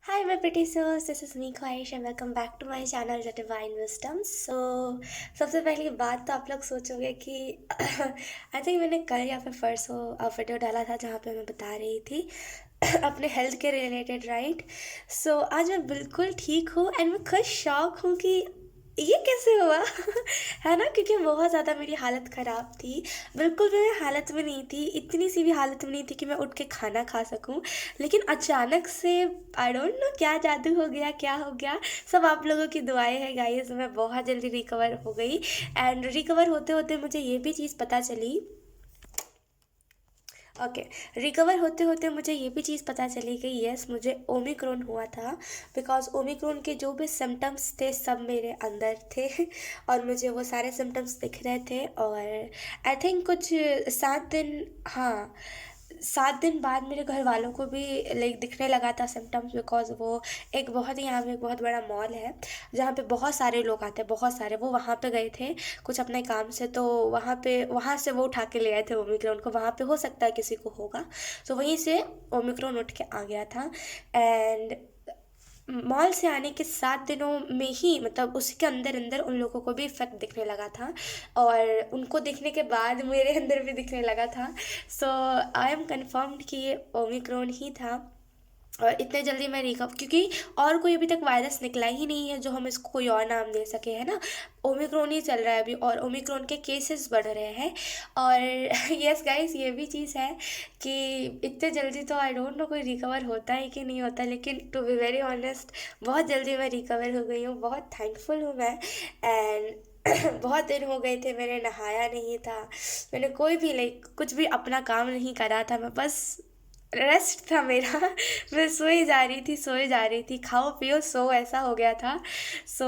Hi, my pretty souls. This is me, Khwahish, and welcome back to my channel, The Divine Wisdom. सबसे पहली बात तो आप लोग सोचोगे कि आई थिंक मैंने कल या फिर परसों वीडियो डाला था जहाँ पे मैं बता रही थी अपने हेल्थ के रिलेटेड, राइट? आज मैं बिल्कुल ठीक हूँ एंड मैं खुद शॉक हूँ कि ये कैसे हुआ है ना, क्योंकि बहुत ज़्यादा मेरी हालत ख़राब थी। बिल्कुल भी मैं हालत में नहीं थी, इतनी सी भी हालत में नहीं थी कि मैं उठ के खाना खा सकूं। लेकिन अचानक से आई डोंट नो क्या जादू हो गया, क्या हो गया। सब आप लोगों की दुआएं है गाइस, मैं बहुत जल्दी रिकवर हो गई। एंड रिकवर होते होते मुझे ये भी चीज़ पता चली। ओके, रिकवर होते होते मुझे ये भी चीज़ पता चली कि यस, मुझे ओमिक्रॉन हुआ था। बिकॉज ओमिक्रॉन के जो भी सिम्टम्स थे सब मेरे अंदर थे और मुझे वो सारे सिम्टम्स दिख रहे थे। और आई थिंक कुछ 7 दिन, हाँ, 7 दिन बाद मेरे घर वालों को भी लाइक दिखने लगा था सिम्टम्स। बिकॉज वो एक बहुत ही, यहाँ पे एक बहुत बड़ा मॉल है जहाँ पे बहुत सारे लोग आते हैं, बहुत सारे। वो वहाँ पे गए थे कुछ अपने काम से, तो वहाँ से वो उठा के ले आए थे ओमिक्रॉन को। वहाँ पे हो सकता है किसी को होगा, तो वहीं से ओमिक्रॉन उठ के आ गया था। एंड मॉल से आने के 7 दिनों में ही, मतलब उसके अंदर अंदर उन लोगों को भी इफेक्ट दिखने लगा था और उनको दिखने के बाद मेरे अंदर भी दिखने लगा था। आई एम कन्फर्म्ड कि ये ओमिक्रॉन ही था। और इतने जल्दी मैं रिकवर, क्योंकि और कोई अभी तक वायरस निकला ही नहीं है जो हम इसको कोई और नाम दे सके, है ना। ओमिक्रॉन ही चल रहा है अभी और ओमिक्रॉन के केसेस बढ़ रहे हैं। और यस गाइस, ये भी चीज़ है कि इतने जल्दी तो आई डोंट नो कोई रिकवर होता है कि नहीं होता, लेकिन टू बी वेरी ऑनेस्ट बहुत जल्दी मैं रिकवर हो गई हूँ। बहुत थैंकफुल हूँ मैं। एंड बहुत दिन हो गए थे मैंने नहाया नहीं था, मैंने कोई भी लाइक कुछ भी अपना काम नहीं करा था। मैं बस रेस्ट था मेरा मैं सोई जा रही थी, सोई जा रही थी, खाओ पियो सो, ऐसा हो गया था। सो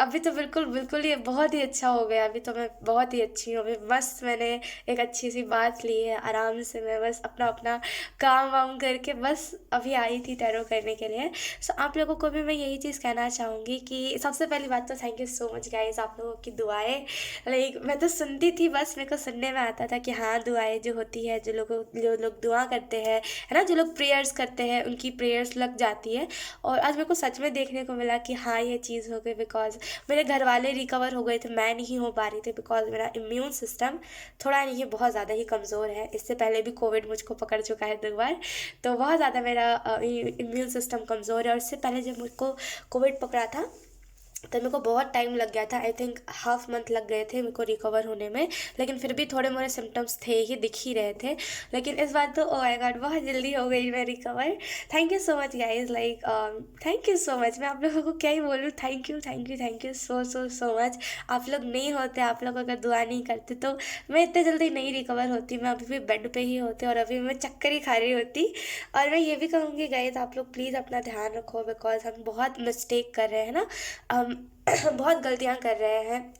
अभी तो बिल्कुल बिल्कुल ये बहुत ही अच्छा हो गया। अभी तो मैं बहुत ही अच्छी हूँ। अभी मस्त मैंने एक अच्छी सी बात ली है, आराम से मैं बस अपना अपना काम वाम करके बस अभी आई थी टैरो करने के लिए। आप लोगों को भी मैं यही चीज़ कहना चाहूँगी कि सबसे पहली बात तो thank you so much guys, आप लोगों की दुआएं। लाइक मैं तो सुनती थी, बस मेरे को सुनने में आता था कि हाँ, दुआएं जो होती है, जो लोग दुआ करते हैं, है ना, जो लोग प्रेयर्स करते हैं उनकी प्रेयर्स लग जाती है। और आज मेरे को सच में देखने को मिला कि हाँ, ये चीज़ हो गई। बिकॉज मेरे घर वाले रिकवर हो गए थे, मैं नहीं हो पा रही थी। बिकॉज मेरा इम्यून सिस्टम थोड़ा नहीं, बहुत ज़्यादा ही कमज़ोर है। इससे पहले भी कोविड मुझको पकड़ चुका है 2 बार, तो बहुत ज़्यादा मेरा इम्यून सिस्टम कमज़ोर है। और इससे पहले जब मुझको कोविड पकड़ा था तो मेरे को बहुत टाइम लग गया था, आई थिंक हाफ मंथ लग गए थे मेरे को रिकवर होने में। लेकिन फिर भी थोड़े मोरे सिम्टम्स थे ही, दिख ही रहे थे। लेकिन इस बार तो ओ माय गॉड बहुत जल्दी हो गई मैं recover. Thank you so much guys, like thank you so much. मैं आप लोगों को क्या ही बोलूँ, thank you thank you thank you so so so much. आप लोग नहीं होते, आप लोग अगर दुआ नहीं करते तो मैं इतने जल्दी नहीं रिकवर होती। मैं अभी भी बेड पे ही होती और अभी मैं चक्कर ही खा रही होती। और मैं ये भी कहूँगी गाइज, आप लोग प्लीज़ अपना ध्यान रखो। बिकॉज हम बहुत मिस्टेक कर रहे हैं ना, हम बहुत गलतियाँ कर रहे हैं।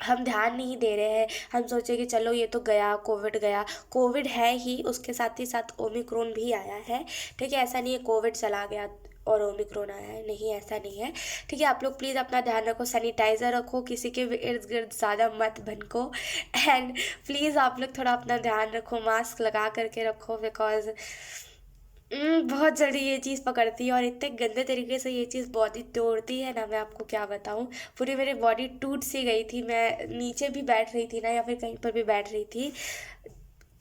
हम ध्यान नहीं दे रहे हैं। हम सोचे कि चलो ये तो गया, कोविड गया। कोविड है ही, उसके साथ ही साथ ओमिक्रॉन भी आया है। ठीक है, ऐसा नहीं है कोविड चला गया और ओमिक्रॉन आया है, नहीं, ऐसा नहीं है। ठीक है, आप लोग प्लीज़ अपना ध्यान रखो, सैनिटाइज़र रखो, किसी के भी इर्द गिर्द ज़्यादा मत भनको। एंड प्लीज़ आप लोग थोड़ा अपना ध्यान रखो, मास्क लगा करके रखो। बिकॉज बहुत जल्दी ये चीज़ पकड़ती है और इतने गंदे तरीके से ये चीज़ बॉडी तोड़ती है ना, मैं आपको क्या बताऊँ। पूरी मेरी बॉडी टूट सी गई थी, मैं नीचे भी बैठ रही थी ना या फिर कहीं पर भी बैठ रही थी,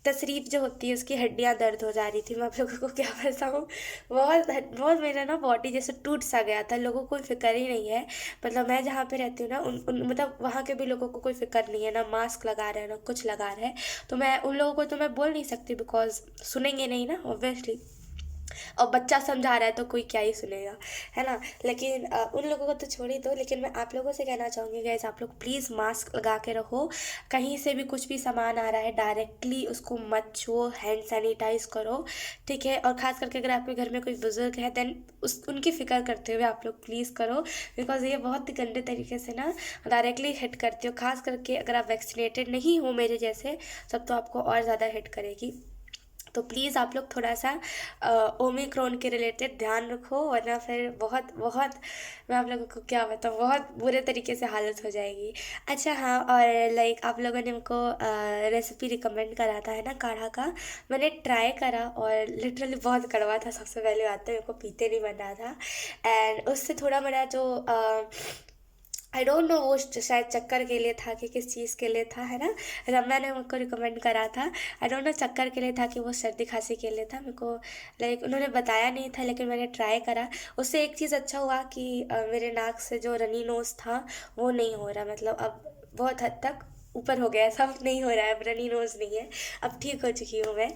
तशरीफ़ जो होती है उसकी हड्डियाँ दर्द हो जा रही थी। मैं आप लोगों को क्या बताऊँ, बहुत बहुत मेरा ना बॉडी जैसे टूट सा गया था। लोगों को कोई फिक्र ही नहीं है। मतलब मैं जहाँ पे रहती हूँ ना, उन मतलब वहाँ के भी लोगों को कोई फिक्र नहीं है, ना मास्क लगा रहे हैं ना कुछ लगा रहे हैं। तो मैं उन लोगों को तो मैं बोल नहीं सकती, बिकॉज सुनेंगे नहीं ना ऑब्वियसली। और बच्चा समझा रहा है तो कोई क्या ही सुनेगा, है ना। लेकिन उन लोगों को तो छोड़ ही दो। लेकिन मैं आप लोगों से कहना चाहूँगी गाइस, आप लोग प्लीज़ मास्क लगा के रहो। कहीं से भी कुछ भी सामान आ रहा है डायरेक्टली उसको मत छुओ, हैंड सैनिटाइज करो। ठीक है, और ख़ास करके अगर आपके घर में कोई बुज़ुर्ग है देन उनकी फ़िक्र करते हुए आप लोग प्लीज़ करो। बिकॉज़ ये बहुत ही गंदे तरीके से ना डायरेक्टली हिट करती हो। ख़ास करके अगर आप वैक्सीनेटेड नहीं हो मेरे जैसे, तब तो आपको और ज़्यादा हिट करेगी। तो प्लीज़ आप लोग थोड़ा सा ओमिक्रॉन के रिलेटेड ध्यान रखो, वरना फिर बहुत बहुत, मैं आप लोगों को क्या बताऊँ, बहुत बुरे तरीके से हालत हो जाएगी। अच्छा हाँ, और लाइक आप लोगों ने हमको रेसिपी रिकमेंड करा था है ना काढ़ा का, मैंने ट्राई करा और लिटरली बहुत कड़वा था। सबसे पहले बात तो मेरे को पीते नहीं बन रहा था, एंड उससे थोड़ा मेरा जो आई डोंट नो, वो शायद चक्कर के लिए था कि किस चीज़ के लिए था, है ना। रम्या ने मुझको रिकमेंड करा था, आई डोंट नो चक्कर के लिए था कि वो सर्दी खांसी के लिए था, मेरे को लाइक उन्होंने बताया नहीं था, लेकिन मैंने ट्राई करा। उससे एक चीज़ अच्छा हुआ कि मेरे नाक से जो रनी नोज़ था वो नहीं हो रहा, मतलब अब बहुत हद तक ऊपर हो गया है, सब नहीं हो रहा है, अब रनी नोज़ नहीं है, अब ठीक हो चुकी हूँ मैं।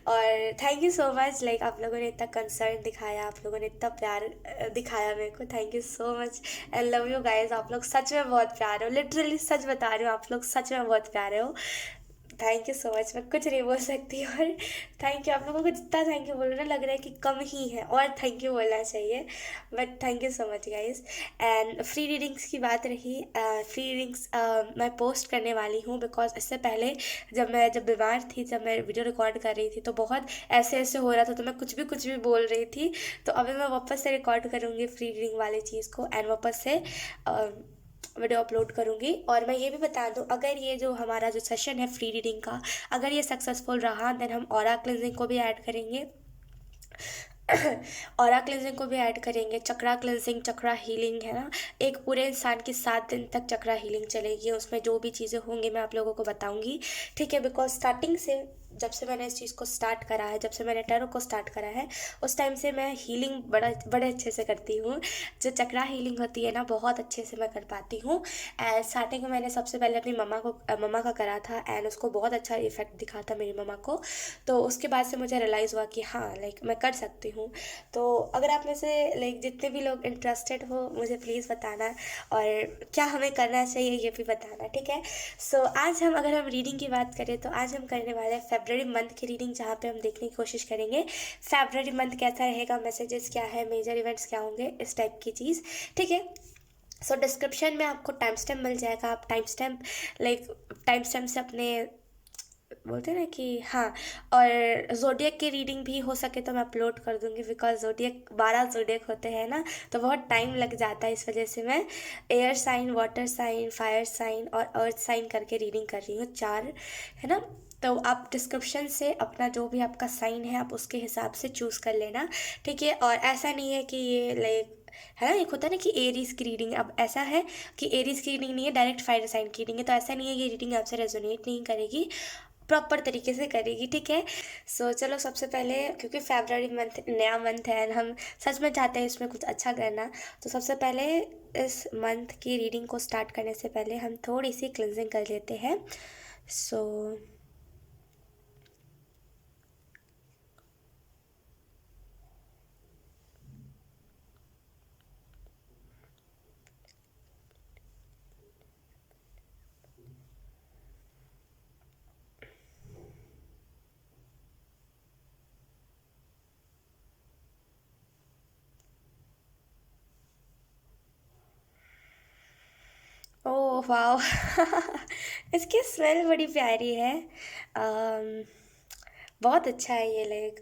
और thank you so much, like आप लोगों ने इतना कंसर्न दिखाया, आप लोगों ने इतना प्यार दिखाया मेरे को, thank you so much and love you guys. आप लोग सच में बहुत प्यारे हो, लिटरली सच बता रही हूँ, आप लोग सच में बहुत प्यारे हो। थैंक यू सो मच, मैं कुछ नहीं बोल सकती। और थैंक यू, आप लोगों को जितना थैंक यू बोलना लग रहा है कि कम ही है, और थैंक यू बोलना चाहिए, but thank you so much guys. And free readings की बात रही, फ्री रीडिंग्स मैं पोस्ट करने वाली हूँ, बिकॉज इससे पहले जब बीमार थी, जब मैं वीडियो रिकॉर्ड कर रही थी तो बहुत ऐसे ऐसे हो रहा था, तो मैं कुछ भी बोल रही थी। तो अभी मैं वापस से रिकॉर्ड करूँगी फ्री रीडिंग वाली चीज़ को, एंड वापस से वीडियो अपलोड करूँगी। और मैं ये भी बता दूँ, अगर ये जो हमारा जो सेशन है फ्री रीडिंग का, अगर ये सक्सेसफुल रहा, देन हम ऑरा क्लेंजिंग को भी ऐड करेंगे। ऑरा क्लेंजिंग को भी ऐड करेंगे, चक्रा क्लेंजिंग, चक्रा हीलिंग, है ना। एक पूरे इंसान की 7 दिन तक चक्रा हीलिंग चलेगी, उसमें जो भी चीज़ें होंगी मैं आप लोगों को बताऊंगी, ठीक है। बिकॉज स्टार्टिंग से, जब से मैंने इस चीज़ को स्टार्ट करा है, जब से मैंने टैरो को स्टार्ट करा है, उस टाइम से मैं हीलिंग बड़े अच्छे से करती हूँ। जो चक्रा हीलिंग होती है ना, बहुत अच्छे से मैं कर पाती हूँ। एंड स्टार्टिंग में मैंने सबसे पहले अपनी मम्मा का करा था, एंड उसको बहुत अच्छा इफेक्ट दिखा था मेरी मम्मा को। तो उसके बाद से मुझे रियलाइज़ हुआ कि हाँ, लाइक मैं कर सकती हूँ। तो अगर आप में से लाइक जितने भी लोग इंटरेस्टेड हो, मुझे प्लीज़ बताना, और क्या हमें करना चाहिए ये भी बताना, ठीक है। सो आज हम, अगर हम रीडिंग की बात करें, तो आज हम करने वाले हैं फेब्रवरी मंथ की रीडिंग, जहाँ पे हम देखने की कोशिश करेंगे फेब्रवरी मंथ कैसा रहेगा, मैसेजेस क्या है, मेजर इवेंट्स क्या होंगे, इस टाइप की चीज़, ठीक है। सो डिस्क्रिप्शन में आपको टाइम स्टैम्प मिल जाएगा, आप time stamp, like time stamp से अपने, बोलते हैं ना कि हाँ। और जोडियक की रीडिंग भी हो सके तो मैं अपलोड कर दूंगी, बिकॉज जोडियक 12 जोडियक होते हैं ना, तो बहुत टाइम लग जाता है, इस वजह से मैं air sign, water sign, fire sign और अर्थ साइन करके रीडिंग कर रही हूँ, 4, है ना। तो आप डिस्क्रिप्शन से अपना जो भी आपका साइन है, आप उसके हिसाब से चूज़ कर लेना, ठीक है। और ऐसा नहीं है कि ये लाइक, है ना, एक होता है ना कि एरीज की रीडिंग, अब ऐसा है कि एरीज की रीडिंग नहीं है, डायरेक्ट फायर साइन की रीडिंग है, तो ऐसा नहीं है, ये रीडिंग आपसे रेजोनेट नहीं करेगी, प्रॉपर तरीके से करेगी, ठीक है। सो चलो, सबसे पहले, क्योंकि फेब्रवरी मंथ नया मंथ है, हम सच में चाहते हैं इसमें कुछ अच्छा करना, तो सबसे पहले इस मंथ की रीडिंग को स्टार्ट करने से पहले हम थोड़ी सी क्लिनजिंग कर लेते हैं। सो ओह वाओ। इसकी स्मेल बड़ी प्यारी है। बहुत अच्छा है ये, लाइक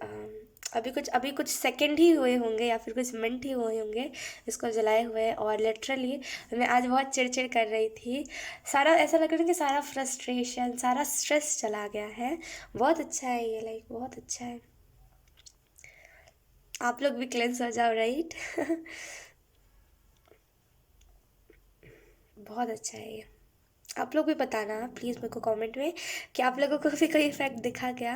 अभी कुछ सेकंड ही हुए होंगे, या फिर कुछ मिनट ही हुए होंगे इसको जलाए हुए, और लिटरली मैं आज बहुत चिड़चिड़ कर रही थी, सारा ऐसा लग रहा था कि सारा फ्रस्ट्रेशन, सारा स्ट्रेस चला गया है। बहुत अच्छा है ये, लाइक बहुत अच्छा है। आप लोग भी क्लेंस हो जाओ, राइट। बहुत अच्छा है ये। आप लोग भी बताना प्लीज़ मेरे को कमेंट में कि आप लोगों को भी कोई इफेक्ट दिखा क्या,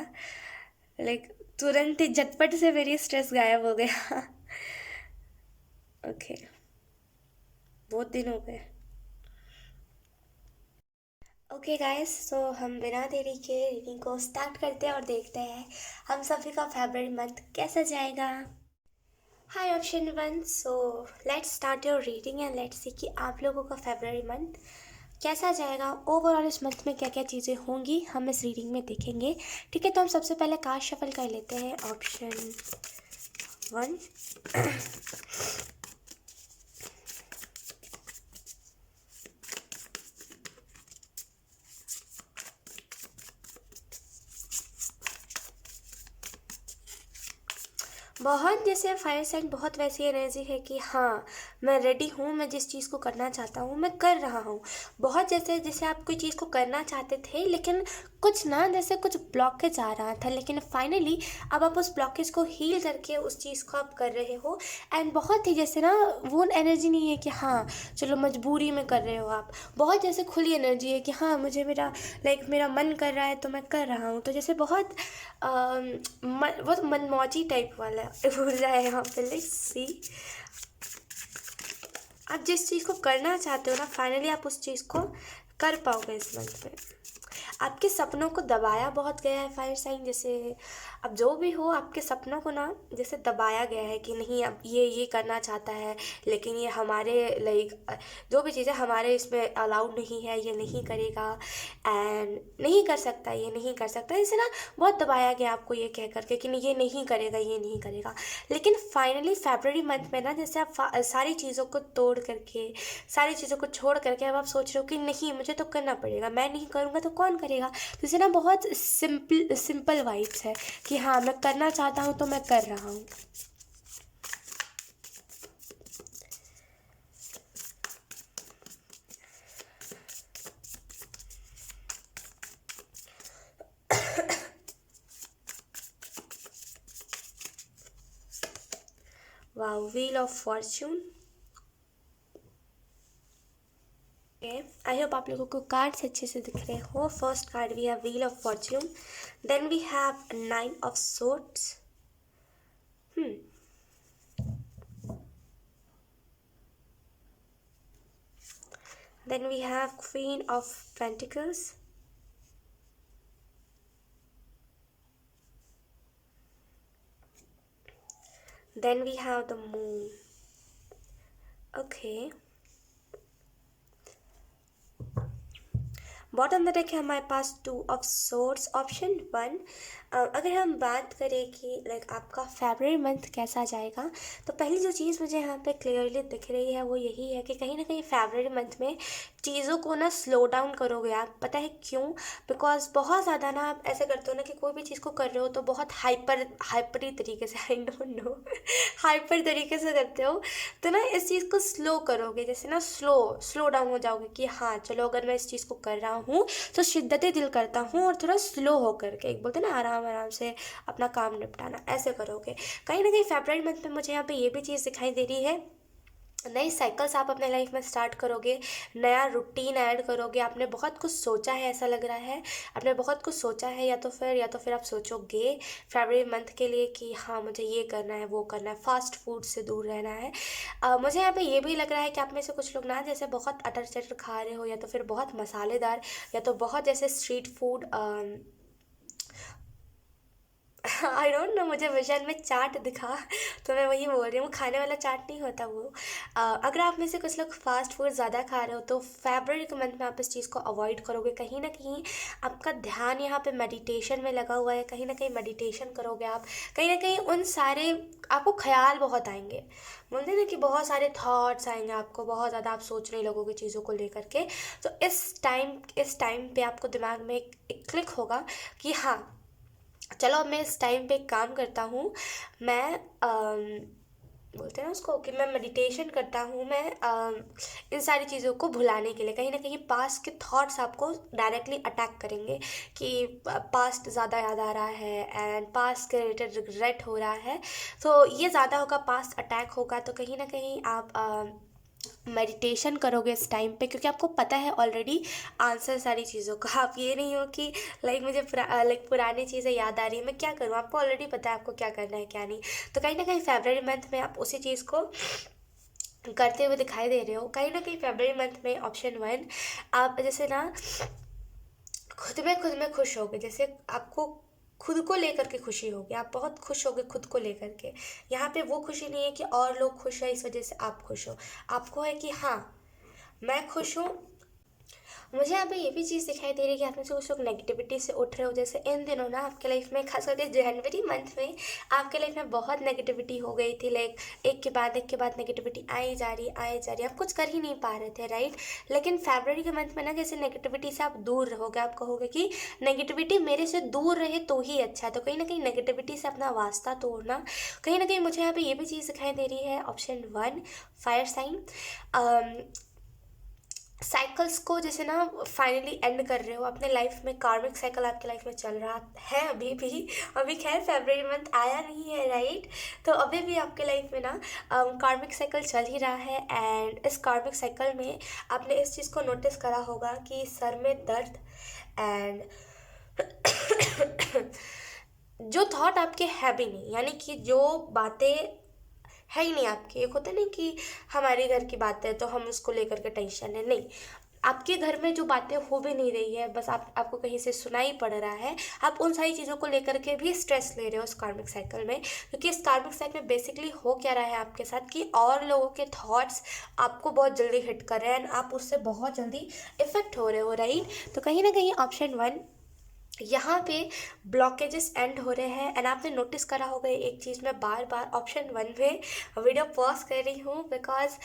लाइक तुरंत ही झटपट से मेरी स्ट्रेस गायब हो गया। ओके, बहुत दिन हो गए। ओके गाइस, सो हम बिना देरी के रीडिंग को स्टार्ट करते हैं और देखते हैं हम सभी का फेब्रुअरी मंथ कैसा जाएगा। Hi option one, so let's start your reading and let's see कि आप लोगों का फेब्रुअरी मंथ कैसा जाएगा। ओवरऑल इस मंथ में क्या क्या चीज़ें होंगी हम इस रीडिंग में देखेंगे, ठीक है। तो हम सबसे पहले कार्ड शफल कर लेते हैं, ऑप्शन वन। बहुत जैसे फायर साइन बहुत वैसी एनर्जी है कि हाँ, मैं रेडी हूँ, मैं जिस चीज़ को करना चाहता हूँ मैं कर रहा हूँ। बहुत जैसे जैसे आप कोई चीज़ को करना चाहते थे लेकिन कुछ ना जैसे कुछ ब्लॉकेज आ रहा था, लेकिन फाइनली अब आप उस ब्लॉकेज को हील करके उस चीज़ को आप कर रहे हो। एंड बहुत ही जैसे ना वो एनर्जी नहीं है कि हाँ चलो मजबूरी में कर रहे हो आप, बहुत जैसे खुली एनर्जी है कि हाँ मुझे मेरा मेरा मन कर रहा है तो मैं कर रहा हूँ। तो जैसे बहुत बहुत मनमौजी टाइप वाला ऊर्जा है यहाँ पे। लेट्स सी, आप जिस चीज़ को करना चाहते हो ना फाइनली आप उस चीज़ को कर पाओगे इस मंथ में। आपके सपनों को दबाया बहुत गया है फायर साइन, जैसे अब जो भी हो आपके सपनों को ना जैसे दबाया गया है कि नहीं अब ये करना चाहता है लेकिन ये हमारे लाइक जो भी चीज़ें हमारे इसमें अलाउड नहीं है, ये नहीं करेगा एंड नहीं कर सकता, ये नहीं कर सकता, इसे ना बहुत दबाया गया आपको ये कह करके कि नहीं ये नहीं करेगा, ये नहीं करेगा। लेकिन फाइनली फरवरी मंथ में ना जैसे आप सारी चीज़ों को तोड़ करके, सारी चीज़ों को छोड़ करके अब आप सोच रहे हो कि नहीं मुझे तो करना पड़ेगा, मैं नहीं करूँगा तो कौन करेगा। तो इसे ना बहुत सिंपल वाइब्स है कि हाँ मैं करना चाहता हूँ तो मैं कर रहा हूँ। Wow, wheel of fortune. I hope आप लोगों को कार्ड्स अच्छे से दिख रहे हो। First card we have wheel of fortune, then we have 9 of swords, then we have Queen of Pentacles, then we have the Moon. Okay, bottom the deck है हमारे पास 2 ऑफ सोर्ड्स, ऑप्शन 1। अगर हम बात करें कि लाइक आपका फरवरी month कैसा जाएगा, तो पहली जो चीज़ मुझे यहाँ पे क्लियरली दिख रही है वो यही है कि कहीं ना कहीं फरवरी मंथ में चीज़ों को ना स्लो डाउन करोगे आप। पता है क्यों? बिकॉज बहुत ज़्यादा ना आप ऐसे करते हो ना कि कोई भी चीज़ को कर रहे हो तो बहुत हाइपरी तरीके से, आई डोंट नो, हाइपर तरीके से करते हो। तो ना इस चीज़ को स्लो करोगे, जैसे ना स्लो डाउन हो जाओगे कि हाँ चलो अगर मैं इस चीज़ को कर रहा हूँ तो शिद्दत दिल करता हूँ और थोड़ा स्लो हो करके, एक बोलते ना आराम आराम से अपना काम निपटाना, ऐसे करोगे। कहीं ना कहीं फरवरी मंथ में मुझे यहाँ पे ये भी चीज़ दिखाई दे रही है, नई साइकिल्स आप अपने लाइफ में स्टार्ट करोगे, नया रूटीन ऐड करोगे। आपने बहुत कुछ सोचा है, ऐसा लग रहा है आपने बहुत कुछ सोचा है, या तो फिर आप सोचोगे फरवरी मंथ के लिए कि हाँ मुझे ये करना है, वो करना है, फास्ट फूड से दूर रहना है। मुझे यहाँ पे ये भी लग रहा है कि आप में से कुछ लोग ना जैसे बहुत अटर चटर खा रहे हो, या तो फिर बहुत मसालेदार, या तो बहुत जैसे street food, I don't know, मुझे विजन में चाट दिखा तो मैं वही बोल रही हूँ, खाने वाला चाट नहीं होता वो। अगर आप में से कुछ लोग फास्ट फूड ज़्यादा खा रहे हो तो फरवरी के मंथ में आप इस चीज़ को अवॉइड करोगे। कहीं ना कहीं आपका ध्यान यहाँ पे मेडिटेशन में लगा हुआ है, कहीं ना कहीं मेडिटेशन करोगे आप, कहीं ना कहीं उन सारे आपको ख्याल बहुत आएंगे, बोलते हैं ना कि बहुत सारे थॉट्स आएंगे आपको, बहुत ज़्यादा आप सोचने लगोगे चीज़ों को लेकर के। तो इस टाइम पे आपको दिमाग में एक क्लिक होगा कि हाँ चलो अब मैं इस टाइम पे एक काम करता हूँ, मैं बोलते हैं ना उसको कि मैं मेडिटेशन करता हूँ, मैं इन सारी चीज़ों को भुलाने के लिए। कहीं ना कहीं पास्ट के थॉट्स आपको डायरेक्टली अटैक करेंगे कि पास्ट ज़्यादा याद आ रहा है एंड पास्ट के रिलेटेड रिग्रेट हो रहा है, तो ये ज़्यादा होगा, पास्ट अटैक होगा। तो कहीं ना कहीं आप मेडिटेशन करोगे इस टाइम पे, क्योंकि आपको पता है ऑलरेडी आंसर सारी चीज़ों का। आप ये नहीं हो कि लाइक मुझे पुरानी चीज़ें याद आ रही है, मैं क्या करूँ, आपको ऑलरेडी पता है आपको क्या करना है क्या नहीं। तो कहीं ना कहीं फरवरी मंथ में आप उसी चीज़ को करते हुए दिखाई दे रहे हो। कहीं ना कहीं फरवरी मंथ में ऑप्शन 1 आप जैसे ना खुद में खुश होगे, जैसे आपको खुद को लेकर के खुशी होगी, आप बहुत खुश होगे खुद को लेकर के। यहाँ पे वो खुशी नहीं है कि और लोग खुश हैं इस वजह से आप खुश हो, आपको है कि हाँ मैं खुश हूँ मुझे यहाँ पे ये भी चीज़ दिखाई दे रही है कि आप में से कुछ लोग नेगेटिविटी से उठ रहे हो। जैसे इन दिनों ना आपके लाइफ में, खास करके जनवरी मंथ में आपके लाइफ में बहुत नेगेटिविटी हो गई थी। लाइक एक के बाद नेगेटिविटी आई जा रही, आप कुछ कर ही नहीं पा रहे थे, राइट। लेकिन फरवरी के मंथ में ना जैसे नेगेटिविटी से आप दूर रहोगे, आप कहोगे कि नेगेटिविटी मेरे से दूर रहे तो ही अच्छा है। तो कहीं ना कहीं नेगेटिविटी से अपना वास्ता तोड़ना, कहीं ना कहीं मुझे यहाँ पे ये भी चीज़ दिखाई दे रही है। Option 1, fire sign. साइकिल्स को जैसे ना फाइनली एंड कर रहे हो अपने लाइफ में। कार्मिक साइकिल आपके लाइफ में चल रहा है अभी भी। अभी खैर फरवरी मंथ आया नहीं है, राइट। तो अभी भी आपके लाइफ में ना कार्मिक साइकिल चल ही रहा है। एंड इस कार्मिक साइकिल में आपने इस चीज़ को नोटिस करा होगा कि सर में दर्द एंड जो थॉट आपके है भी नहीं, यानी कि जो बातें है ही नहीं आपकी। एक होता नहीं कि हमारे घर की बात है तो हम उसको लेकर के टेंशन है, नहीं। आपके घर में जो बातें हो भी नहीं रही है, बस आपको कहीं से सुनाई पड़ रहा है, आप उन सारी चीज़ों को लेकर के भी स्ट्रेस ले रहे हो इस कार्मिक साइकिल में। क्योंकि इस कार्मिक साइकिल में बेसिकली हो क्या रहा है आपके साथ कि और लोगों के थॉट्स आपको बहुत जल्दी हिट कर रहे हैं एंड आप उससे बहुत जल्दी इफेक्ट हो रहे हो, राइट। तो कहीं ना कहीं ऑप्शन 1 यहाँ पे ब्लॉकेजेस एंड हो रहे हैं। एंड आपने नोटिस करा होगा एक चीज़, मैं बार बार ऑप्शन 1 में वीडियो पॉज कर रही हूँ बिकॉज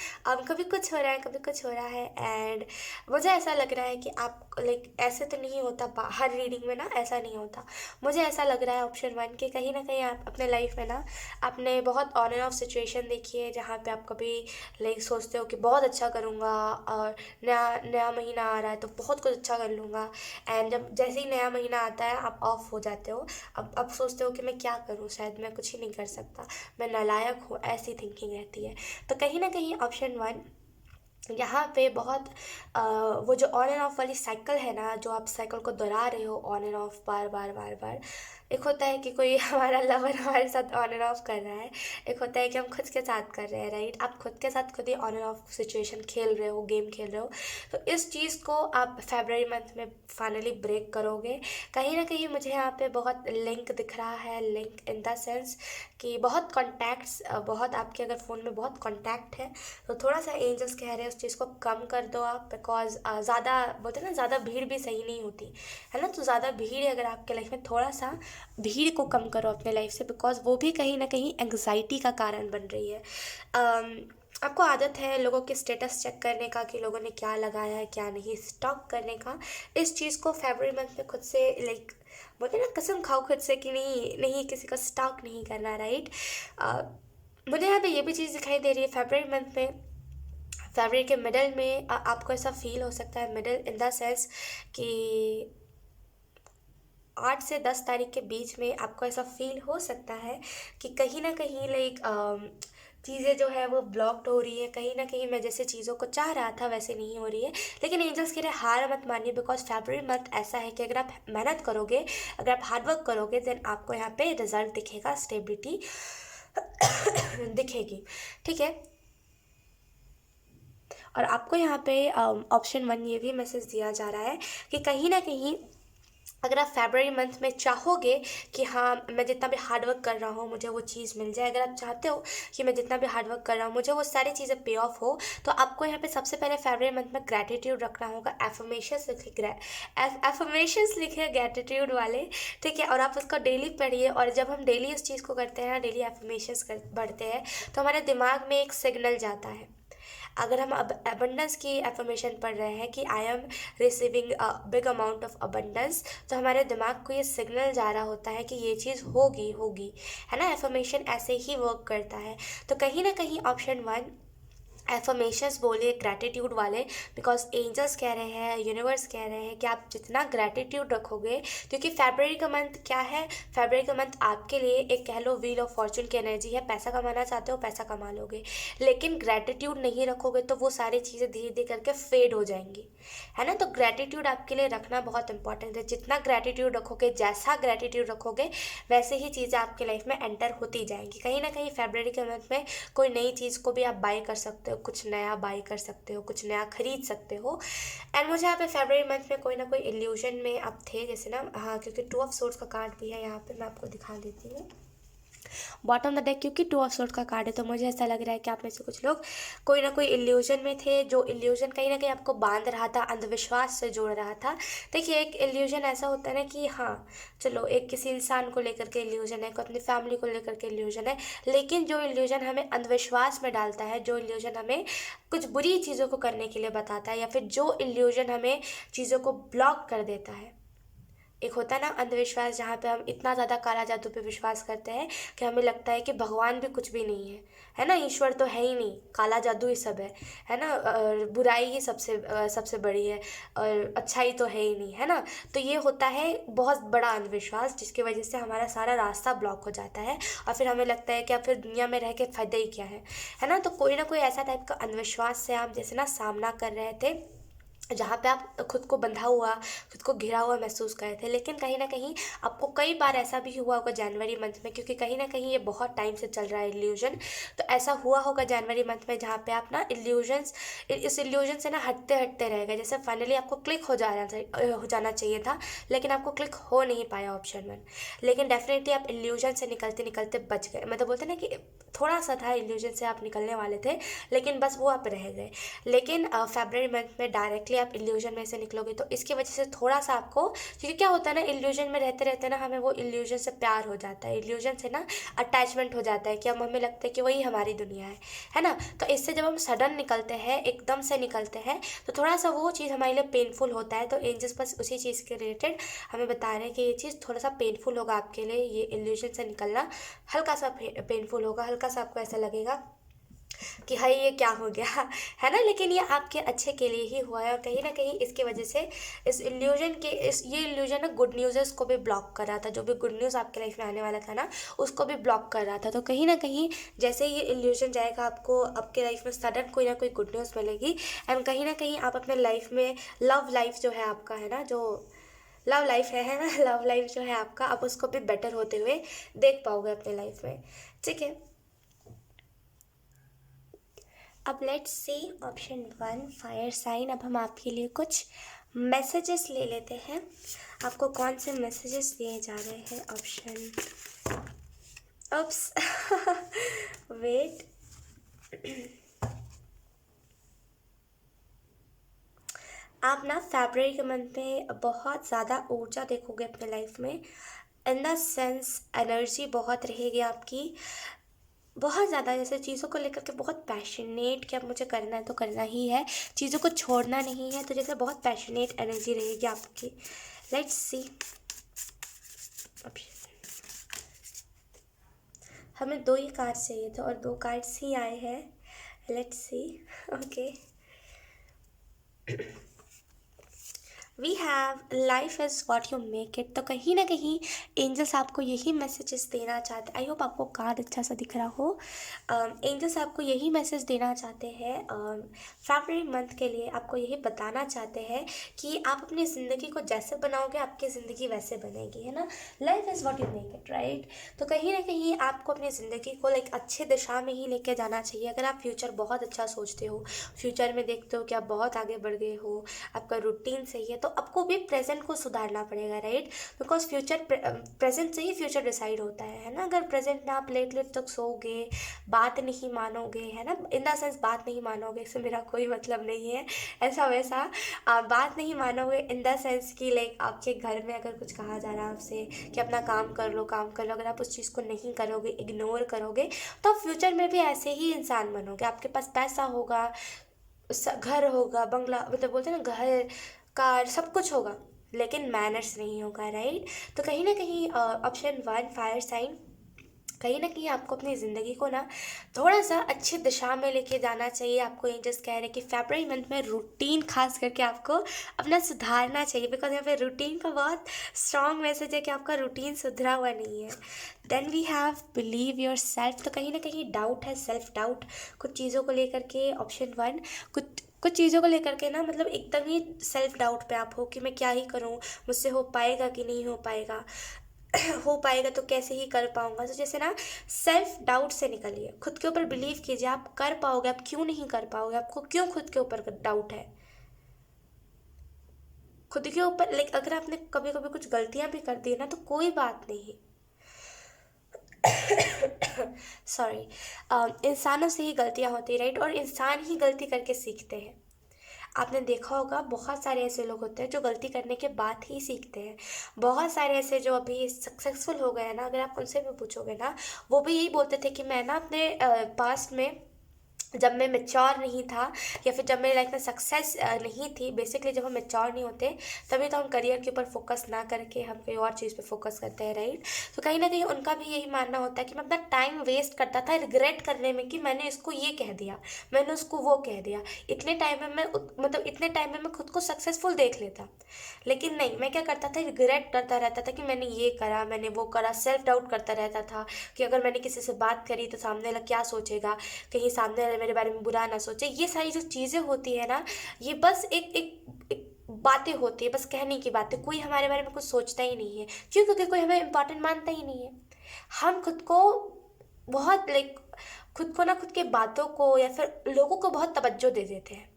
कभी कुछ हो रहा है, कभी कुछ हो रहा है। एंड मुझे ऐसा लग रहा है कि आप लाइक ऐसे तो नहीं होता हर रीडिंग में ना, ऐसा नहीं होता। मुझे ऐसा लग रहा है ऑप्शन 1 के कहीं ना कहीं आप अपने लाइफ में ना आपने बहुत ऑन एंड ऑफ सिचुएशन देखी है जहाँ पे आप कभी लाइक सोचते हो कि बहुत अच्छा करूँगा और नया नया महीना आ रहा है तो बहुत कुछ अच्छा कर लूँगा। एंड जब जैसे ही नया महीना आता है आप ऑफ हो जाते हो। अब सोचते हो कि मैं क्या करूँ, शायद मैं कुछ ही नहीं कर सकता, मैं नालायक हूँ, ऐसी थिंकिंग रहती है। तो कहीं ना कहीं ऑप्शन 1 यहाँ पे बहुत वो जो ऑन एंड ऑफ वाली साइकिल है ना, जो आप साइकिल को दोहरा रहे हो ऑन एंड ऑफ बार बार बार बार। एक होता है कि कोई हमारा लवर हमारे साथ ऑन एंड ऑफ कर रहा है, एक होता है कि हम खुद के साथ कर रहे हैं, राइट। आप खुद के साथ खुद ही ऑन एंड ऑफ सिचुएशन खेल रहे हो, गेम खेल रहे हो। तो इस चीज़ को आप फरवरी मंथ में फाइनली ब्रेक करोगे। कहीं ना कहीं मुझे यहाँ पे बहुत लिंक दिख रहा है, लिंक इन द सेंस कि बहुत कॉन्टैक्ट्स, बहुत आपके अगर फ़ोन में बहुत कॉन्टैक्ट है तो थोड़ा सा एंजल्स कह रहे हैं उस चीज़ को कम कर दो आप। बिकॉज ज़्यादा बोलते हैं ना, ज़्यादा भीड़ भी सही नहीं होती है ना। तो ज़्यादा भीड़ है अगर आपके लाइफ में, थोड़ा सा भीड़ को कम करो अपने लाइफ से, बिकॉज वो भी कहीं ना कहीं एंग्जाइटी का कारण बन रही है। आपको आदत है लोगों के स्टेटस चेक करने का कि लोगों ने क्या लगाया है क्या नहीं, स्टॉक करने का। इस चीज़ को फरवरी मंथ में खुद से लाइक बोलते हैं ना, कसम खाओ खुद से कि नहीं नहीं किसी का स्टॉक नहीं करना, राइट। मुझे यहाँ पे ये भी चीज़ दिखाई दे रही है फरवरी मंथ में, फरवरी के मिडल में आपको ऐसा फील हो सकता है, मिडल इन द सेंस कि 8 से 10 तारीख के बीच में आपको ऐसा फील हो सकता है कि कहीं ना कहीं लाइक चीज़ें जो है वो ब्लॉक्ड हो रही है। कहीं ना कहीं मैं जैसे चीज़ों को चाह रहा था वैसे नहीं हो रही है। लेकिन एंजल्स कह रहे हार मत मानिए, बिकॉज फरवरी मंथ ऐसा है कि अगर आप मेहनत करोगे, अगर आप हार्डवर्क करोगे, देन आपको यहाँ पे रिजल्ट दिखेगा, स्टेबिलिटी दिखेगी, ठीक है। और आपको यहाँ पे ऑप्शन 1 ये भी मैसेज दिया जा रहा है कि कहीं ना कहीं अगर आप फरवरी मंथ में चाहोगे कि हाँ मैं जितना भी हार्डवर्क कर रहा हूँ मुझे वो चीज़ मिल जाए, अगर आप चाहते हो कि मैं जितना भी हार्डवर्क कर रहा हूँ मुझे वो सारी चीज़ें पे ऑफ हो, तो आपको यहाँ पे सबसे पहले फरवरी मंथ में ग्रैटिट्यूड रखना होगा। एफर्मेशंस लिखे ग्रैटिट्यूड वाले, ठीक है। और आप उसको डेली पढ़िए। और जब हम डेली इस चीज़ को करते हैं ना, डेली एफर्मेशंस बढ़ते हैं, तो हमारे दिमाग में एक सिग्नल जाता है। अगर हम अब अबंडेंस की एफर्मेशन पढ़ रहे हैं कि I am receiving a big amount of abundance, तो हमारे दिमाग को ये सिग्नल जा रहा होता है कि ये चीज़ होगी होगी, है ना। एफर्मेशन ऐसे ही वर्क करता है। तो कहीं ना कहीं ऑप्शन 1 एफर्मेशंस बोलिए ग्रैटिट्यूड वाले, बिकॉज एंजल्स कह रहे हैं, यूनिवर्स कह रहे हैं कि आप जितना ग्रैटिट्यूड रखोगे, क्योंकि फरवरी का मंथ क्या है, फरवरी का मंथ आपके लिए एक कह लो व्हील ऑफ फॉर्चून की एनर्जी है। पैसा कमाना चाहते हो पैसा कमा लोगे, लेकिन ग्रैटिट्यूड नहीं रखोगे तो वो सारी चीज़ें धीरे धीरे करके फेड हो जाएंगी, है ना। तो ग्रैटिट्यूड आपके लिए रखना बहुत इंपॉर्टेंट है। जितना ग्रैटिट्यूड रखोगे, जैसा ग्रैटिट्यूड रखोगे, वैसे ही चीज़ें आपके लाइफ में एंटर होती जाएंगी। कहीं ना कहीं फरवरी के मंथ में कोई नई चीज़ को भी आप बाय कर सकते हो, कुछ नया बाय कर सकते हो, कुछ नया खरीद सकते हो। एंड मुझे यहाँ पे फरवरी मंथ में कोई ना कोई इल्यूजन में आप थे, जैसे ना, हाँ, क्योंकि 2 ऑफ सोर्ड्स का कार्ड भी है यहाँ पे, मैं आपको दिखा देती हूँ। बॉटम द डेक क्योंकि 2 ऑफ सोर्ड का कार्ड है, तो मुझे ऐसा लग रहा है कि आप में से कुछ लोग कोई ना कोई इल्यूजन में थे, जो इल्यूजन कहीं ना कहीं आपको बांध रहा था, अंधविश्वास से जोड़ रहा था। देखिए, एक इल्यूजन ऐसा होता है ना कि हाँ चलो, एक किसी इंसान को लेकर के इल्यूजन है, कोई अपनी फैमिली को लेकर के इल्यूजन है, लेकिन जो इल्यूजन हमें अंधविश्वास में डालता है, जो इल्यूजन हमें कुछ बुरी चीज़ों को करने के लिए बताता है, या फिर जो इल्यूजन हमें चीज़ों को ब्लॉक कर देता है। एक होता है ना अंधविश्वास, जहाँ पे हम इतना ज़्यादा काला जादू पे विश्वास करते हैं कि हमें लगता है कि भगवान भी कुछ भी नहीं है ना, ईश्वर तो है ही नहीं, काला जादू ही सब है ना, और बुराई ही सबसे बड़ी है, और अच्छाई तो है ही नहीं, है ना। तो ये होता है बहुत बड़ा अंधविश्वास, जिसकी वजह से हमारा सारा रास्ता ब्लॉक हो जाता है, और फिर हमें लगता है कि अब फिर दुनिया में रह के फ़ायदा ही क्या है ना। तो कोई ना कोई ऐसा टाइप का अंधविश्वास से आप जैसे ना सामना कर रहे थे, जहाँ पे आप खुद को बंधा हुआ, खुद को घिरा हुआ महसूस कर रहे थे। लेकिन कहीं न कहीं आपको कई बार ऐसा भी हुआ होगा जनवरी मंथ में, क्योंकि कहीं न कहीं ये बहुत टाइम से चल रहा है इल्यूजन। तो ऐसा हुआ होगा जनवरी मंथ में, जहाँ पे आप ना इस इल्यूजन से ना हटते-हटते रह गए। जैसे फाइनली आपको क्लिक हो जाना चाहिए था, लेकिन आपको क्लिक हो नहीं पाया ऑप्शन 1। लेकिन डेफ़िनेटली आप इल्यूजन से निकलते-निकलते बच गए। मतलब बोलते हैं ना कि थोड़ा-सा था इल्यूजन से आप निकलने वाले थे, लेकिन बस वो आप रह गए। लेकिन फ़रवरी मंथ में डायरेक्टली आप इल्यूजन में से निकलोगे, तो इसकी वजह से थोड़ा-सा आपको, क्योंकि क्या होता है ना, इल्यूजन में रहते-रहते ना हमें वो इल्यूजन से प्यार हो जाता है, इल्यूजन से ना अटैचमेंट हो जाता है कि अब हमें लगता है कि वही हमारी दुनिया है ना? तो इससे जब हम सडन निकलते हैं, एकदम से निकलते हैं, तो थोड़ा-सा वो चीज़ हमारे लिए पेनफुल होता है। तो एंजल्स बस उसी चीज़ के रिलेटेड हमें बता रहे हैं कि ये चीज़ थोड़ा-सा पेनफुल होगा आपके लिए, ये इल्यूजन से निकलना हल्का-सा पेनफुल होगा, हल्का-सा आपको ऐसा लगेगा कि हाय ये क्या हो गया, है ना। लेकिन ये आपके अच्छे के लिए ही हुआ है, और कहीं ना कहीं इसकी वजह से ये इल्यूजन ना गुड न्यूज़ को भी ब्लॉक कर रहा था। जो भी गुड न्यूज़ आपके लाइफ में आने वाला था ना, उसको भी ब्लॉक कर रहा था। तो कहीं ना कहीं जैसे ही ये इल्यूजन जाएगा, आपको आपके लाइफ में सडन कोई ना कोई गुड न्यूज़ मिलेगी, एंड कहीं ना कहीं आप अपने लाइफ में लव लाइफ जो है आपका, है ना, जो लव लाइफ है ना, लव लाइफ जो है आपका, आप उसको भी बेटर होते हुए देख पाओगे अपने लाइफ में। ठीक है, अब let's see option 1 fire sign. अब हम आपके लिए कुछ मैसेजेस ले लेते हैं, आपको कौन से मैसेजेस दिए जा रहे हैं। ऑप्शन अप्स वेट, आप ना फरवरी के मंथ में बहुत ज़्यादा ऊर्जा देखोगे अपने लाइफ में, इन द सेंस एनर्जी बहुत रहेगी आपकी, बहुत ज़्यादा, जैसे चीज़ों को लेकर के बहुत पैशनेट कि अब मुझे करना है तो करना ही है, चीज़ों को छोड़ना नहीं है। तो जैसे बहुत पैशनेट एनर्जी रहेगी आपकी। लेट्स सी, हमें 2 ही कार्ड चाहिए थे और 2 कार्ड्स ही आए हैं। Let's see, okay, we have life is what you make it. तो कहीं ना कहीं एंजल्स आपको यही मैसेजेस देना चाहते, आई होप आपको कार्ड अच्छा सा दिख रहा हो। एंजल्स आपको यही मैसेज देना चाहते हैं, फरवरी मंथ के लिए आपको यही बताना चाहते हैं कि आप अपनी ज़िंदगी को जैसे बनाओगे, आपकी ज़िंदगी वैसे बनेगी, है ना। Life is what you make it, right. तो कहीं ना कहीं आपको अपनी ज़िंदगी को लाइक अच्छे दिशा में ही लेके जाना चाहिए। अगर आप फ्यूचर बहुत अच्छा सोचते हो, फ्यूचर में देखते हो कि आप बहुत आगे बढ़ गए हो, आपका रूटीन सही है, तो आपको भी प्रेजेंट को सुधारना पड़ेगा, राइट। बिकॉज प्रेजेंट से ही फ्यूचर डिसाइड होता है ना। अगर प्रेजेंट में आप लेट लेट तक सोओगे, बात नहीं मानोगे, है ना, इन द सेंस बात नहीं मानोगे, इससे मेरा कोई मतलब नहीं है ऐसा वैसा, बात नहीं मानोगे इन द सेंस कि लाइक आपके घर में अगर कुछ कहा जा रहा है आपसे कि अपना काम कर लो, काम कर लो, अगर आप उस चीज़ को नहीं करोगे, इग्नोर करोगे, तो आप फ्यूचर में भी ऐसे ही इंसान बनोगे। आपके पास पैसा होगा, घर होगा, बंगला, मतलब बोलते हैं ना, घर कार सब कुछ होगा, लेकिन मैनर्स नहीं होगा, राइट। तो कहीं ना कहीं ऑप्शन 1 फायर साइन, कहीं ना कहीं आपको अपनी ज़िंदगी को ना थोड़ा सा अच्छी दिशा में लेके जाना चाहिए। आपको एंजल्स कह रहे हैं कि फरवरी मंथ में रूटीन खास करके आपको अपना सुधारना चाहिए, बिकॉज यहाँ पे रूटीन का बहुत स्ट्रॉन्ग मैसेज है कि आपका रूटीन सुधरा हुआ नहीं है। Then we have believe yourself. तो कहीं ना कहीं डाउट है, सेल्फ डाउट कुछ चीज़ों को लेकर के। ऑप्शन 1, कुछ कुछ चीज़ों को लेकर के ना, मतलब एकदम ही सेल्फ डाउट पे आप हो कि मैं क्या ही करूँ, मुझसे हो पाएगा कि नहीं हो पाएगा, हो पाएगा तो कैसे ही कर पाऊंगा। तो जैसे ना सेल्फ डाउट से निकलिए, खुद के ऊपर बिलीव कीजिए, आप कर पाओगे। आप क्यों नहीं कर पाओगे, आपको क्यों खुद के ऊपर डाउट है, खुद के ऊपर। लाइक अगर आपने कभी कभी कुछ गलतियां भी कर दी ना, तो कोई बात नहीं, सॉरी। इंसानों से ही गलतियां होती, राइट, और इंसान ही गलती करके सीखते हैं। आपने देखा होगा बहुत सारे ऐसे लोग होते हैं जो गलती करने के बाद ही सीखते हैं। बहुत सारे ऐसे जो अभी सक्सेसफुल हो गए हैं ना, अगर आप उनसे भी पूछोगे ना, वो भी यही बोलते थे कि मैं ना अपने पास्ट में, जब मैं मैच्योर नहीं था, या फिर जब मेरी लाइफ में सक्सेस नहीं थी, बेसिकली जब हम मैच्योर नहीं होते, तभी तो हम करियर के ऊपर फोकस ना करके हम कोई और चीज़ पे फोकस करते हैं, राइट। तो कहीं ना कहीं उनका भी यही मानना होता है कि मैं अपना टाइम वेस्ट करता था रिग्रेट करने में कि मैंने इसको ये कह दिया, मैंने उसको वो कह दिया। इतने टाइम में मैं मतलब इतने टाइम में मैं खुद को सक्सेसफुल देख लेता, लेकिन नहीं, मैं क्या करता था, रिग्रेट करता रहता था कि मैंने ये करा, मैंने वो करा, सेल्फ डाउट करता रहता था कि अगर मैंने किसी से बात करी तो सामने वाला क्या सोचेगा, कहीं सामने वाले मेरे बारे में बुरा ना सोचे। ये सारी जो चीज़ें होती है ना, ये बस एक बातें होती है, बस कहने की बातें, कोई हमारे बारे में कुछ सोचता ही नहीं है। क्यों? क्योंकि कोई हमें इम्पोर्टेंट मानता ही नहीं है। हम खुद को बहुत लाइक, खुद को ना, खुद के बातों को या फिर लोगों को बहुत तवज्जो दे देते हैं।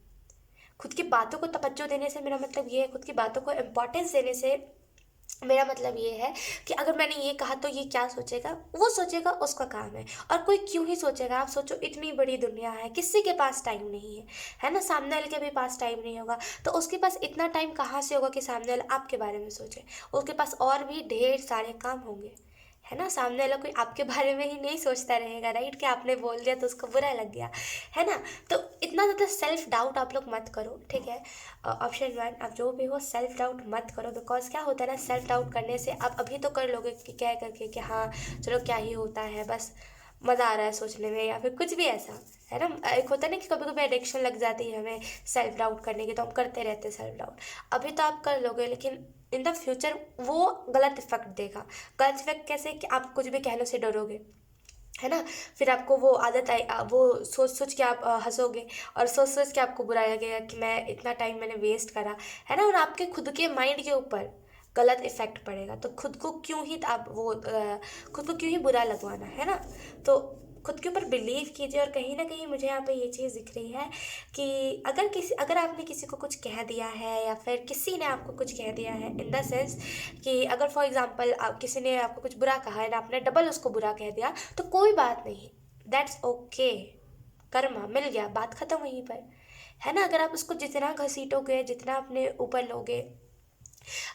खुद की बातों को तवज्जो देने से मेरा मतलब ये है, खुद की बातों को इम्पोर्टेंस देने से मेरा मतलब ये है कि अगर मैंने ये कहा तो ये क्या सोचेगा, वो सोचेगा, उसका काम है। और कोई क्यों ही सोचेगा? आप सोचो, इतनी बड़ी दुनिया है, किसी के पास टाइम नहीं है ना, सामने वाले के भी पास टाइम नहीं होगा, तो उसके पास इतना टाइम कहाँ से होगा कि सामने वाला आपके बारे में सोचे? उसके पास और भी ढेर सारे काम होंगे, है ना। सामने वाला कोई आपके बारे में ही नहीं सोचता रहेगा, राइट, कि आपने बोल दिया तो उसको बुरा लग गया, है ना। तो इतना ज़्यादा सेल्फ डाउट आप लोग मत करो, ठीक है। ऑप्शन वन, आप जो भी हो सेल्फ डाउट मत करो, बिकॉज क्या होता है ना, सेल्फ डाउट करने से आप अभी तो कर लोगे कि क्या करके कि हाँ चलो क्या ही होता है, बस मज़ा आ रहा है सोचने में, या फिर कुछ भी ऐसा, है ना। एक होता है ना कि कभी कभी एडिक्शन लग जाती है हमें सेल्फ डाउट करने की, तो हम करते रहते हैं सेल्फ डाउट। अभी तो आप कर लोगे, लेकिन इन द फ्यूचर वो गलत इफेक्ट देगा। गलत इफेक्ट कैसे? कि आप कुछ भी कहने से डरोगे, है ना। फिर आपको वो आदत आई, वो सोच सोच के आप हंसोगे, और सोच सोच के आपको बुरा लगेगा कि मैं इतना टाइम मैंने वेस्ट करा, है ना। और आपके खुद के माइंड के ऊपर गलत इफेक्ट पड़ेगा, तो खुद को क्यों ही आप वो खुद को क्यों ही बुरा लगवाना, है ना। तो खुद के ऊपर बिलीव कीजिए। और कहीं ना कहीं मुझे यहाँ पे ये चीज़ दिख रही है कि अगर आपने किसी को कुछ कह दिया है, या फिर किसी ने आपको कुछ कह दिया है, इन द सेंस कि अगर फॉर एग्जांपल आप, किसी ने आपको कुछ बुरा कहा है ना, आपने डबल उसको बुरा कह दिया, तो कोई बात नहीं, दैट्स ओके, कर्मा मिल गया, बात खत्म वहीं पर, है ना। अगर आप उसको जितना घसीटोगे, जितना अपने ऊपर लोगे,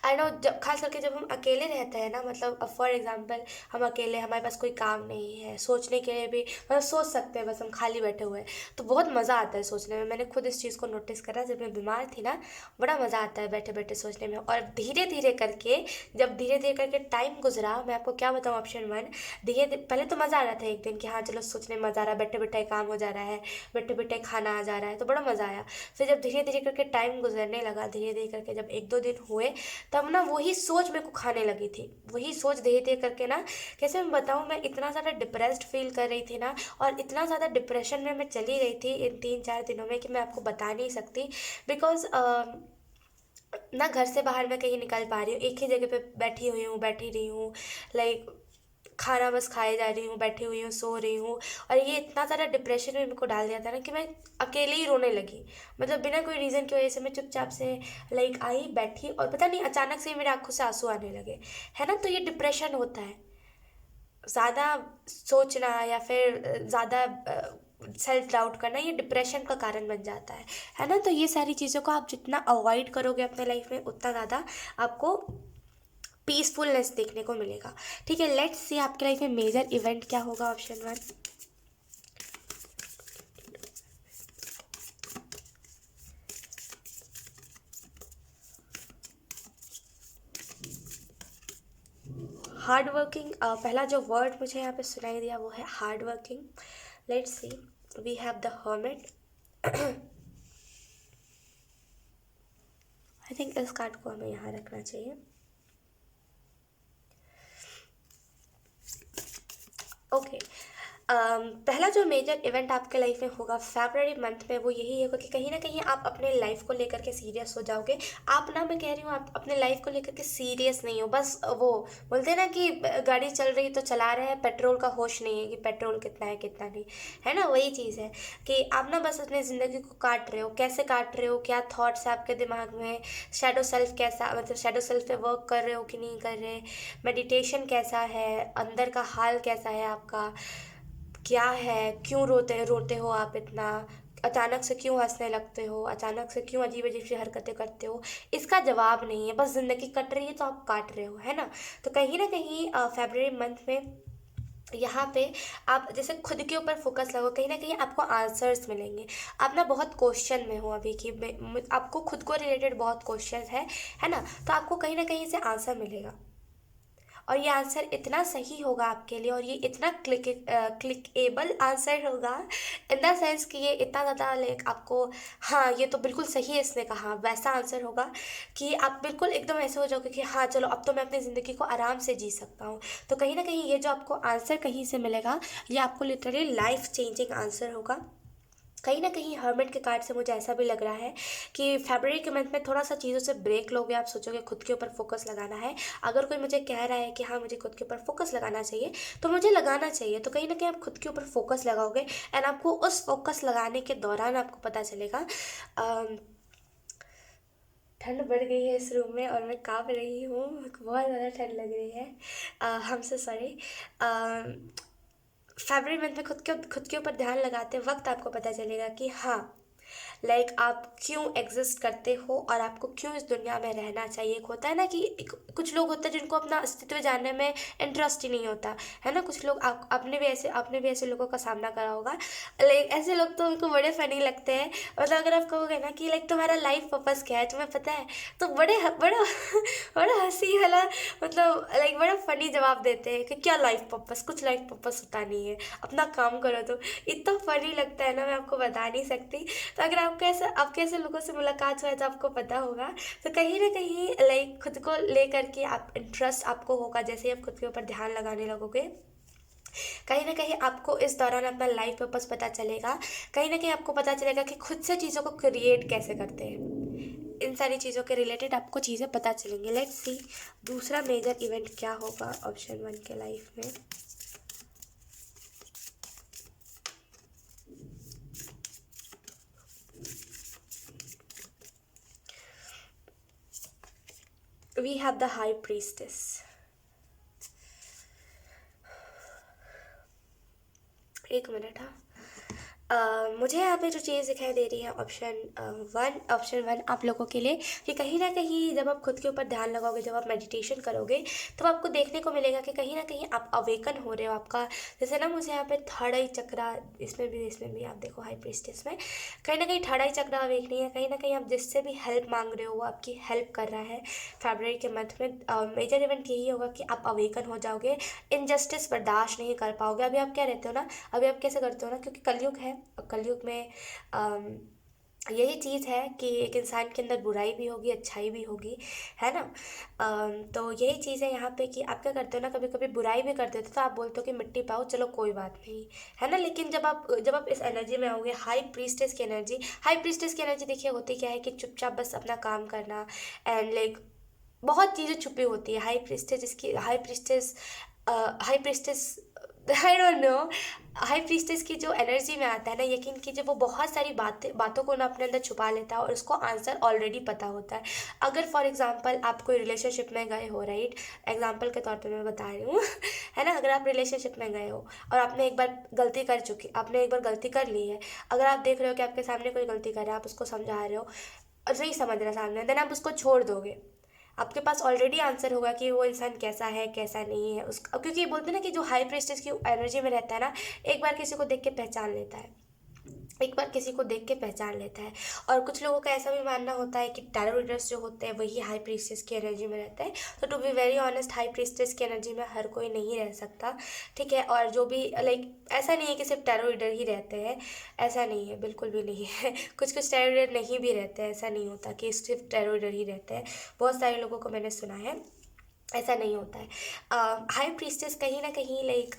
आई नो, जब खास करके जब हम अकेले रहते हैं ना, मतलब फॉर एग्जांपल हम अकेले, हमारे पास कोई काम नहीं है, सोचने के लिए भी मतलब सोच सकते हैं, बस हम खाली बैठे हुए हैं, तो बहुत मज़ा आता है सोचने में। मैंने खुद इस चीज़ को नोटिस करा, जब मैं बीमार थी ना, बड़ा मज़ा आता है बैठे बैठे सोचने में। और धीरे धीरे करके, जब धीरे धीरे करके टाइम गुजरा, मैं आपको क्या बताऊँ, ऑप्शन वन, धीरे धीरे पहले तो मज़ा आ रहा था एक दिन कि हाँ चलो सोचने में मज़ा आ रहा है, बैठे बैठे काम हो जा रहा है, बैठे बैठे खाना आ जा रहा है, तो बड़ा मज़ा आया। फिर जब धीरे धीरे करके टाइम गुजरने लगा, धीरे धीरे करके जब एक दो दिन हुए, तब ना वही सोच मेरे को खाने लगी थी, वही सोच धीरे धीरे करके ना, कैसे मैं बताऊँ, मैं इतना ज़्यादा डिप्रेस्ड फील कर रही थी ना, और इतना ज़्यादा डिप्रेशन में मैं चली रही थी इन 3-4 दिनों में, कि मैं आपको बता नहीं सकती। बिकॉज ना घर से बाहर मैं कहीं निकल पा रही हूँ, एक ही जगह पे बैठी हुई हूँ, बैठी रही हूँ, लाइक खाना बस खाए जा रही हूँ, बैठी हुई हूँ, सो रही हूँ। और ये इतना ज़्यादा डिप्रेशन में मेरे को डाल दिया था ना, कि मैं अकेले ही रोने लगी, मतलब बिना कोई रीज़न की वजह से मैं चुपचाप से लाइक आई, बैठी, और पता नहीं अचानक से मेरी आंखों से आंसू आने लगे, है ना। तो ये डिप्रेशन होता है, ज़्यादा सोचना या फिर ज़्यादा सेल्फ डाउट करना, ये डिप्रेशन का कारण बन जाता है ना। तो ये सारी चीज़ों को आप जितना अवॉइड करोगे अपने लाइफ में, उतना ज़्यादा आपको पीसफुलनेस देखने को मिलेगा, ठीक है। लेट्स सी आपके लाइफ में मेजर इवेंट क्या होगा, ऑप्शन वन। हार्ड वर्किंग, पहला जो वर्ड मुझे यहाँ पे सुनाई दिया वो है hard working. Let's see, we have the hermit. I think इस कार्ड को हमें यहाँ रखना चाहिए। ओके, पहला जो मेजर इवेंट आपके लाइफ में होगा फरवरी मंथ में, वो यही होगा कि कहीं ना कहीं आप अपने लाइफ को लेकर के सीरियस हो जाओगे। आप ना, मैं कह रही हूँ, आप अपने लाइफ को लेकर के सीरियस नहीं हो, बस वो बोलते हैं ना कि गाड़ी चल रही तो चला रहे हैं, पेट्रोल का होश नहीं है कि पेट्रोल कितना है कितना नहीं है ना। वही चीज़ है कि आप ना बस अपनी ज़िंदगी को काट रहे हो। कैसे काट रहे हो, क्या थॉट्स है आपके दिमाग में, शैडो सेल्फ कैसा, मतलब शैडो सेल्फ पे वर्क कर रहे हो कि नहीं कर रहे, मेडिटेशन कैसा है, अंदर का हाल कैसा है आपका, क्या है, क्यों रोते रोते हो आप इतना, अचानक से क्यों हंसने लगते हो, अचानक से क्यों अजीब अजीब सी हरकतें करते हो, इसका जवाब नहीं है। बस ज़िंदगी कट रही है तो आप काट रहे हो, है ना। तो कहीं ना कहीं फरवरी मंथ में यहाँ पे आप जैसे खुद के ऊपर फोकस लगाओ, कहीं ना कहीं आपको आंसर्स मिलेंगे। आप ना बहुत क्वेश्चन में हो अभी कि आपको खुद को रिलेटेड बहुत क्वेश्चन है ना, तो आपको कहीं ना कहीं से आंसर मिलेगा। और ये आंसर इतना सही होगा आपके लिए, और ये इतना क्लिकेबल आंसर होगा, इन द सेंस कि ये इतना ज़्यादा लाइक आपको, हाँ ये तो बिल्कुल सही है इसने कहा, वैसा आंसर होगा कि आप बिल्कुल एकदम ऐसे हो जाओगे कि हाँ चलो अब तो मैं अपनी ज़िंदगी को आराम से जी सकता हूँ। तो कहीं ना कहीं ये जो आपको आंसर कहीं से मिलेगा, ये आपको लिटरली लाइफ चेंजिंग आंसर होगा। कहीं ना कहीं हर्मिट के कार्ड से मुझे ऐसा भी लग रहा है कि फरवरी के मंथ में थोड़ा सा चीज़ों से ब्रेक लोगे, आप सोचोगे खुद के ऊपर फोकस लगाना है। अगर कोई मुझे कह रहा है कि हाँ मुझे खुद के ऊपर फोकस लगाना चाहिए, तो मुझे लगाना चाहिए। तो कहीं ना कहीं आप खुद के ऊपर फोकस लगाओगे, एंड आपको उस फोकस लगाने के दौरान आपको पता चलेगा। ठंड बढ़ गई है इस रूम में और मैं काँप रही हूँ, बहुत ज़्यादा ठंड लग रही है। हमसे सॉरी। फरवरी मंथ में खुद के ऊपर ध्यान लगाते वक्त आपको पता चलेगा कि हाँ लाइक आप क्यों एग्जिस्ट करते हो और आपको क्यों इस दुनिया में रहना चाहिए। एक होता है ना कि कुछ लोग होते हैं जिनको अपना अस्तित्व जानने में इंटरेस्ट ही नहीं होता, है ना। कुछ लोग आपने भी ऐसे लोगों का सामना करा होगा। लाइक ऐसे लोग तो उनको बड़े फनी लगते हैं। मतलब अगर आप कहोगे ना कि लाइक तुम्हारा लाइफ पर्पस क्या है, तुम्हें पता है, तो बड़ा बड़ा हंसी वाला, मतलब लाइक बड़ा फनी जवाब देते हैं कि क्या लाइफ पर्पस, कुछ लाइफ पर्पस होता नहीं है, अपना काम करो। तो इतना फनी लगता है ना, मैं आपको बता नहीं सकती। तो अगर आपके ऐसे लोगों से मुलाकात हुआ है तो आपको पता होगा। तो कहीं ना कहीं लाइक खुद को लेकर के आप इंटरेस्ट आपको होगा, जैसे ही आप खुद के ऊपर ध्यान लगाने लगोगे, कहीं ना कहीं आपको इस दौरान अपना लाइफ पर्पस पता चलेगा। कहीं ना कहीं आपको पता चलेगा कि खुद से चीज़ों को क्रिएट कैसे करते हैं। इन सारी चीज़ों के रिलेटेड आपको चीज़ें पता चलेंगी। लेट्स सी दूसरा मेजर इवेंट क्या होगा ऑप्शन 1 के लाइफ में। We have the high priestess. एक मिनट, हाँ। मुझे यहाँ पे जो चीज़ दिखाई दे रही है ऑप्शन 1 आप लोगों के लिए, कि कहीं ना कहीं जब आप खुद के ऊपर ध्यान लगाओगे, जब आप मेडिटेशन करोगे, तो आपको देखने को मिलेगा कि कहीं ना कहीं आप अवेकन हो रहे हो। आपका जैसे ना, मुझे यहाँ पे थर्ड आई चक्रा, इसमें भी आप देखो हाई प्रीस्टेस में कहीं ना कहीं थर्ड आई चक्रा अवेक नहीं है। कहीं ना कहीं आप जिससे भी हेल्प मांग रहे हो वो आपकी हेल्प कर रहा है। फरवरी के मंथ में मेजर इवेंट यही होगा कि आप अवेकन हो जाओगे, इनजस्टिस बर्दाश्त नहीं कर पाओगे। अभी आप क्या रहते हो ना, अभी आप कैसे करते हो ना, क्योंकि कलयुग है, कलयुग में यही चीज़ है कि एक इंसान के अंदर बुराई भी होगी, अच्छाई भी होगी, है ना। तो यही चीज़ है यहाँ पे कि आप क्या करते हो ना, कभी कभी बुराई भी कर देते हो तो आप बोलते हो कि मिट्टी पाओ, चलो कोई बात नहीं, है ना। लेकिन जब आप इस एनर्जी में आओगे, हाई प्रीस्टेस की एनर्जी देखिए होती क्या है कि चुपचाप बस अपना काम करना, एंड लाइक बहुत चीज़ें छुपी होती है। High priestess I don't know, high priestess की जो एनर्जी में आता है ना, यकीन कीजिए वो बहुत सारी बातों को ना अपने अंदर छुपा लेता है और उसको आंसर ऑलरेडी पता होता है। अगर फॉर एग्जांपल आप कोई रिलेशनशिप में गए हो, राइट, एग्जांपल के तौर पे मैं बता रही हूँ है ना। अगर आप रिलेशनशिप में गए हो और आपने एक बार गलती कर ली है, अगर आप देख रहे हो कि आपके सामने कोई गलती कर रहा है, आप उसको समझा रहे हो और नहीं समझ रहा सामने, देन आप उसको छोड़ दोगे। आपके पास ऑलरेडी आंसर होगा कि वो इंसान कैसा है कैसा नहीं है उसका, क्योंकि ये बोलते हैं ना कि जो हाई प्रेस्टेज की एनर्जी में रहता है ना, एक बार किसी को देख के पहचान लेता है, और कुछ लोगों का ऐसा भी मानना होता है कि टैरो रीडर्स जो होते हैं वही हाई प्रीस्टेस की एनर्जी में रहते हैं। तो to be very honest, high priestess की एनर्जी में हर कोई नहीं रह सकता, ठीक है। और जो भी लाइक ऐसा नहीं है कि सिर्फ टैरो रीडर ही रहते हैं, ऐसा नहीं है, बिल्कुल भी नहीं है कुछ टैरो रीडर नहीं भी रहते हैं, ऐसा नहीं होता कि सिर्फ टैरो रीडर ही रहते हैं, बहुत सारे लोगों को मैंने सुना है। ऐसा नहीं होता है। हाई प्रीस्टेस कहीं ना कहीं लाइक,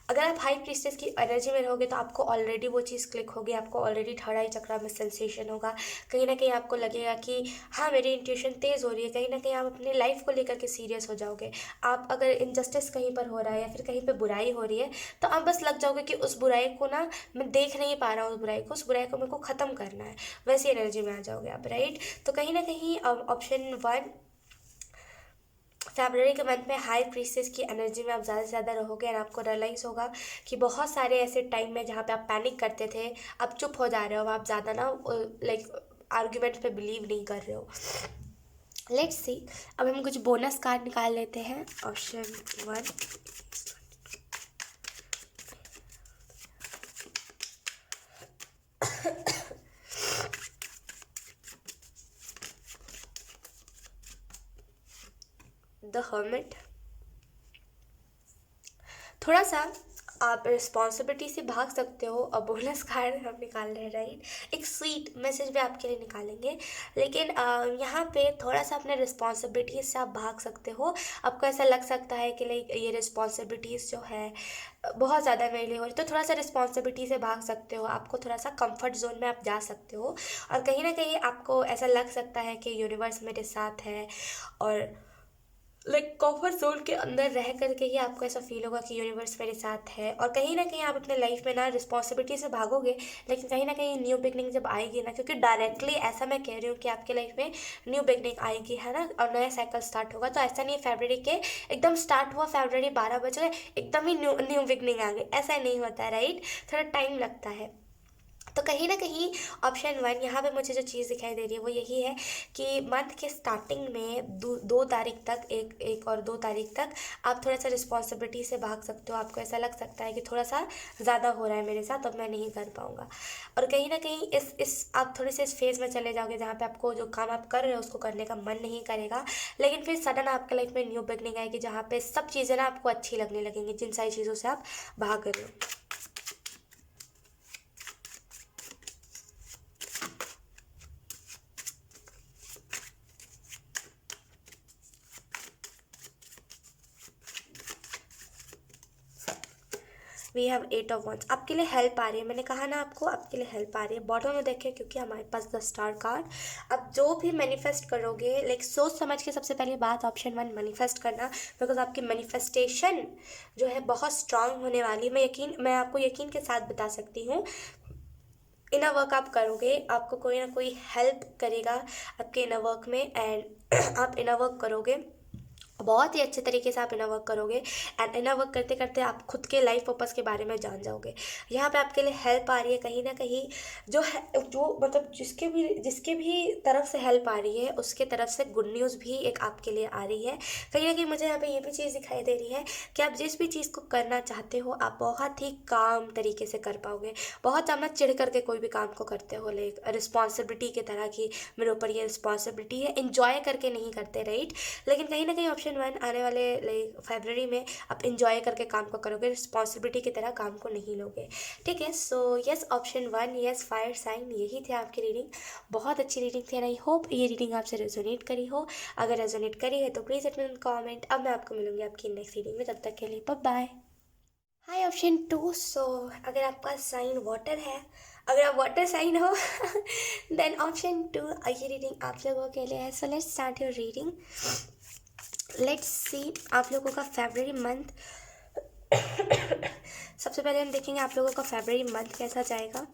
अगर आप हाई प्रीस्टेस की एनर्जी में रहोगे तो आपको ऑलरेडी वो चीज़ क्लिक होगी, आपको ऑलरेडी थर्ड आई चक्रा में सेंसेशन होगा। कहीं ना कहीं आपको लगेगा कि हाँ मेरी इंट्यूशन तेज़ हो रही है, कहीं ना कहीं आप अपनी लाइफ को लेकर के सीरियस हो जाओगे। आप अगर इनजस्टिस कहीं पर हो रहा है या फिर कहीं पर बुराई हो रही है तो आप बस लग जाओगे कि उस बुराई को ना मैं देख नहीं पा रहा हूँ, उस बुराई को मेरे को ख़त्म करना है, वैसी एनर्जी में आ जाओगे आप, राइट। तो कहीं ना कहीं ऑप्शन वन, फरवरी के मंथ में हाई प्रीसेस की एनर्जी में आप ज़्यादा से ज़्यादा रहोगे और आपको रियलाइज़ होगा कि बहुत सारे ऐसे टाइम में जहाँ पे आप पैनिक करते थे, अब चुप हो जा रहे हो, आप ज़्यादा ना लाइक आर्ग्यूमेंट पे बिलीव नहीं कर रहे हो। लेट्स सी, अब हम कुछ बोनस कार्ड निकाल लेते हैं। Option one, the hermit. थोड़ा सा आप रिस्पॉन्सिबिलिटी से भाग सकते हो, और बोनस कार्ड हम निकाल रहे हैं, राइट। एक स्वीट मैसेज भी आपके लिए निकालेंगे, लेकिन यहाँ पे थोड़ा सा अपने रिस्पॉन्सिबिलिटी से आप भाग सकते हो। आपको ऐसा लग सकता है कि लाइक ये रिस्पॉन्सिबिलिटीज़ जो है बहुत ज़्यादा मेरे लिए हो रही, तो थोड़ा सा रिस्पॉन्सिबिलिटी से भाग सकते हो, आपको थोड़ा सा कंफर्ट जोन में आप जा सकते हो। और कहीं ना कहीं आपको ऐसा लग सकता है कि यूनिवर्स मेरे साथ है, और लाइक कंफर्ट जोन के अंदर रह करके ही आपको ऐसा फील होगा कि यूनिवर्स मेरे साथ है। और कहीं ना कहीं आप अपने लाइफ में ना रिस्पॉन्सिबिलिटी से भागोगे, लेकिन कहीं ना कहीं न्यू बिगनिंग जब आएगी ना, क्योंकि डायरेक्टली ऐसा मैं कह रही हूँ कि आपके लाइफ में न्यू बिगनिंग आएगी, है ना, और नया साइकिल स्टार्ट होगा। तो ऐसा नहीं है फरवरी के एकदम स्टार्ट हुआ, फरवरी 12 बज गए एकदम ही न्यू न्यू बिगनिंग आ गई, ऐसा नहीं होता है, राइट। थोड़ा टाइम लगता है। तो कहीं ना कहीं ऑप्शन वन, यहाँ पे मुझे जो चीज़ दिखाई दे रही है वो यही है कि मंथ के स्टार्टिंग में 2 तारीख तक, एक और 2 तारीख तक आप थोड़ा सा रिस्पॉन्सिबिलिटी से भाग सकते हो। आपको ऐसा लग सकता है कि थोड़ा सा ज़्यादा हो रहा है मेरे साथ, अब मैं नहीं कर पाऊँगा। और कहीं ना कहीं इस आप थोड़े से इस फेज़ में चले जाओगे जहाँ पे आपको जो काम आप कर रहे हो उसको करने का मन नहीं करेगा, लेकिन फिर सडन आपके लाइफ में न्यू बिगनिंग आएगी जहाँ पे सब चीज़ें ना आपको अच्छी लगने लगेंगी, जिन सारी चीज़ों से आप भाग रहे हो। वी हैव 8 ऑफ वंस, आपके लिए हेल्प आ रही है, मैंने कहा ना आपको आपके लिए हेल्प आ रही है। बॉटम में देखिए, क्योंकि हमारे पास द स्टार कार्ड। अब जो भी मैनिफेस्ट करोगे लाइक सोच समझ के, सबसे पहले बात ऑप्शन वन मैनिफेस्ट करना, बिकॉज आपकी मैनिफेस्टेशन जो है बहुत स्ट्रांग होने वाली है। मैं आपको यकीन के साथ बता सकती हूँ। इनर वर्क आप करोगे, आपको कोई ना कोई हेल्प करेगा आपके इनर वर्क में, एंड आप इनर वर्क करोगे, बहुत ही अच्छे तरीके से आप इनर वर्क करोगे, एंड इनर वर्क करते करते आप खुद के लाइफ पर्पस के बारे में जान जाओगे। यहाँ पे आपके लिए हेल्प आ रही है कहीं ना कहीं, जो है जो मतलब जिसके भी तरफ से हेल्प आ रही है उसके तरफ से गुड न्यूज़ भी एक आपके लिए आ रही है। कहीं ना कहीं मुझे यहाँ पे ये भी चीज़ दिखाई दे रही है कि आप जिस भी चीज़ को करना चाहते हो आप बहुत ही काम तरीके से कर पाओगे। बहुत ज़्यादा चिढ़ करके कोई भी काम को करते हो लाइक रिस्पॉन्सिबिलिटी की तरह की, मेरे ऊपर ये रिस्पॉन्सिबिलिटी है, इंजॉय करके नहीं करते, राइट। लेकिन कहीं ना कहीं ऑप्शन वन आने वाले लाइक फरवरी में आप इंजॉय करके काम को करोगे, रिस्पॉन्सिबिलिटी की तरह काम को नहीं लोगे, ठीक है। So yes, option one, yes, fire sign, यही थे आपकी रीडिंग। बहुत अच्छी रीडिंग थी, एंड आई होप ये रीडिंग आपसे रेजोनेट करी हो। अगर रेजोनेट करी है तो please let me know comment. अब मैं आपको मिलूंगी आपकी नेक्स्ट रीडिंग में, तब तक के लिए bye bye. Hi option two, so अगर आपका साइन वाटर है, अगर आप वाटर साइन हो देन ऑप्शन टू, ये रीडिंग आप लोगों के लिए है। So let's start your reading. Let's see आप लोगों का फरवरी मंथ। सबसे पहले हम देखेंगे आप लोगों का फरवरी मंथ कैसा जाएगा।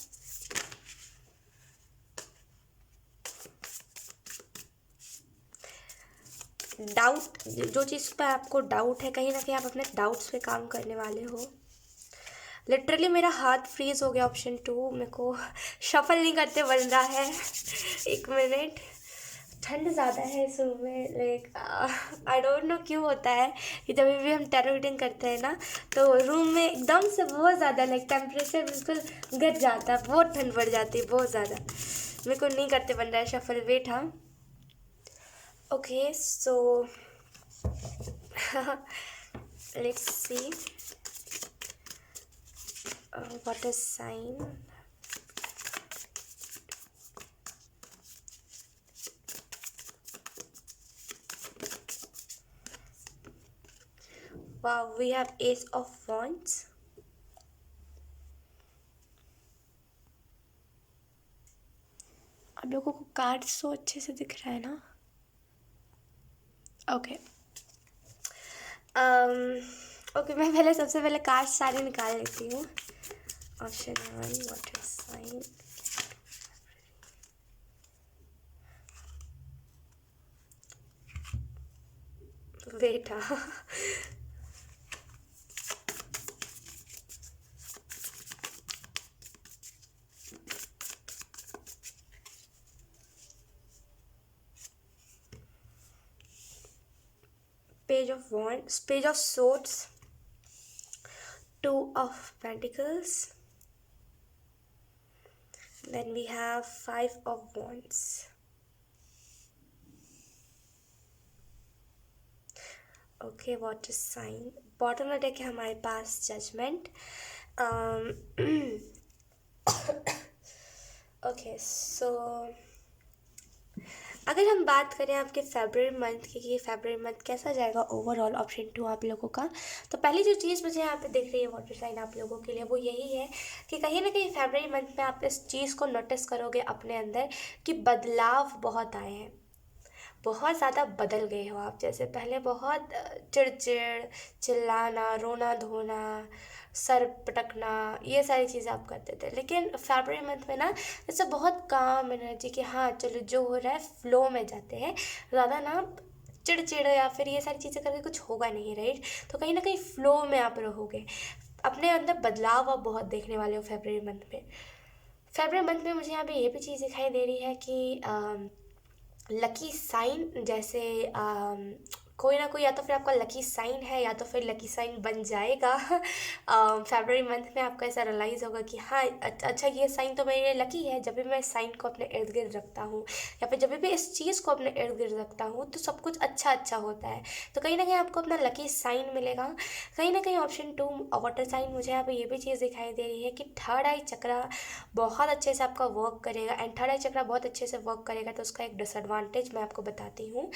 डाउट, जो चीज़ पर आपको डाउट है, कहीं ना कहीं आप अपने डाउट्स पे काम करने वाले हो। लिटरली मेरा हाथ फ्रीज हो गया ऑप्शन टू, मेरे को शफल नहीं करते बन रहा है। एक मिनट, ठंड ज़्यादा है इस रूम में, लाइक आई डोंट नो क्यों होता है कि जब भी हम टैरो रीडिंग करते हैं ना तो रूम में एकदम से बहुत ज़्यादा लाइक टेम्परेचर बिल्कुल घट जाता है, बहुत ठंड बढ़ जाती है बहुत ज़्यादा। मेरे को नहीं करते बन रहा है शफल, वेट। हाँ, okay, so let's see water sign. Wow, we have Ace of Wands. आप लोगों को कार्ड तो अच्छे से दिख रहा है ना? ओके। ओके, मैं पहले सबसे पहले कार्ड सारे निकाल लेती हूँ। Option 1, water sign. बेटा Page of Wands, Page of Swords, Two of Pentacles. Then we have Five of Wands. Okay, water sign. Bottom में देखे हमारे पास जजमेंट। ओके, सो अगर हम बात करें आपके फेब्रुअरी मंथ की कि फेब्रुअरी मंथ कैसा जाएगा ओवरऑल, ऑप्शन 2 आप लोगों का, तो पहली जो चीज़ मुझे यहाँ पे दिख रही है वाटर साइन आप लोगों के लिए, वो यही है कि कहीं ना कहीं फेब्रुअरी मंथ में आप इस चीज़ को नोटिस करोगे अपने अंदर कि बदलाव बहुत आए हैं। बहुत ज़्यादा बदल गए हो आप। जैसे पहले बहुत चिड़चिड़, चिल्लाना, रोना धोना, सर पटकना, ये सारी चीज़ें आप करते थे, लेकिन फरवरी मंथ में ना जैसे बहुत काम एनर्जी कि हाँ चलो जो हो रहा है फ्लो में जाते हैं, ज़्यादा ना चिड़चिड़ या फिर ये सारी चीज़ें करके कुछ होगा नहीं, राइट। तो कहीं ना कहीं फ्लो में आप रहोगे, अपने अंदर बदलाव आप बहुत देखने वाले हो फरवरी मंथ में। फरवरी मंथ में मुझे यहाँ पे ये भी चीज़ दिखाई दे रही है कि लकी साइन, जैसे कोई ना कोई या तो फिर आपका लकी साइन है या तो फिर लकी साइन बन जाएगा। फरवरी मंथ में आपको ऐसा रियलाइज़ होगा कि हाँ अच्छा ये साइन तो मेरे लिए लकी है। जब भी मैं इस साइन को अपने इर्द गिर्द रखता हूँ या फिर जब भी इस चीज़ को अपने इर्द गिर्द रखता हूँ तो सब कुछ अच्छा अच्छा होता है। तो कहीं ना कहीं आपको अपना लकी साइन मिलेगा। कहीं ना कहीं ऑप्शन 2 वाटर साइन, मुझे यहाँ पे ये भी चीज़ दिखाई दे रही है कि थर्ड आई चक्रा बहुत अच्छे से आपका वर्क करेगा। एंड थर्ड आई चक्रा बहुत अच्छे से वर्क करेगा तो उसका एक डिसएडवांटेज मैं आपको बताती हूँ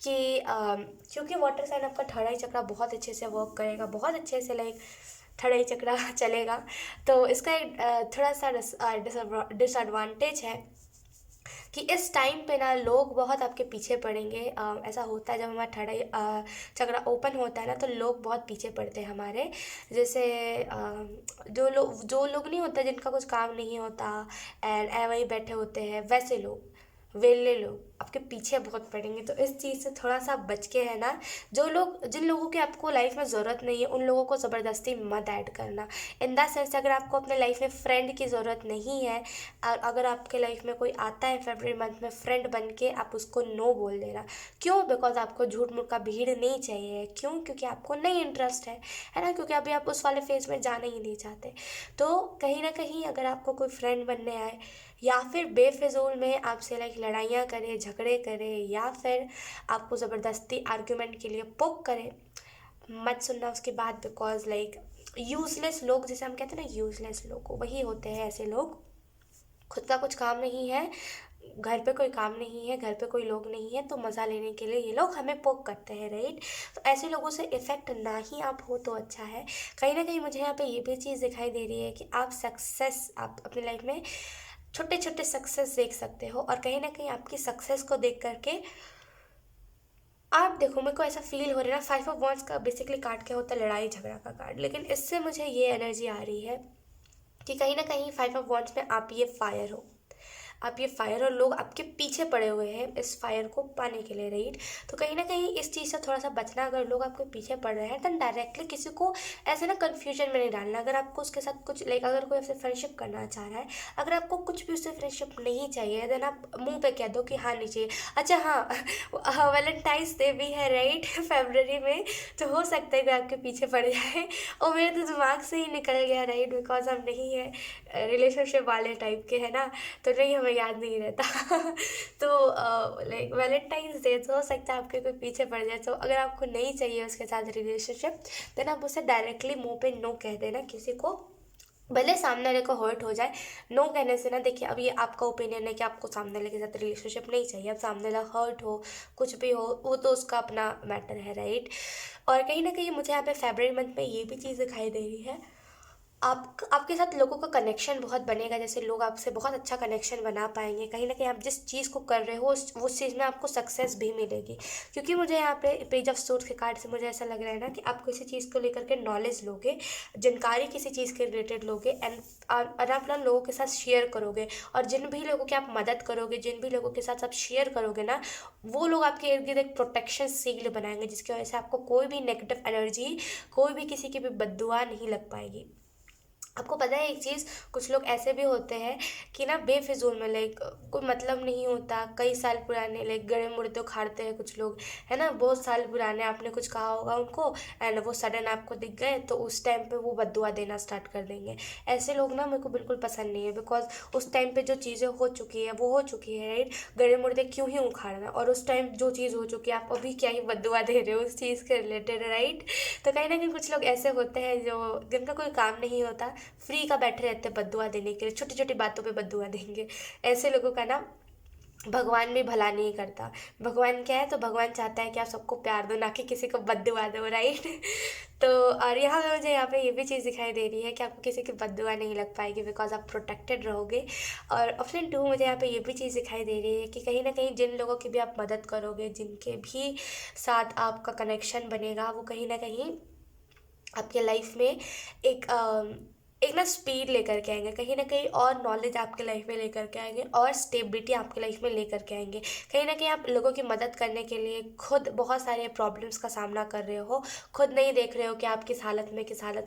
कि क्योंकि वाटर साइन आपका थर्ड आई चक्रा बहुत अच्छे से वर्क करेगा, बहुत अच्छे से लाइक थर्ड आई चक्रा चलेगा, तो इसका एक थोड़ा सा डिसएडवांटेज है कि इस टाइम पे ना लोग बहुत आपके पीछे पड़ेंगे। ऐसा होता है जब हमारा थर्ड आई चक्रा ओपन होता है ना तो लोग बहुत पीछे पड़ते हैं हमारे। जैसे जो लोग नहीं होते जिनका कुछ काम नहीं होता एंड वहीं बैठे होते हैं, वैसे लोग, वेले लोग आपके पीछे बहुत पड़ेंगे। तो इस चीज़ से थोड़ा सा बच के है ना, जिन लोगों की आपको लाइफ में ज़रूरत नहीं है उन लोगों को ज़बरदस्ती मत ऐड करना। इन द सेंस अगर आपको अपने लाइफ में फ्रेंड की ज़रूरत नहीं है और अगर आपके लाइफ में कोई आता है फरवरी मंथ में फ्रेंड बन के, आप उसको नो बोल देना। क्यों? बिकॉज आपको झूठ मूठ का भीड़ नहीं चाहिए। क्यों? क्योंकि आपको नहीं इंटरेस्ट है ना, क्योंकि अभी आप उस वाले फेज में जाना ही नहीं चाहते। तो कहीं ना कहीं अगर आपको कोई फ्रेंड बनने आए या फिर बेफिजूल में आपसे लाइक लड़ाइयाँ करे, झगड़े करे या फिर आपको ज़बरदस्ती आर्ग्यूमेंट के लिए पोक करे, मत सुनना उसकी बात। बिकॉज लाइक यूज़लेस लोग, जैसे हम कहते हैं ना यूज़लेस लोग, वही होते हैं ऐसे लोग। खुद का कुछ काम नहीं है, घर पे कोई काम नहीं है, घर पे कोई लोग नहीं है, तो मज़ा लेने के लिए ये लोग हमें पोक करते हैं, राइट। तो ऐसे लोगों से इफ़ेक्ट ना ही आप हो तो अच्छा है। कहीं ना कहीं मुझे यहाँ पे ये भी चीज़ दिखाई दे रही है कि आप अपनी लाइफ में छोटे छोटे सक्सेस देख सकते हो और कहीं ना कहीं आपकी सक्सेस को देख करके आप देखो, मेरे को ऐसा फील हो रहा है ना, 5 ऑफ वॉन्ड्स का बेसिकली कार्ड क्या होता है? लड़ाई झगड़ा का कार्ड। लेकिन इससे मुझे ये एनर्जी आ रही है कि कहीं ना कहीं 5 ऑफ वॉन्ड्स में आप ये फायर हो, आप ये फायर, और लोग आपके पीछे पड़े हुए हैं इस फायर को पाने के लिए, राइट। तो कहीं ना कहीं इस चीज़ से थोड़ा सा बचना। अगर लोग आपके पीछे पड़ रहे हैं तो डायरेक्टली किसी को ऐसे ना कन्फ्यूजन में नहीं डालना। अगर आपको उसके साथ कुछ लाइक अगर कोई आपसे फ्रेंडशिप करना चाह रहा है, अगर आपको कुछ भी उससे फ्रेंडशिप नहीं चाहिए, देन आप मुंह पे कह दो कि हाँ नहीं चाहिए। अच्छा हाँ, वैलेंटाइंस डे भी है, राइट, फरवरी में, तो हो सकता है कि आपके पीछे पड़ जाए। और मेरे तो दिमाग से ही निकल गया, राइट, बिकॉज हम नहीं है रिलेशनशिप वाले टाइप के, है ना, तो नहीं हमें याद नहीं रहता। तो लाइक वैलेंटाइंस डे, तो हो सकता है आपके कोई पीछे पड़ जाए। तो अगर आपको नहीं चाहिए उसके साथ रिलेशनशिप, देन आप उसे डायरेक्टली मुंह पे नो कह देना किसी को भले सामने वाले को हर्ट हो जाए, नो कहने से ना, देखिए अब ये आपका ओपिनियन है कि आपको सामने वाले के साथ रिलेशनशिप नहीं चाहिए। अब सामने वाला हर्ट हो, कुछ भी हो, वो तो उसका अपना मैटर है, राइट। और कहीं ना कहीं मुझे यहाँ पे फरवरी मंथ में ये भी चीज़ दिखाई दे रही है, आपके साथ लोगों का कनेक्शन बहुत बनेगा। जैसे लोग आपसे बहुत अच्छा कनेक्शन बना पाएंगे। कहीं ना कहीं आप जिस चीज़ को कर रहे हो उस चीज़ में आपको सक्सेस भी मिलेगी। क्योंकि मुझे यहाँ पे पेज ऑफ सोर्स के कार्ड से मुझे ऐसा लग रहा है ना कि आप किसी चीज़ को लेकर के नॉलेज लोगे, जानकारी किसी चीज़ के रिलेटेड लोगे, एंड और आप ना लोगों के साथ शेयर करोगे। और जिन भी लोगों की आप मदद करोगे, जिन भी लोगों के साथ आप शेयर करोगे ना, वो लोग आपके इर्द गिर्द एक प्रोटेक्शन सील बनाएंगे, जिसकी वजह से आपको कोई भी नेगेटिव एनर्जी, कोई भी किसी की भी बद्दुआ नहीं लग पाएगी। आपको पता है एक चीज़, कुछ लोग ऐसे भी होते हैं कि ना बेफिजूल में, लाइक कोई मतलब नहीं होता, कई साल पुराने, लाइक गड़े मुर्दे उखाड़ते हैं कुछ लोग, है ना, बहुत साल पुराने आपने कुछ कहा होगा उनको, एंड वो सडन आपको दिख गए तो उस टाइम पे वो बद्दुआ देना स्टार्ट कर देंगे। ऐसे लोग ना मेरे को बिल्कुल पसंद नहीं है, बिकॉज उस टाइम पे जो चीज़ें हो चुकी है वो हो चुकी है, राइट। गड़े मुर्दे क्यों ही उखाड़ना, और उस टाइम जो चीज़ हो चुकी है आप अभी क्या ही बद्दुआ दे रहे हो उस चीज़ के रिलेटेड, राइट। तो कहीं ना कहीं कुछ लोग ऐसे होते हैं जो जिनका कोई काम नहीं होता, फ्री का बैठे रहते हैं बद्दुआ देने के लिए, छोटी छोटी बातों पे बद्दुआ देंगे। ऐसे लोगों का ना भगवान भी भला नहीं करता। भगवान क्या है, तो भगवान चाहता है कि आप सबको प्यार दो, ना कि किसी को बद्दुआ दो, राइट। तो और यहाँ पे मुझे यहाँ पे ये भी चीज़ दिखाई दे रही है कि आपको किसी की बद्दुआ नहीं लग पाएगी, बिकॉज आप प्रोटेक्टेड रहोगे। और ऑप्शन टू, मुझे यहाँ पे ये भी चीज़ दिखाई दे रही है कि कहीं ना कहीं जिन लोगों की भी आप मदद करोगे, जिनके भी साथ आपका कनेक्शन बनेगा, वो कहीं ना कहीं आपके लाइफ में एक एक ना स्पीड लेकर के आएंगे, कहीं ना कहीं और नॉलेज आपके लाइफ में लेकर के आएंगे, और स्टेबिलिटी आपके लाइफ में लेकर के आएंगे। कहीं ना कहीं आप लोगों की मदद करने के लिए खुद बहुत सारे प्रॉब्लम्स का सामना कर रहे हो, खुद नहीं देख रहे हो कि आप किस हालत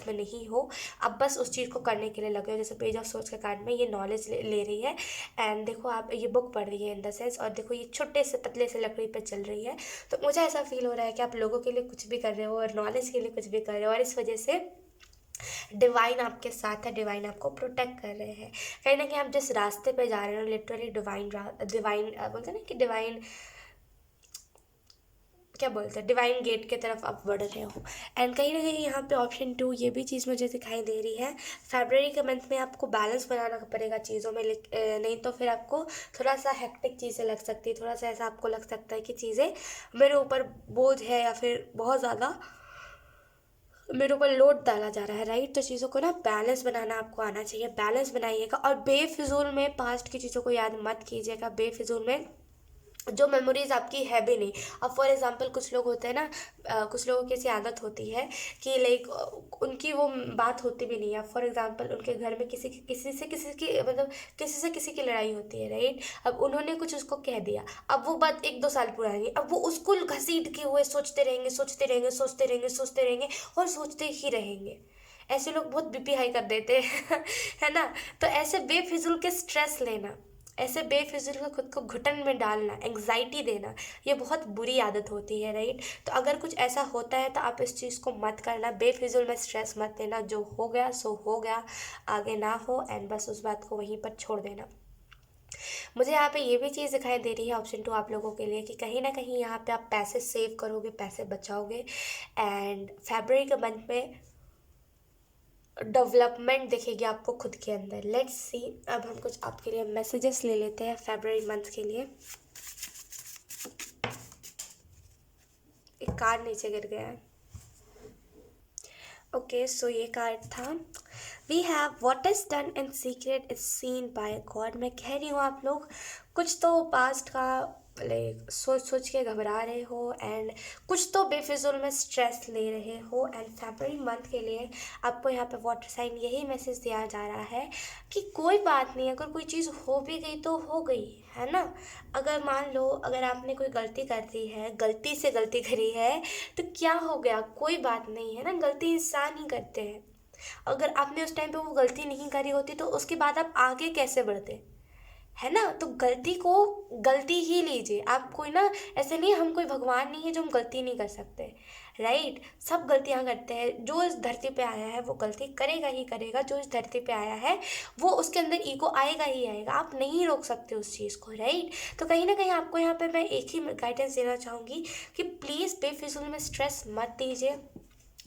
में नहीं हो, आप बस उस चीज़ को करने के लिए लगे हो। जैसे पेज ऑफ सोच के कार्ड में ये नॉलेज ले रही है, एंड देखो आप ये बुक पढ़ रही है इन द सेंस, और देखो ये छोटे से पतले से लकड़ी पर चल रही है। तो मुझे ऐसा फील हो रहा है कि आप लोगों के लिए कुछ भी कर रहे हो और नॉलेज के लिए कुछ भी कर रहे हो, और इस वजह से डिवाइन आपके साथ है, डिवाइन आपको प्रोटेक्ट कर रहे हैं। कहीं ना कहीं आप जिस रास्ते पे जा रहे हो, लिटरली डिवाइन डिवाइन बोलते हैं ना कि डिवाइन, क्या बोलते हैं, डिवाइन गेट की तरफ आप बढ़ रहे हो। एंड कहीं ना कहीं यहाँ पे ऑप्शन टू ये भी चीज़ मुझे दिखाई दे रही है, फरवरी के मंथ में आपको बैलेंस बनाना पड़ेगा चीज़ों में, नहीं तो फिर आपको थोड़ा सा हेक्टिक चीज़ें लग सकती है, थोड़ा सा ऐसा आपको लग सकता है कि चीज़ें मेरे ऊपर बोझ है, या फिर बहुत ज़्यादा मेरे ऊपर लोड डाला जा रहा है, राइट। तो चीज़ों को ना बैलेंस बनाना आपको आना चाहिए, बैलेंस बनाइएगा, और बेफिजूल में पास्ट की चीज़ों को याद मत कीजिएगा, बेफिजूल में जो मेमोरीज आपकी है भी नहीं। अब फॉर एग्जांपल कुछ लोग होते हैं ना, कुछ लोगों की ऐसी आदत होती है कि लाइक उनकी वो बात होती भी नहीं है। फॉर एग्जांपल उनके घर में किसी की मतलब किसी से किसी की लड़ाई होती है, राइट। अब उन्होंने कुछ उसको कह दिया, अब वो बात 1-2 साल पुरानी, अब वो उसको घसीट के हुए सोचते रहेंगे, सोचते रहेंगे, सोचते रहेंगे, सोचते रहेंगे, और सोचते ही रहेंगे। ऐसे लोग बहुत बीपी हाई कर देते हैं है ना। तो ऐसे बेफिजूल के स्ट्रेस लेना, ऐसे बेफिजूल का खुद को घुटन में डालना, एंग्जाइटी देना, ये बहुत बुरी आदत होती है, राइट। तो अगर कुछ ऐसा होता है तो आप इस चीज़ को मत करना, बेफिजूल में स्ट्रेस मत लेना, जो हो गया सो हो गया, आगे ना हो, एंड बस उस बात को वहीं पर छोड़ देना। मुझे यहाँ पे ये भी चीज़ दिखाई दे रही है ऑप्शन टू आप लोगों के लिए, कि कहीं ना कहीं यहाँ पे आप पैसे सेव करोगे, पैसे बचाओगे, एंड फरवरी के मंथ में डेवलपमेंट दिखेगी आपको खुद के अंदर। लेट्स सी, अब हम कुछ आपके लिए मैसेजेस ले लेते हैं फरवरी मंथ के लिए। एक कार्ड नीचे गिर गया है। ओके, सो ये कार्ड था, we have what is done in secret is seen by God. मैं कह रही हूँ आप लोग कुछ तो पास्ट का लाइक सोच सोच के घबरा रहे हो, एंड कुछ तो बेफिजूल में स्ट्रेस ले रहे हो, एंड फरवरी मंथ के लिए आपको यहाँ पे वाटर साइन यही मैसेज दिया जा रहा है कि कोई बात नहीं, अगर कोई चीज़ हो भी गई तो हो गई, है ना। अगर मान लो अगर आपने कोई गलती कर दी है, गलती से गलती करी है, तो क्या हो गया, कोई बात नहीं है ना, गलती इंसान ही करते हैं। अगर आपने उस टाइम पे वो गलती नहीं करी होती तो उसके बाद आप आगे कैसे बढ़ते, है ना। तो गलती को गलती ही लीजिए आप, कोई ना ऐसे नहीं, हम कोई भगवान नहीं है जो हम गलती नहीं कर सकते, राइट। सब गलतियां करते हैं, जो इस धरती पे आया है वो गलती करेगा ही करेगा, जो इस धरती पे आया है वो उसके अंदर ईगो आएगा ही आएगा, आप नहीं रोक सकते उस चीज़ को, राइट। तो कहीं ना कहीं आपको यहाँ पे मैं एक ही गाइडेंस देना चाहूँगी कि प्लीज़ बेफिजूल में स्ट्रेस मत दीजिए,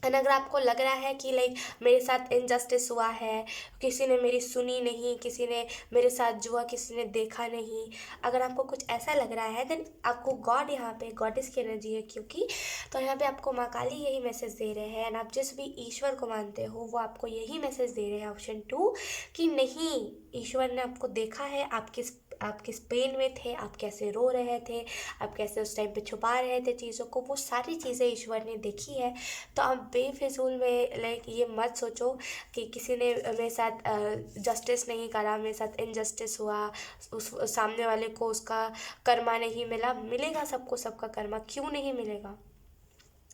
एंड अगर आपको लग रहा है कि लाइक मेरे साथ इनजस्टिस हुआ है, किसी ने मेरी सुनी नहीं, किसी ने मेरे साथ जुआ, किसी ने देखा नहीं, अगर आपको कुछ ऐसा लग रहा है, देन आपको गॉड, यहाँ पे गॉडेस की एनर्जी है क्योंकि, तो यहाँ पे आपको माँ काली यही मैसेज दे रहे हैं। एंड आप जिस भी ईश्वर को मानते हो वो आपको यही मैसेज दे रहे हैं, ऑप्शन 2, कि नहीं, ईश्वर ने आपको देखा है, आप किस पेन में थे, आप कैसे रो रहे थे, आप कैसे उस टाइम पे छुपा रहे थे चीज़ों को, वो सारी चीज़ें ईश्वर ने देखी है। तो आप बेफिजूल में लाइक ये मत सोचो कि किसी ने मेरे साथ जस्टिस नहीं करा, मेरे साथ इनजस्टिस हुआ, उस सामने वाले को उसका कर्मा नहीं मिला। मिलेगा सबको सबका कर्मा, क्यों नहीं मिलेगा।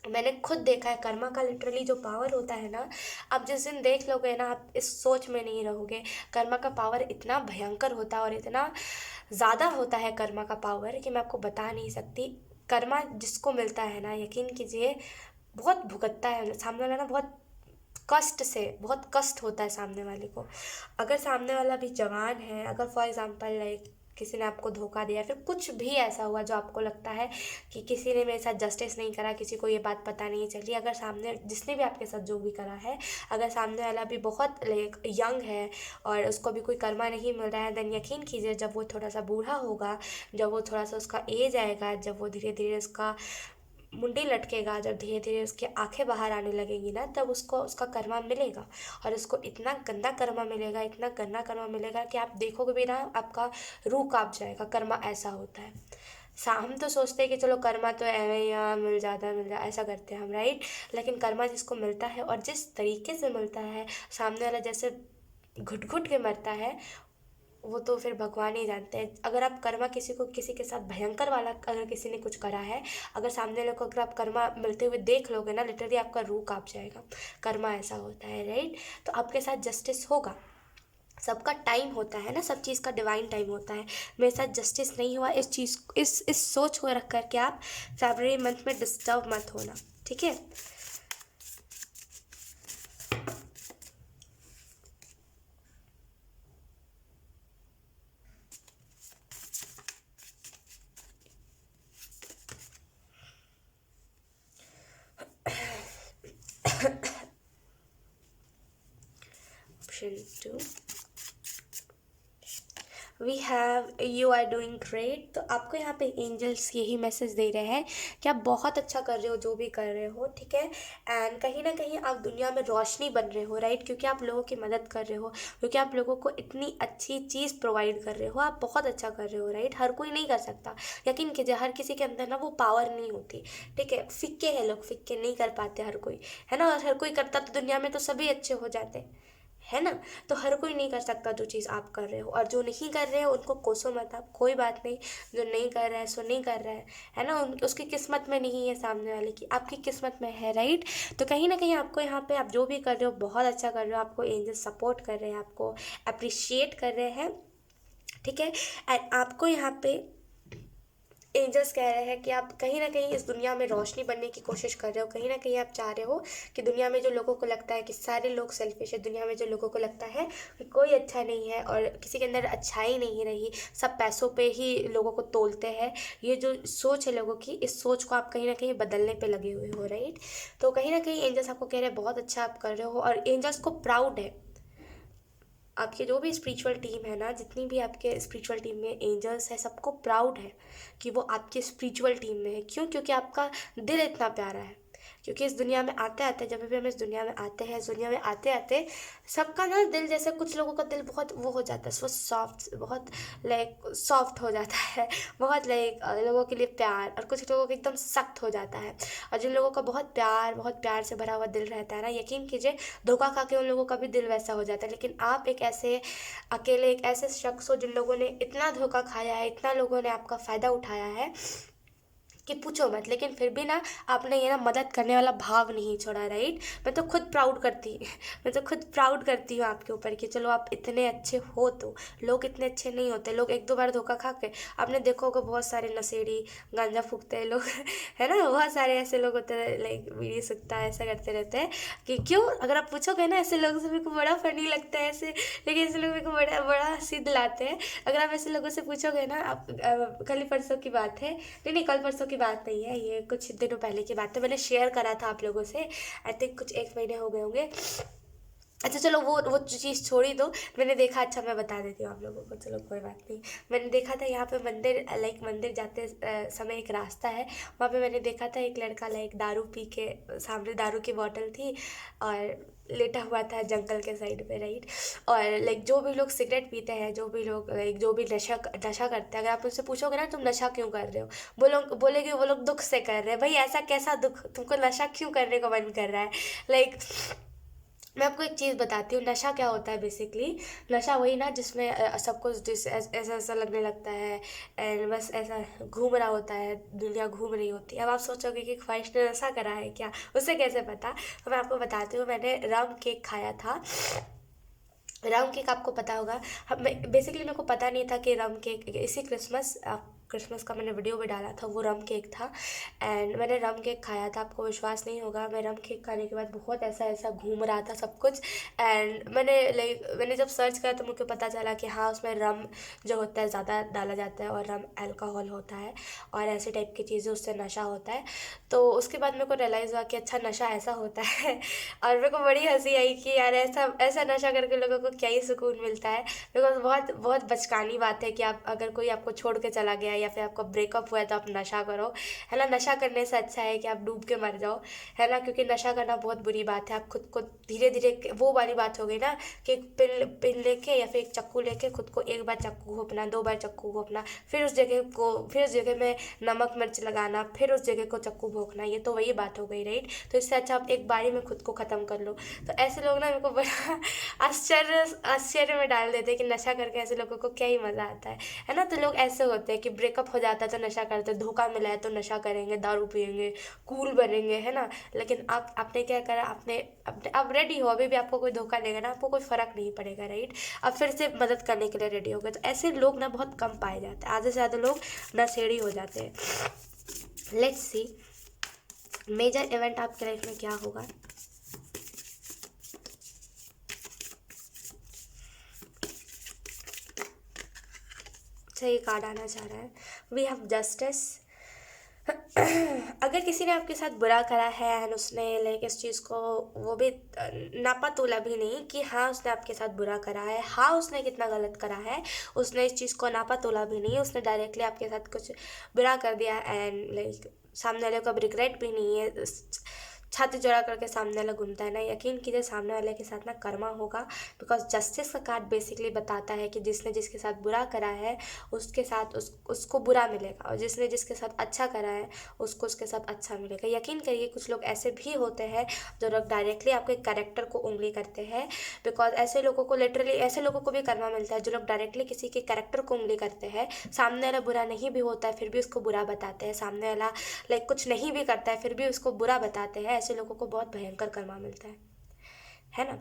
मैंने खुद देखा है कर्मा का लिटरली जो पावर होता है ना, आप जिस दिन देख लोगे ना, आप इस सोच में नहीं रहोगे। कर्मा का पावर इतना भयंकर होता है और इतना ज़्यादा होता है कर्मा का पावर कि मैं आपको बता नहीं सकती। कर्मा जिसको मिलता है ना, यकीन कीजिए बहुत भुगतता है सामने वाला ना, बहुत कष्ट से, बहुत कष्ट होता है सामने वाले को। अगर सामने वाला भी जवान है, अगर फॉर एग्जांपल लाइक किसी ने आपको धोखा दिया, फिर कुछ भी ऐसा हुआ जो आपको लगता है कि किसी ने मेरे साथ जस्टिस नहीं करा, किसी को ये बात पता नहीं चली, अगर सामने जिसने भी आपके साथ जो भी करा है, अगर सामने वाला भी बहुत लाइक यंग है और उसको भी कोई कर्मा नहीं मिल रहा है, देन यकीन कीजिए जब वो थोड़ा सा बूढ़ा होगा, जब वो थोड़ा सा उसका एज आएगा, जब वो धीरे धीरे उसका मुंडी लटकेगा, जब धीरे धीरे उसकी आंखें बाहर आने लगेंगी ना, तब उसको उसका कर्मा मिलेगा। और उसको इतना गंदा कर्मा मिलेगा, इतना गंदा कर्मा मिलेगा कि आप देखोगे भी ना, आपका रूह कांप जाएगा। कर्मा ऐसा होता है। हम तो सोचते हैं कि चलो कर्मा तो एवं ही मिल जाता है, मिल जाए, ऐसा करते हैं हम, राइट। लेकिन कर्मा जिसको मिलता है और जिस तरीके से मिलता है, सामने वाला जैसे घुट घुट के मरता है, वो तो फिर भगवान ही जानते हैं। अगर आप कर्मा किसी को, किसी के साथ भयंकर वाला अगर किसी ने कुछ करा है, अगर सामने वाले को अगर आप कर्मा मिलते हुए देख लोगे ना, लिटरली आपका रूह कांप जाएगा। कर्मा ऐसा होता है, राइट। तो आपके साथ जस्टिस होगा, सबका टाइम होता है ना, सब चीज़ का डिवाइन टाइम होता है। मेरे साथ जस्टिस नहीं हुआ, इस चीज़, इस सोच को रख कर के आप फरवरी मंथ में डिस्टर्ब मत होना, ठीक है। Option 2, we have you are doing great. तो आपको यहाँ पे एंजल्स यही मैसेज दे रहे हैं कि आप बहुत अच्छा कर रहे हो जो भी कर रहे हो, ठीक है। एंड कहीं ना कहीं आप दुनिया में रोशनी बन रहे हो, राइट, क्योंकि आप लोगों की मदद कर रहे हो, क्योंकि आप लोगों को इतनी अच्छी चीज़ प्रोवाइड कर रहे हो, आप बहुत अच्छा कर रहे हो, राइट। हर कोई नहीं कर सकता, यकीन कीजिए, हर किसी के अंदर ना वो पावर नहीं होती, ठीक है। फिक्के हैं लोग, फिक्के नहीं कर पाते हर कोई, है ना। और हर कोई करता तो दुनिया में तो सभी अच्छे हो जाते, है ना। तो हर कोई नहीं कर सकता जो चीज़ आप कर रहे हो, और जो नहीं कर रहे हो उनको कोसो मत आप, कोई बात नहीं। जो नहीं कर रहा है सो नहीं कर रहा है ना, उसकी किस्मत में नहीं है, सामने वाले की, आपकी किस्मत में है, राइट। तो कहीं ना कहीं आपको यहाँ पे, आप जो भी कर रहे हो बहुत अच्छा कर रहे हो, आपको एंजल सपोर्ट कर रहे हैं, आपको अप्रिशिएट कर रहे हैं, ठीक है। एंड आपको यहाँ पे एंजल्स कह रहे हैं कि आप कहीं ना कहीं इस दुनिया में रोशनी बनने की कोशिश कर रहे हो। कहीं ना कहीं आप चाह रहे हो कि दुनिया में जो लोगों को लगता है कि सारे लोग सेल्फिश है, दुनिया में जो लोगों को लगता है कि कोई अच्छा नहीं है और किसी के अंदर अच्छाई नहीं रही, सब पैसों पे ही लोगों को तोलते हैं, ये जो सोच है लोगों की, इस सोच को आप कहीं ना कहीं बदलने पे लगे हुए हो, राइट। तो कहीं ना कहीं एंजल्स आपको कह रहे हैं बहुत अच्छा आप कर रहे हो, और एंजल्स को प्राउड है। आपके जो भी स्पिरिचुअल टीम है ना, जितनी भी आपके स्पिरिचुअल टीम में एंजल्स है, सबको प्राउड है कि वो आपके स्पिरिचुअल टीम में है। क्यों? क्योंकि आपका दिल इतना प्यारा है। क्योंकि इस दुनिया में आते आते, जब भी हम इस दुनिया में आते हैं, इस दुनिया में आते आते सबका ना दिल, जैसे कुछ लोगों का दिल बहुत वो हो जाता है, वो सॉफ्ट, बहुत लाइक सॉफ्ट हो जाता है, बहुत लाइक लोगों के लिए प्यार, और कुछ लोगों का एकदम सख्त हो जाता है। और जिन लोगों का बहुत प्यार से भरा हुआ दिल रहता है ना, यकीन कीजिए धोखा खा के उन लोगों का भी दिल वैसा हो जाता है। लेकिन आप एक ऐसे अकेले, एक ऐसे शख्स हो जिन लोगों ने इतना धोखा खाया है, इतना लोगों ने आपका फ़ायदा उठाया है कि पूछो मत। लेकिन फिर भी ना आपने ये ना मदद करने वाला भाव नहीं छोड़ा, राइट। मैं तो खुद प्राउड करती हूँ आपके ऊपर कि चलो आप इतने अच्छे हो। तो लोग इतने अच्छे नहीं होते, लोग एक दो बार धोखा खा के, आपने देखो होगा बहुत सारे नशेड़ी, गांजा फूकते हैं लोग है ना, बहुत सारे ऐसे लोग होते हैं, लाइक बीड़ी सूखता है, ऐसा करते रहते हैं कि क्यों। अगर आप पूछोगे ना, ऐसे लोगों से मेरे को बड़ा फनी लगता है ऐसे, लेकिन ऐसे लोग मेरे को बड़ा बड़ा हंसी दिलाते हैं। अगर आप ऐसे लोगों से पूछोगे ना, आप कल परसों की बात है, नहीं कल परसों की की बात नहीं है, ये कुछ दिनों पहले की बात है, मैंने शेयर करा था आप लोगों से। आई थिंक कुछ 1 महीने हो गए होंगे। अच्छा चलो वो चीज़ छोड़ ही दो। मैंने देखा, अच्छा मैं बता देती हूँ आप लोगों को, चलो कोई बात नहीं। मैंने देखा था यहाँ पे मंदिर, लाइक मंदिर जाते समय एक रास्ता है, वहाँ पे मैंने देखा था एक लड़का लाइक दारू पी के, सामने दारू की बोतल थी और लेटा हुआ था जंगल के साइड पे, राइट। और लाइक जो भी लोग सिगरेट पीते हैं, जो भी लोग लाइक जो भी नशा नशा करते हैं, अगर आप उनसे पूछोगे ना तुम नशा क्यों कर रहे हो, बोलेगे वो लोग दुख से कर रहे हैं। भाई ऐसा कैसा दुख, तुमको नशा क्यों करने का मन कर रहा है, लाइक। मैं आपको एक चीज़ बताती हूँ, नशा क्या होता है बेसिकली। नशा वही ना जिसमें सब कुछ ऐसा ऐसा लगने लगता है, एंड बस ऐसा घूम रहा होता है, दुनिया घूम रही होती है। अब आप सोचोगे कि ख्वाहिश ने नशा करा है क्या, उसे कैसे पता। तो मैं आपको बताती हूँ, मैंने रम केक खाया था। रम केक आपको पता होगा। हम बेसिकली मेरे को पता नहीं था कि रम केक, इसी क्रिसमस का मैंने वीडियो भी डाला था, वो रम केक था। एंड मैंने रम केक खाया था, आपको विश्वास नहीं होगा, मैं रम केक खाने के बाद बहुत ऐसा ऐसा घूम रहा था सब कुछ। एंड मैंने जब सर्च करा तो मुझे पता चला कि हाँ उसमें रम जो होता है ज़्यादा डाला जाता है, और रम अल्कोहल होता है, और ऐसे टाइप की चीज़ें, उससे नशा होता है। तो उसके बाद मेरे को रियलाइज़ हुआ कि अच्छा नशा ऐसा होता है। और मेरे को बड़ी हंसी आई कि यार ऐसा ऐसा नशा करके लोगों को क्या ही सुकून मिलता है। बिकॉज बहुत बहुत बचकानी बात है कि आप, अगर कोई आपको छोड़ के चला गया या फिर आपका ब्रेकअप हुआ है तो आप नशा करो, है ना। नशा करने से अच्छा है कि आप डूब के मर जाओ, है ना। क्योंकि नशा करना बहुत बुरी बात है। आप खुद को धीरे धीरे, वो वाली बात हो गई ना कि एक पिन लेके या फिर एक चाकू लेके खुद को एक बार चाकू घोंपना, 2 बार चाकू घोंपना, फिर उस जगह में नमक मिर्च लगाना, फिर उस जगह को चाकू भोंकना, ये तो वही बात हो गई, राइट। तो इससे अच्छा आप एक बारी में खुद को ख़त्म कर लो। तो ऐसे लोग ना मेरे को बड़ा आश्चर्य में डाल देते हैं कि नशा करके ऐसे लोगों को क्या ही मज़ा आता है ना। तो लोग ऐसे होते हैं कि ब्रेकअप हो जाता है तो नशा करते हैं, धोखा मिला है तो नशा करेंगे, दारू पियेंगे, कूल बनेंगे, है ना। लेकिन आपने क्या करा, आपने अपने आप रेडी हो, अभी भी आपको कोई धोखा देगा ना, आपको कोई फ़र्क नहीं पड़ेगा, राइट। अब फिर से मदद करने के लिए रेडी हो गए। तो ऐसे लोग ना बहुत कम पाए जाते हैं, आधे से ज़्यादा लोग नशेड़ी हो जाते हैं। लेट्स सी मेजर इवेंट आपके लाइफ में क्या होगा। अच्छा ये कार्ड आना चाह रहा है, वी हैव जस्टिस। अगर किसी ने आपके साथ बुरा करा है एंड उसने लाइक इस चीज़ को, वो भी नापा तोला भी नहीं कि हाँ उसने आपके साथ बुरा करा है, हाँ उसने कितना गलत करा है, उसने इस चीज़ को नापा तोला भी नहीं, उसने डायरेक्टली आपके साथ कुछ बुरा कर दिया एंड लाइक सामने वाले को अब रिग्रेट भी नहीं है, छाती चौड़ा करके सामने वाला घूमता है ना, यकीन कीजिए सामने वाले के साथ ना कर्मा होगा। बिकॉज जस्टिस का कार्ड बेसिकली बताता है कि जिसने जिसके साथ बुरा करा है उसके साथ उसको बुरा मिलेगा, और जिसने जिसके साथ अच्छा करा है उसको उसके साथ अच्छा मिलेगा। यकीन करिए कुछ लोग ऐसे भी होते हैं जो लोग डायरेक्टली आपके कैरेक्टर को उंगली करते हैं। बिकॉज ऐसे लोगों को लिटरली, ऐसे लोगों को भी कर्मा मिलता है जो लोग डायरेक्टली किसी के कैरेक्टर को उंगली करते हैं। सामने वाला बुरा नहीं भी होता है फिर भी उसको बुरा बताते हैं, सामने वाला लाइक कुछ नहीं भी करता है फिर भी उसको बुरा बताते हैं। ऐसे लोगों को बहुत भयंकर कर्मा मिलता है ना।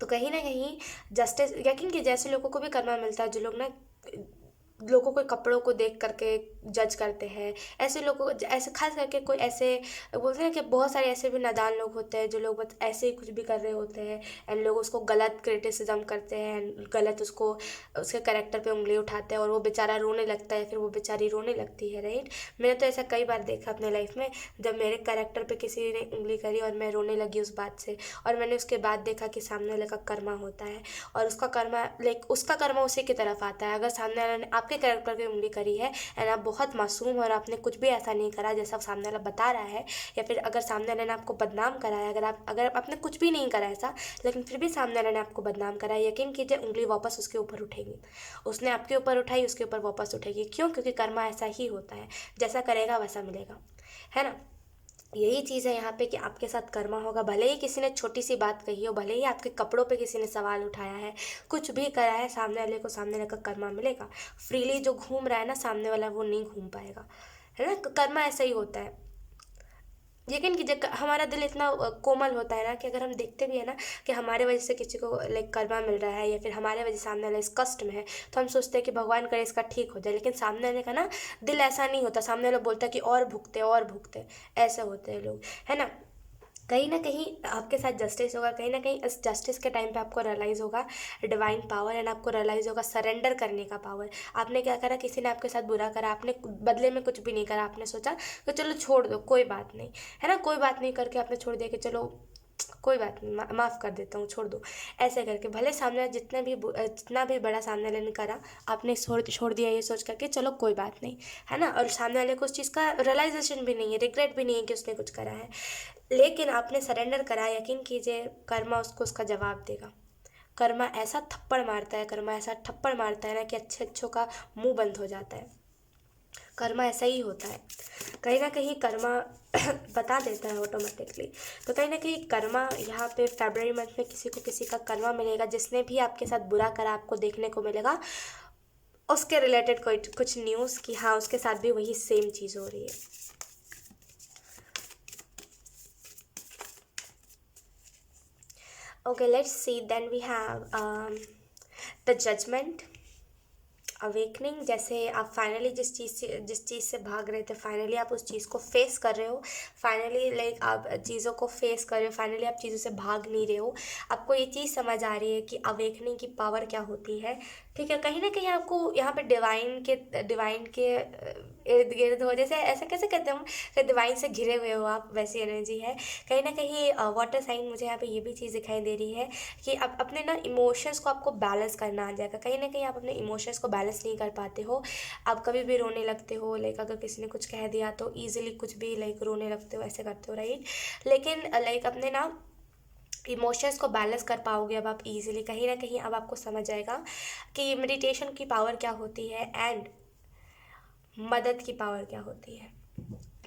तो कहीं ना कहीं जस्टिस, यकीन कि जैसे लोगों को भी कर्मा मिलता है जो लोग ना लोगों के कपड़ों को देख करके जज करते हैं। ऐसे लोगों, ऐसे खास करके कोई ऐसे बोलते हैं कि बहुत सारे ऐसे भी नादान लोग होते हैं जो लोग बस ऐसे ही कुछ भी कर रहे होते हैं एंड लोग उसको गलत क्रिटिसिज्म करते हैं एंड गलत उसको उसके कैरेक्टर पे उंगली उठाते हैं और वो बेचारा रोने लगता है, फिर वो बेचारी रोने लगती है, राइट। मैंने तो ऐसा कई बार देखा अपने लाइफ में, जब मेरे कैरेक्टर पे किसी ने उंगली करी और मैं रोने लगी उस बात से, और मैंने उसके बाद देखा कि सामने वाले का कर्मा होता है और उसका कर्मा लाइक उसका कर्मा उसी की तरफ आता है। अगर सामने वाले ने आपके कैरेक्टर की उंगली करी है एंड आप बहुत मासूम और आपने कुछ भी ऐसा नहीं करा जैसा सामने वाला बता रहा है, या फिर अगर सामने वाले ने आपको बदनाम करा है, अगर आपने कुछ भी नहीं करा ऐसा लेकिन फिर भी सामने वाले ने आपको बदनाम करा है, यकीन कीजिए उंगली वापस उसके ऊपर उठेगी। उसने आपके ऊपर उठाई, उसके ऊपर वापस उठेगी। क्यों? क्योंकि कर्मा ऐसा ही होता है, जैसा करेगा वैसा मिलेगा, है ना। यही चीज़ है यहाँ पे कि आपके साथ कर्मा होगा। भले ही किसी ने छोटी सी बात कही हो, भले ही आपके कपड़ों पे किसी ने सवाल उठाया है, कुछ भी करा है, सामने वाले को सामने वाले का कर्मा मिलेगा। फ्रीली जो घूम रहा है ना सामने वाला, वो नहीं घूम पाएगा, है ना। कर्मा ऐसा ही होता है। लेकिन कि हमारा दिल इतना कोमल होता है ना कि अगर हम देखते भी है ना कि हमारे वजह से किसी को लाइक कर्मा मिल रहा है या फिर हमारे वजह से सामने वाला इस कष्ट में है, तो हम सोचते हैं कि भगवान करे इसका ठीक हो जाए। लेकिन सामने वाले का ना दिल ऐसा नहीं होता, सामने वाला बोलता है कि और भुगते और भुगते, ऐसे होते हैं लोग, है ना। कहीं ना कहीं आपके साथ जस्टिस होगा, कहीं ना कहीं इस जस्टिस के टाइम पे आपको रियलाइज़ होगा डिवाइन पावर, एंड आपको रियलाइज़ होगा सरेंडर करने का पावर। आपने क्या करा, किसी ने आपके साथ बुरा करा, आपने बदले में कुछ भी नहीं करा, आपने सोचा कि चलो छोड़ दो, कोई बात नहीं, है ना, कोई बात नहीं करके आपने छोड़ दिया कि चलो कोई बात नहीं, माफ़ कर देता हूँ, छोड़ दो। ऐसे करके भले सामने जितना भी बड़ा सामने वाले ने करा, आपने छोड़ छोड़ दिया ये सोच करके चलो कोई बात नहीं, है ना, और सामने वाले को उस चीज़ का रियलाइजेशन भी नहीं है, रिग्रेट भी नहीं है कि उसने कुछ करा है, लेकिन आपने सरेंडर करा। यकीन कीजिए कर्मा उसको उसका जवाब देगा। कर्मा ऐसा थप्पड़ मारता है, कर्मा ऐसा थप्पड़ मारता है ना कि अच्छे अच्छों का मुंह बंद हो जाता है। कर्मा ऐसा ही होता है, कहीं ना कहीं कर्मा बता देता है ऑटोमेटिकली। तो कहीं ना कहीं कर्मा यहाँ पे फरवरी मंथ में किसी को किसी का कर्मा मिलेगा, जिसने भी आपके साथ बुरा करा आपको देखने को मिलेगा उसके रिलेटेड कोई कुछ न्यूज़ कि हाँ उसके साथ भी वही सेम चीज़ हो रही है। Okay, let's see. Then we have the judgment, awakening. जैसे आप फाइनली जिस चीज़ से भाग रहे थे, फाइनली आप उस चीज़ को फेस कर रहे हो, फाइनली लाइक आप चीज़ों को फेस कर रहे हो, फाइनली आप चीज़ों से भाग नहीं रहे हो, आपको ये चीज़ समझ आ रही है कि अवेकनिंग की पावर क्या होती है। ठीक है, कहीं ना कहीं आपको यहाँ पे डिवाइन के इर्द गिर्द हो, जैसे ऐसे कैसे कहते हैं हम कि डिवाइन से घिरे हुए हो आप, वैसी एनर्जी है। कहीं ना कहीं वाटर साइन मुझे यहाँ पे ये भी चीज़ दिखाई दे रही है कि आप अपने ना इमोशंस को आपको बैलेंस करना आ जाएगा। कहीं ना कहीं आप अपने इमोशंस को बैलेंस नहीं कर पाते हो, आप कभी भी रोने लगते हो, लाइक अगर किसी ने कुछ कह दिया तो ईजिली कुछ भी लाइक रोने लगते हो, ऐसे करते हो, राइट। लेकिन लाइक अपने ना इमोशंस को बैलेंस कर पाओगे अब आप इजीली। कहीं ना कहीं अब आपको समझ आएगा कि मेडिटेशन की पावर क्या होती है एंड मदद की पावर क्या होती है।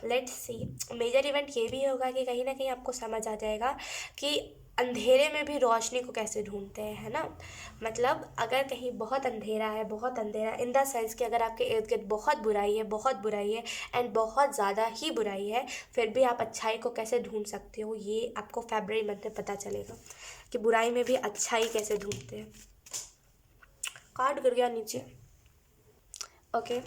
लेट्स सी, मेजर इवेंट ये भी होगा कि कहीं ना कहीं आपको समझ आ जाएगा कि अंधेरे में भी रोशनी को कैसे ढूंढते हैं, है ना। मतलब अगर कहीं बहुत अंधेरा है, बहुत अंधेरा इन द सेंस कि अगर आपके इर्द गिर्द बहुत बुराई है एंड बहुत ज़्यादा ही बुराई है, फिर भी आप अच्छाई को कैसे ढूंढ सकते हो, ये आपको फरवरी मंथ में पता चलेगा कि बुराई में भी अच्छाई कैसे ढूंढते हैं। कार्ड गिर गया नीचे। Okay,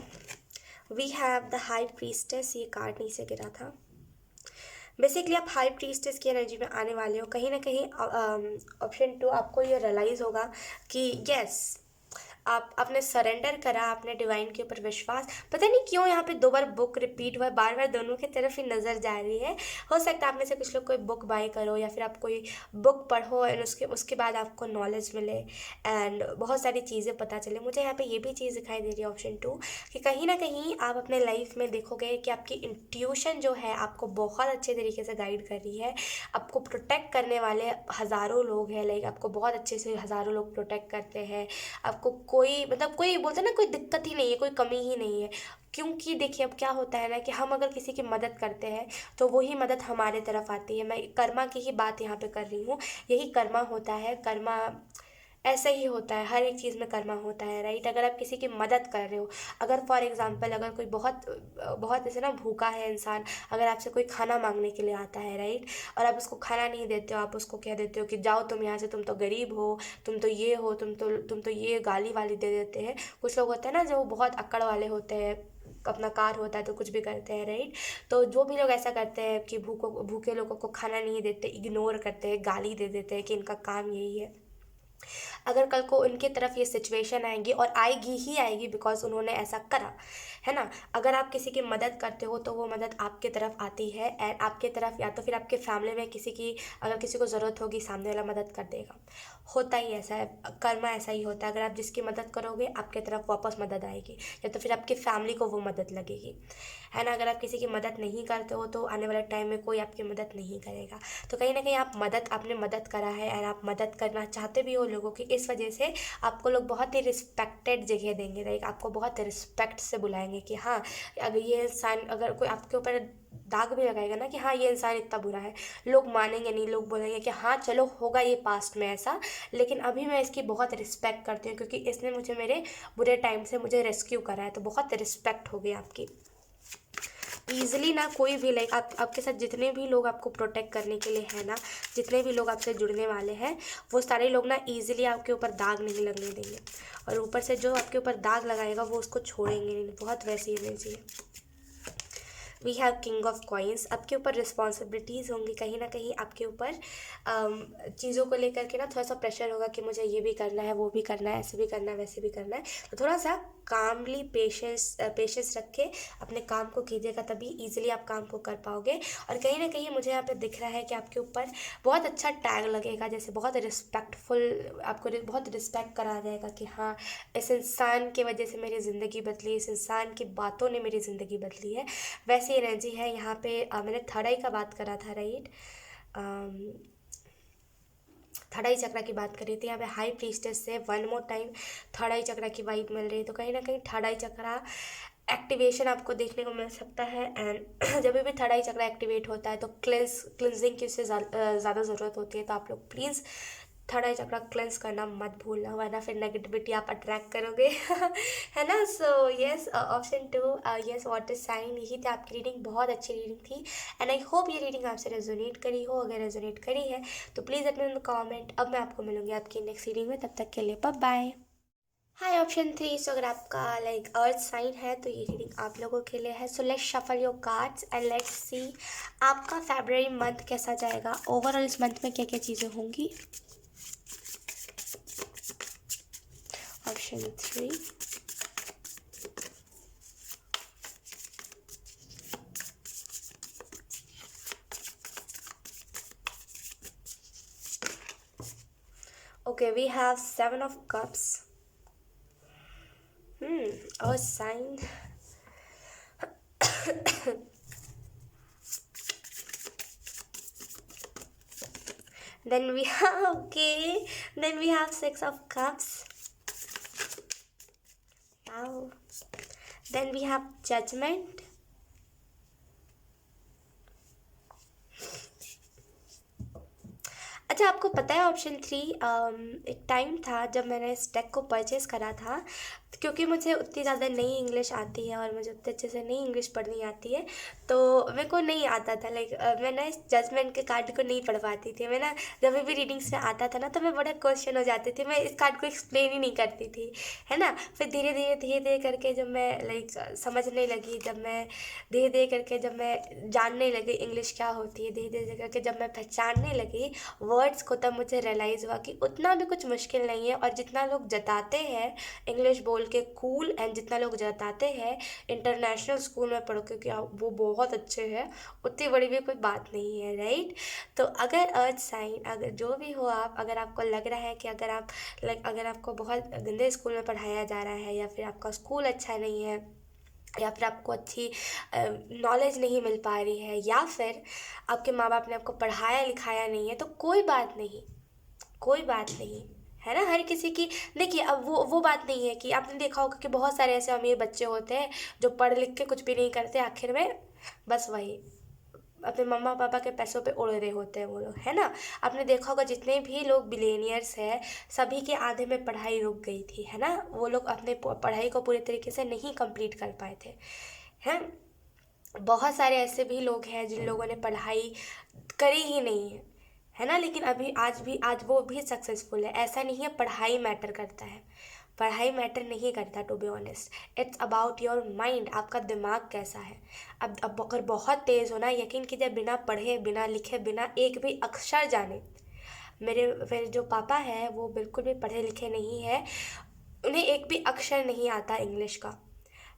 we have the high priestess, ये कार्ड नीचे गिरा था। बेसिकली आप हाई प्रीस्टेस की एनर्जी में आने वाले हो। कहीं ना कहीं ऑप्शन 2 आपको ये रियलाइज़ होगा कि यस आपने सरेंडर करा, आपने डिवाइन के ऊपर विश्वास। पता नहीं क्यों यहाँ पे 2 बार बुक रिपीट हुआ है, बार बार दोनों की तरफ ही नज़र जा रही है। हो सकता है आप में से कुछ लोग कोई बुक बाय करो या फिर आप कोई बुक पढ़ो एंड उसके बाद आपको नॉलेज मिले एंड बहुत सारी चीज़ें पता चले। मुझे यहाँ पे ये भी चीज़ दिखाई दे रही है ऑप्शन 2 कि कहीं ना कहीं आप अपने लाइफ में देखोगे कि आपकी इंट्यूशन जो है आपको बहुत अच्छे तरीके से गाइड कर रही है। आपको प्रोटेक्ट करने वाले हज़ारों लोग हैं, लाइक आपको बहुत अच्छे से हज़ारों लोग प्रोटेक्ट करते हैं। आपको कोई मतलब कोई बोलते हैं ना, कोई दिक्कत ही नहीं है, कोई कमी ही नहीं है। क्योंकि देखिए अब क्या होता है ना कि हम अगर किसी की मदद करते हैं तो वही मदद हमारे तरफ आती है। मैं कर्मा की ही बात यहाँ पे कर रही हूँ, यही कर्मा होता है। कर्मा ऐसे ही होता है, हर एक चीज़ में कर्मा होता है, राइट। अगर आप किसी की मदद कर रहे हो, अगर फॉर एग्जांपल अगर कोई बहुत बहुत ऐसे ना भूखा है इंसान, अगर आपसे कोई खाना मांगने के लिए आता है, राइट, और आप उसको खाना नहीं देते हो, आप उसको कह देते हो कि जाओ तुम यहाँ से, तुम तो गरीब हो, तुम तो ये हो, तुम तो ये गाली वाली दे देते हैं। कुछ लोग होते हैं ना जो बहुत अक्कड़ वाले होते हैं, अपना कार होता है तो कुछ भी करते हैं, राइट। तो जो भी लोग ऐसा करते हैं कि भूखे लोगों को खाना नहीं देते, इग्नोर करते हैं, गाली दे देते हैं कि इनका काम यही है, अगर कल को उनके तरफ ये सिचुएशन आएंगी, और आएगी ही आएगी बिकॉज उन्होंने ऐसा करा, है ना। अगर आप किसी की मदद करते हो तो वो मदद आपके तरफ आती है एंड आपके तरफ, या तो फिर आपके फैमिली में अगर किसी को ज़रूरत होगी सामने वाला मदद कर देगा। होता ही ऐसा है, कर्मा ऐसा ही होता है। अगर आप जिसकी मदद करोगे आपके तरफ वापस मदद आएगी, या तो फिर आपकी फैमिली को वो मदद लगेगी, है ना। अगर आप किसी की मदद नहीं करते हो तो आने वाले टाइम में कोई आपकी मदद नहीं करेगा। तो कहीं ना कहीं आपने मदद करा है एंड आप मदद करना चाहते भी हो लोगों की, इस वजह से आपको लोग बहुत ही रिस्पेक्टेड जगह देंगे, लाइक आपको बहुत रिस्पेक्ट से बुलाएंगे कि हाँ अगर ये इंसान, अगर कोई आपके ऊपर दाग भी लगाएगा ना कि हाँ ये इंसान इतना बुरा है, लोग मानेंगे नहीं, लोग बोलेंगे कि हाँ चलो होगा ये पास्ट में ऐसा, लेकिन अभी मैं इसकी बहुत रिस्पेक्ट करती हूँ क्योंकि इसने मुझे मेरे बुरे टाइम से मुझे रेस्क्यू करा है। तो बहुत रिस्पेक्ट हो गई आपकी। ईजिली ना कोई भी लाइक आपके साथ जितने भी लोग आपको प्रोटेक्ट करने के लिए है ना, जितने भी लोग आपसे जुड़ने वाले हैं, वो सारे लोग ना ईजिली आपके ऊपर दाग नहीं लगने देंगे, और ऊपर से जो आपके ऊपर दाग लगाएगा वो उसको छोड़ेंगे नहीं। बहुत वैसी एनर्जी है। We have king of coins. आपके ऊपर रिस्पॉन्सिबिलिटीज़ होंगी, कहीं ना कहीं आपके ऊपर चीज़ों को लेकर के ना थोड़ा सा प्रेशर होगा कि मुझे ये भी करना है, वो भी करना है, ऐसे भी करना है, वैसे भी करना है। तो थोड़ा सा कामली पेशेंस रख के अपने काम को कीजिएगा, तभी ईजिली आप काम को कर पाओगे। और कहीं ना कहीं मुझे यहाँ पे दिख रहा है कि आपके ऊपर बहुत अच्छा टैग लगेगा, जैसे बहुत रिस्पेक्टफुल, आपको बहुत रिस्पेक्ट करा जाएगा कि हाँ, इस इंसान की वजह से मेरी ज़िंदगी बदली, इस इंसान की बातों ने मेरी ज़िंदगी बदली है। वैसी एनर्जी है यहाँ पे। मैंने थर्ड आई का बात करा था, राइट? थर्ड आई चक्रा की बात करी थी। यहाँ पे हाई प्रीस्टेस से वन मोर टाइम थर्ड आई चक्रा की वाइब मिल रही है। तो कहीं ना कहीं थर्ड आई चक्रा एक्टिवेशन आपको देखने को मिल सकता है। एंड जब भी थर्ड आई चक्रा एक्टिवेट होता है तो क्लिनजिंग की उससे ज़्यादा ज़रूरत होती है। तो आप लोग please third I chakra cleanse करना मत भूलना, वरना फिर नेगेटिविटी आप अट्रैक्ट करोगे। है ना? So yes, option 2, yes water sign, यही थी आपकी रीडिंग। बहुत अच्छी रीडिंग थी एंड आई होप ये रीडिंग आपसे रेजोनेट करी हो। अगर रेजोनेट करी है तो please let me know in the comment. अब मैं आपको मिलूंगी आपकी नेक्स्ट रीडिंग में, तब तक के लिए बाय बाय। हाय ऑप्शन 3, सो अगर आपका लाइक अर्थ साइन है तो ये रीडिंग आप लोगों के लिए है। So let's shuffle your cards and let's सी आपका फेब्रुअरी मंथ कैसा जाएगा। ओवरऑल इस मंथ में क्या क्या चीज़ें होंगी। Option 3, okay, we have 7 of cups. A sign. Then we have, okay, then we have 6 of cups. Wow. Then we have judgment. अच्छा, आपको पता है ऑप्शन 3, एक टाइम था जब मैंने इस डेक को परचेज़ करा था, क्योंकि मुझे उतनी ज़्यादा नई इंग्लिश आती है और मुझे उतने अच्छे से नई इंग्लिश पढ़नी आती है, तो मेरे को नहीं आता था। लाइक मैं ना इस जजमेंट के कार्ड को नहीं पढ़ पाती थी। मैं ना जब भी रीडिंग्स में आता था ना तो मैं बड़ा क्वेश्चन हो जाती थी, मैं इस कार्ड को एक्सप्लेन ही नहीं करती थी, है ना। फिर धीरे धीरे करके जब मैं लाइक समझने लगी, धीरे धीरे करके जब मैं जानने लगी इंग्लिश क्या होती है, धीरे धीरे करके जब मैं पहचानने लगी वर्ड्स को, तब मुझे रियलाइज़ हुआ कि उतना भी कुछ मुश्किल नहीं है। और जितना लोग जताते हैं इंग्लिश बोल के कूल, एंड जितना लोग जताते हैं इंटरनेशनल स्कूल में पढ़ के कि वो बहुत अच्छे हैं, उतनी बड़ी भी कोई बात नहीं है, राइट। तो अगर अर्थ साइन, अगर जो भी हो आप, अगर आपको लग रहा है कि अगर आपको बहुत गंदे स्कूल में पढ़ाया जा रहा है, या फिर आपका स्कूल अच्छा नहीं है, या फिर आपको अच्छी नॉलेज नहीं मिल पा रही है, या फिर आपके माँ बाप ने आपको पढ़ाया लिखाया नहीं है, तो कोई बात नहीं, कोई बात नहीं, है ना। हर किसी की, देखिए अब वो बात नहीं है कि आपने देखा होगा कि बहुत सारे ऐसे अमीर बच्चे होते हैं जो पढ़ लिख के कुछ भी नहीं करते, आखिर में बस वही अपने मम्मा पापा के पैसों पे उड़ रहे होते हैं वो लोग, है ना। आपने देखा होगा जितने भी लोग बिलियनियर्स हैं, सभी के आधे में पढ़ाई रुक गई थी, है ना। वो लोग अपने पढ़ाई को पूरे तरीके से नहीं कंप्लीट कर पाए थे, हैं। बहुत सारे ऐसे भी लोग हैं जिन लोगों ने पढ़ाई करी ही नहीं है ना, लेकिन आज वो भी सक्सेसफुल है। ऐसा नहीं है पढ़ाई मैटर करता है, पढ़ाई मैटर नहीं करता, to be honest. It's about your mind, आपका दिमाग कैसा है। अब अगर बहुत तेज़ होना, यकीन कीजिए, बिना पढ़े बिना लिखे बिना एक भी अक्षर जाने, मेरे जो पापा हैं वो बिल्कुल भी पढ़े लिखे नहीं है, उन्हें एक भी अक्षर नहीं आता इंग्लिश का,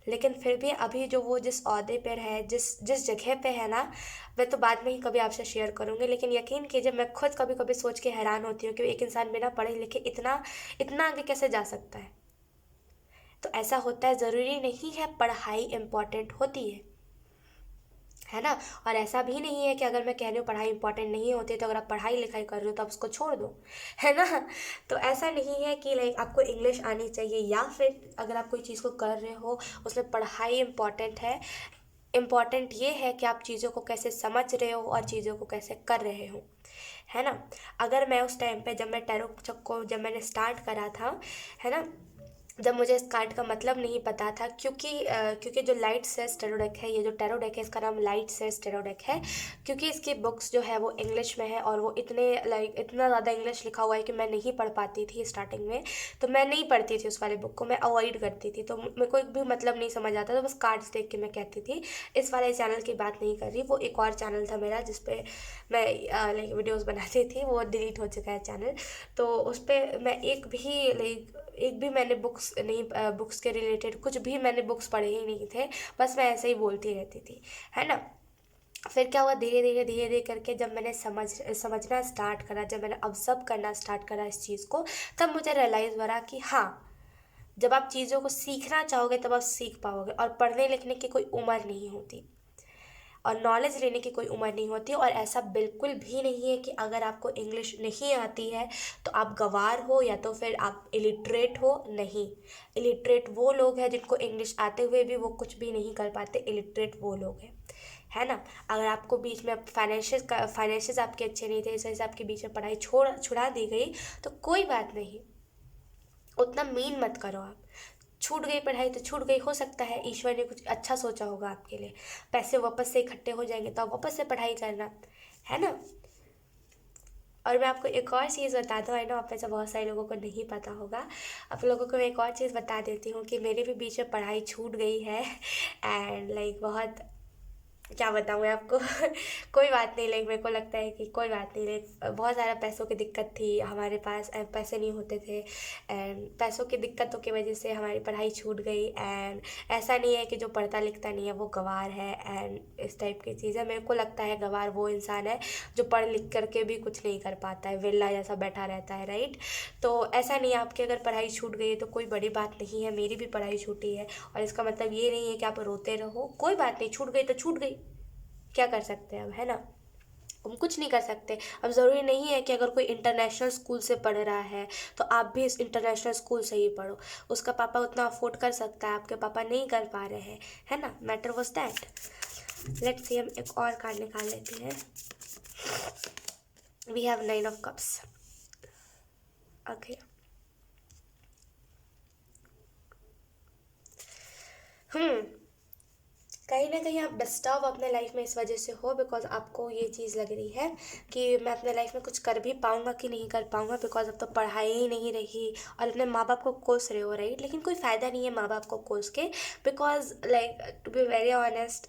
लेकिन फिर भी अभी जो वो जिस ओहदे पर है, जिस जगह पे है ना, मैं तो बाद में ही कभी आपसे शेयर करूँगी। लेकिन यकीन कीजिए, मैं खुद कभी कभी सोच के हैरान होती हूँ कि एक इंसान बिना पढ़े लिखे इतना इतना आगे कैसे जा सकता है। तो ऐसा होता है, ज़रूरी नहीं है पढ़ाई इम्पॉर्टेंट होती है ना। और ऐसा भी नहीं है कि अगर मैं कह रही हूँ पढ़ाई इंपॉर्टेंट नहीं होती, तो अगर आप पढ़ाई लिखाई कर रहे हो तो आप उसको छोड़ दो, है ना। तो ऐसा नहीं है कि लाइक आपको इंग्लिश आनी चाहिए, या फिर अगर आप कोई चीज़ को कर रहे हो उसमें पढ़ाई इम्पॉर्टेंट है। इम्पॉर्टेंट ये है कि आप चीज़ों को कैसे समझ रहे हो और चीज़ों को कैसे कर रहे हो, है ना। अगर मैं उस टाइम पे जब मैंने स्टार्ट करा था, है ना, जब मुझे इस कार्ड का मतलब नहीं पता था, क्योंकि जो लाइट सेज टेरो डेक है, ये जो टेरो डेक है इसका नाम लाइट सेज टेरो डेक है, क्योंकि इसकी बुक्स जो है वो इंग्लिश में है और वो इतना ज़्यादा इंग्लिश लिखा हुआ है कि मैं नहीं पढ़ पाती थी स्टार्टिंग में। तो मैं नहीं पढ़ती थी उस वाले बुक को, मैं अवॉइड करती थी, तो मेरे को एक भी मतलब नहीं समझ आता, तो बस कार्ड्स देख के मैं कहती थी। इस वाले चैनल की बात नहीं कर रही, वो एक और चैनल था मेरा जिसपे मैं वीडियोज़ बनाती थी, वो डिलीट हो चुका है चैनल। तो उस पर मैं एक भी मैंने बुक्स के रिलेटेड कुछ भी मैंने बुक्स पढ़े ही नहीं थे, बस मैं ऐसे ही बोलती रहती थी, है ना। फिर क्या हुआ, धीरे धीरे धीरे धीरे करके जब मैंने समझना स्टार्ट करा, जब मैंने ऑब्जर्व करना स्टार्ट करा इस चीज़ को, तब मुझे रियलाइज़ हो रहा कि हाँ, जब आप चीज़ों को सीखना चाहोगे तब आप सीख पाओगे, और पढ़ने लिखने की कोई उम्र नहीं होती, और नॉलेज लेने की कोई उम्र नहीं होती। और ऐसा बिल्कुल भी नहीं है कि अगर आपको इंग्लिश नहीं आती है तो आप गँवार हो या तो फिर आप इलिटरेट हो, नहीं। इलिटरेट वो लोग हैं जिनको इंग्लिश आते हुए भी वो कुछ भी नहीं कर पाते, इलिटरेट वो लोग हैं, है ना। अगर आपको बीच में फाइनेंशियल्स आपके अच्छे नहीं थे, इस वजह से आपके बीच में पढ़ाई छुड़ा दी गई, तो कोई बात नहीं, उतना मीन मत करो आप। छूट गई पढ़ाई तो छूट गई, हो सकता है ईश्वर ने कुछ अच्छा सोचा होगा आपके लिए, पैसे वापस से इकट्ठे हो जाएंगे तो आप वापस से पढ़ाई करना, है ना। और मैं आपको एक और चीज़ बता दूँ, आई नो आप में से बहुत सारे लोगों को नहीं पता होगा, आप लोगों को मैं एक और चीज़ बता देती हूँ कि मेरे भी बीच में पढ़ाई छूट गई है, एंड बहुत, क्या बताऊँ मैं आपको कोई बात नहीं, मेरे को लगता है कि कोई बात नहीं, बहुत ज़्यादा पैसों की दिक्कत थी हमारे पास, पैसे नहीं होते थे, एंड पैसों की दिक्कतों की वजह से हमारी पढ़ाई छूट गई। एंड ऐसा नहीं है कि जो पढ़ता लिखता नहीं है वो गँवार है, एंड इस टाइप की चीज़ें, मेरे को लगता है गँवार वो इंसान है जो पढ़ लिख करके भी कुछ नहीं कर पाता है, विल्ला जैसा बैठा रहता है, राइट। तो ऐसा नहीं है, आपकी अगर पढ़ाई छूट गई है तो कोई बड़ी बात नहीं है, मेरी भी पढ़ाई छूटी है, और इसका मतलब ये नहीं है कि आप रोते रहो, कोई बात नहीं, छूट गई तो छूट गई, क्या कर सकते हैं अब, है ना। हम कुछ नहीं कर सकते। अब ज़रूरी नहीं है कि अगर कोई इंटरनेशनल स्कूल से पढ़ रहा है तो आप भी इस इंटरनेशनल स्कूल से ही पढ़ो, उसका पापा उतना अफोर्ड कर सकता है, आपके पापा नहीं कर पा रहे हैं, है ना। Matter was that. Let's see, हम एक और कार्ड निकाल लेते हैं। We have 9 of cups. Okay, कहीं ना कहीं आप डिस्टर्ब अपने लाइफ में इस वजह से हो, बिकॉज आपको ये चीज़ लग रही है कि मैं अपने लाइफ में कुछ कर भी पाऊँगा कि नहीं कर पाऊँगा, बिकॉज अब तो पढ़ाई ही नहीं रही, और अपने माँ बाप को कोस रहे हो, राइट। लेकिन कोई फ़ायदा नहीं है माँ बाप को कोस के, because to be very honest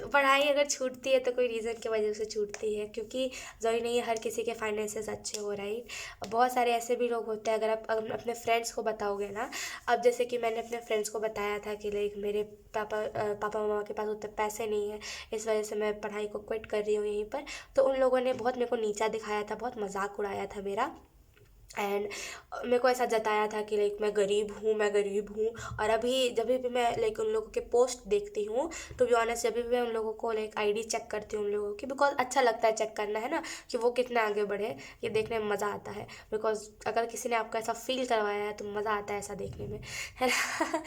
पढ़ाई अगर छूटती है तो कोई रीज़न की वजह से छूटती है, क्योंकि ज़रूरी नहीं है हर किसी के फाइनेंसेस अच्छे हो, राइट। बहुत सारे ऐसे भी लोग होते हैं, अगर आप अपने फ्रेंड्स को बताओगे ना, अब जैसे कि मैंने अपने फ्रेंड्स को बताया था कि मेरे पापा मम्मा के पास उतने पैसे नहीं है, इस वजह से मैं पढ़ाई को क्विट कर रही हूँ यहीं पर, तो उन लोगों ने बहुत मेरे को नीचा दिखाया था, बहुत मजाक उड़ाया था मेरा, एंड मेरे को ऐसा जताया था कि मैं गरीब हूँ। और अभी जब भी मैं उन लोगों के पोस्ट देखती हूँ, टू बी ऑनेस्ट, जब भी मैं उन लोगों को आईडी चेक करती हूँ उन लोगों की, बिकॉज अच्छा लगता है चेक करना, है ना, कि वो कितने आगे बढ़े, ये देखने में मज़ा आता है, बिकॉज अगर किसी ने आपको ऐसा फील करवाया है तो मज़ा आता है ऐसा देखने में, है ना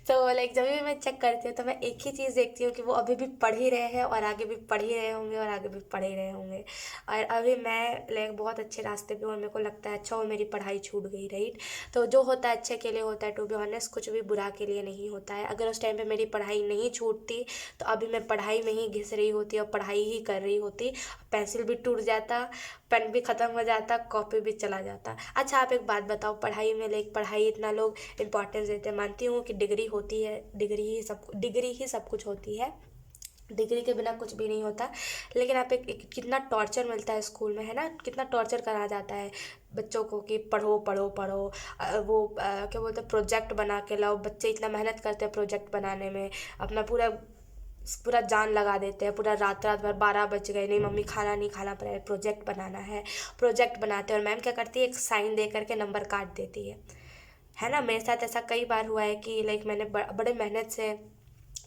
तो जब भी मैं चेक करती हूँ तो मैं एक ही चीज़ देखती हूँ कि वो अभी भी पढ़ ही रहे हैं, और आगे भी पढ़ ही रहे होंगे, और आगे भी पढ़ ही रहे होंगे, और अभी मैं बहुत अच्छे रास्ते पे हूँ, और मेरे को लगता है अच्छा वो मेरी पढ़ाई छूट गई, राइट। तो जो होता है अच्छे के लिए होता है, टू बी ऑनेस्ट, कुछ भी बुरा के लिए नहीं होता है। अगर उस टाइम पे मेरी पढ़ाई नहीं छूटती तो अभी मैं पढ़ाई में ही घिस रही होती और पढ़ाई ही कर रही होती, पेंसिल भी टूट जाता, पेन भी ख़त्म हो जाता, कॉपी भी चला जाता। अच्छा, आप एक बात बताओ, पढ़ाई में पढ़ाई इतना लोग इम्पोर्टेंस देते हैं, मानती हूँ कि डिग्री होती है, डिग्री ही सब कुछ होती है, डिग्री के बिना कुछ भी नहीं होता, लेकिन आप एक कितना टॉर्चर मिलता है स्कूल में, है ना, कितना टॉर्चर करा जाता है बच्चों को कि पढ़ो पढ़ो पढ़ो, क्या बोलते हैं, प्रोजेक्ट बना के लाओ, बच्चे इतना मेहनत करते हैं प्रोजेक्ट बनाने में, अपना पूरा पूरा जान लगा देते हैं, पूरा रात रात भर 12 बज गए, नहीं मम्मी खाना नहीं खाना, पर प्रोजेक्ट बनाना है, प्रोजेक्ट बनाते हैं, और मैम क्या करती है, एक साइन दे करके नंबर काट देती है ना। मेरे साथ ऐसा कई बार हुआ है कि मैंने बड़े मेहनत से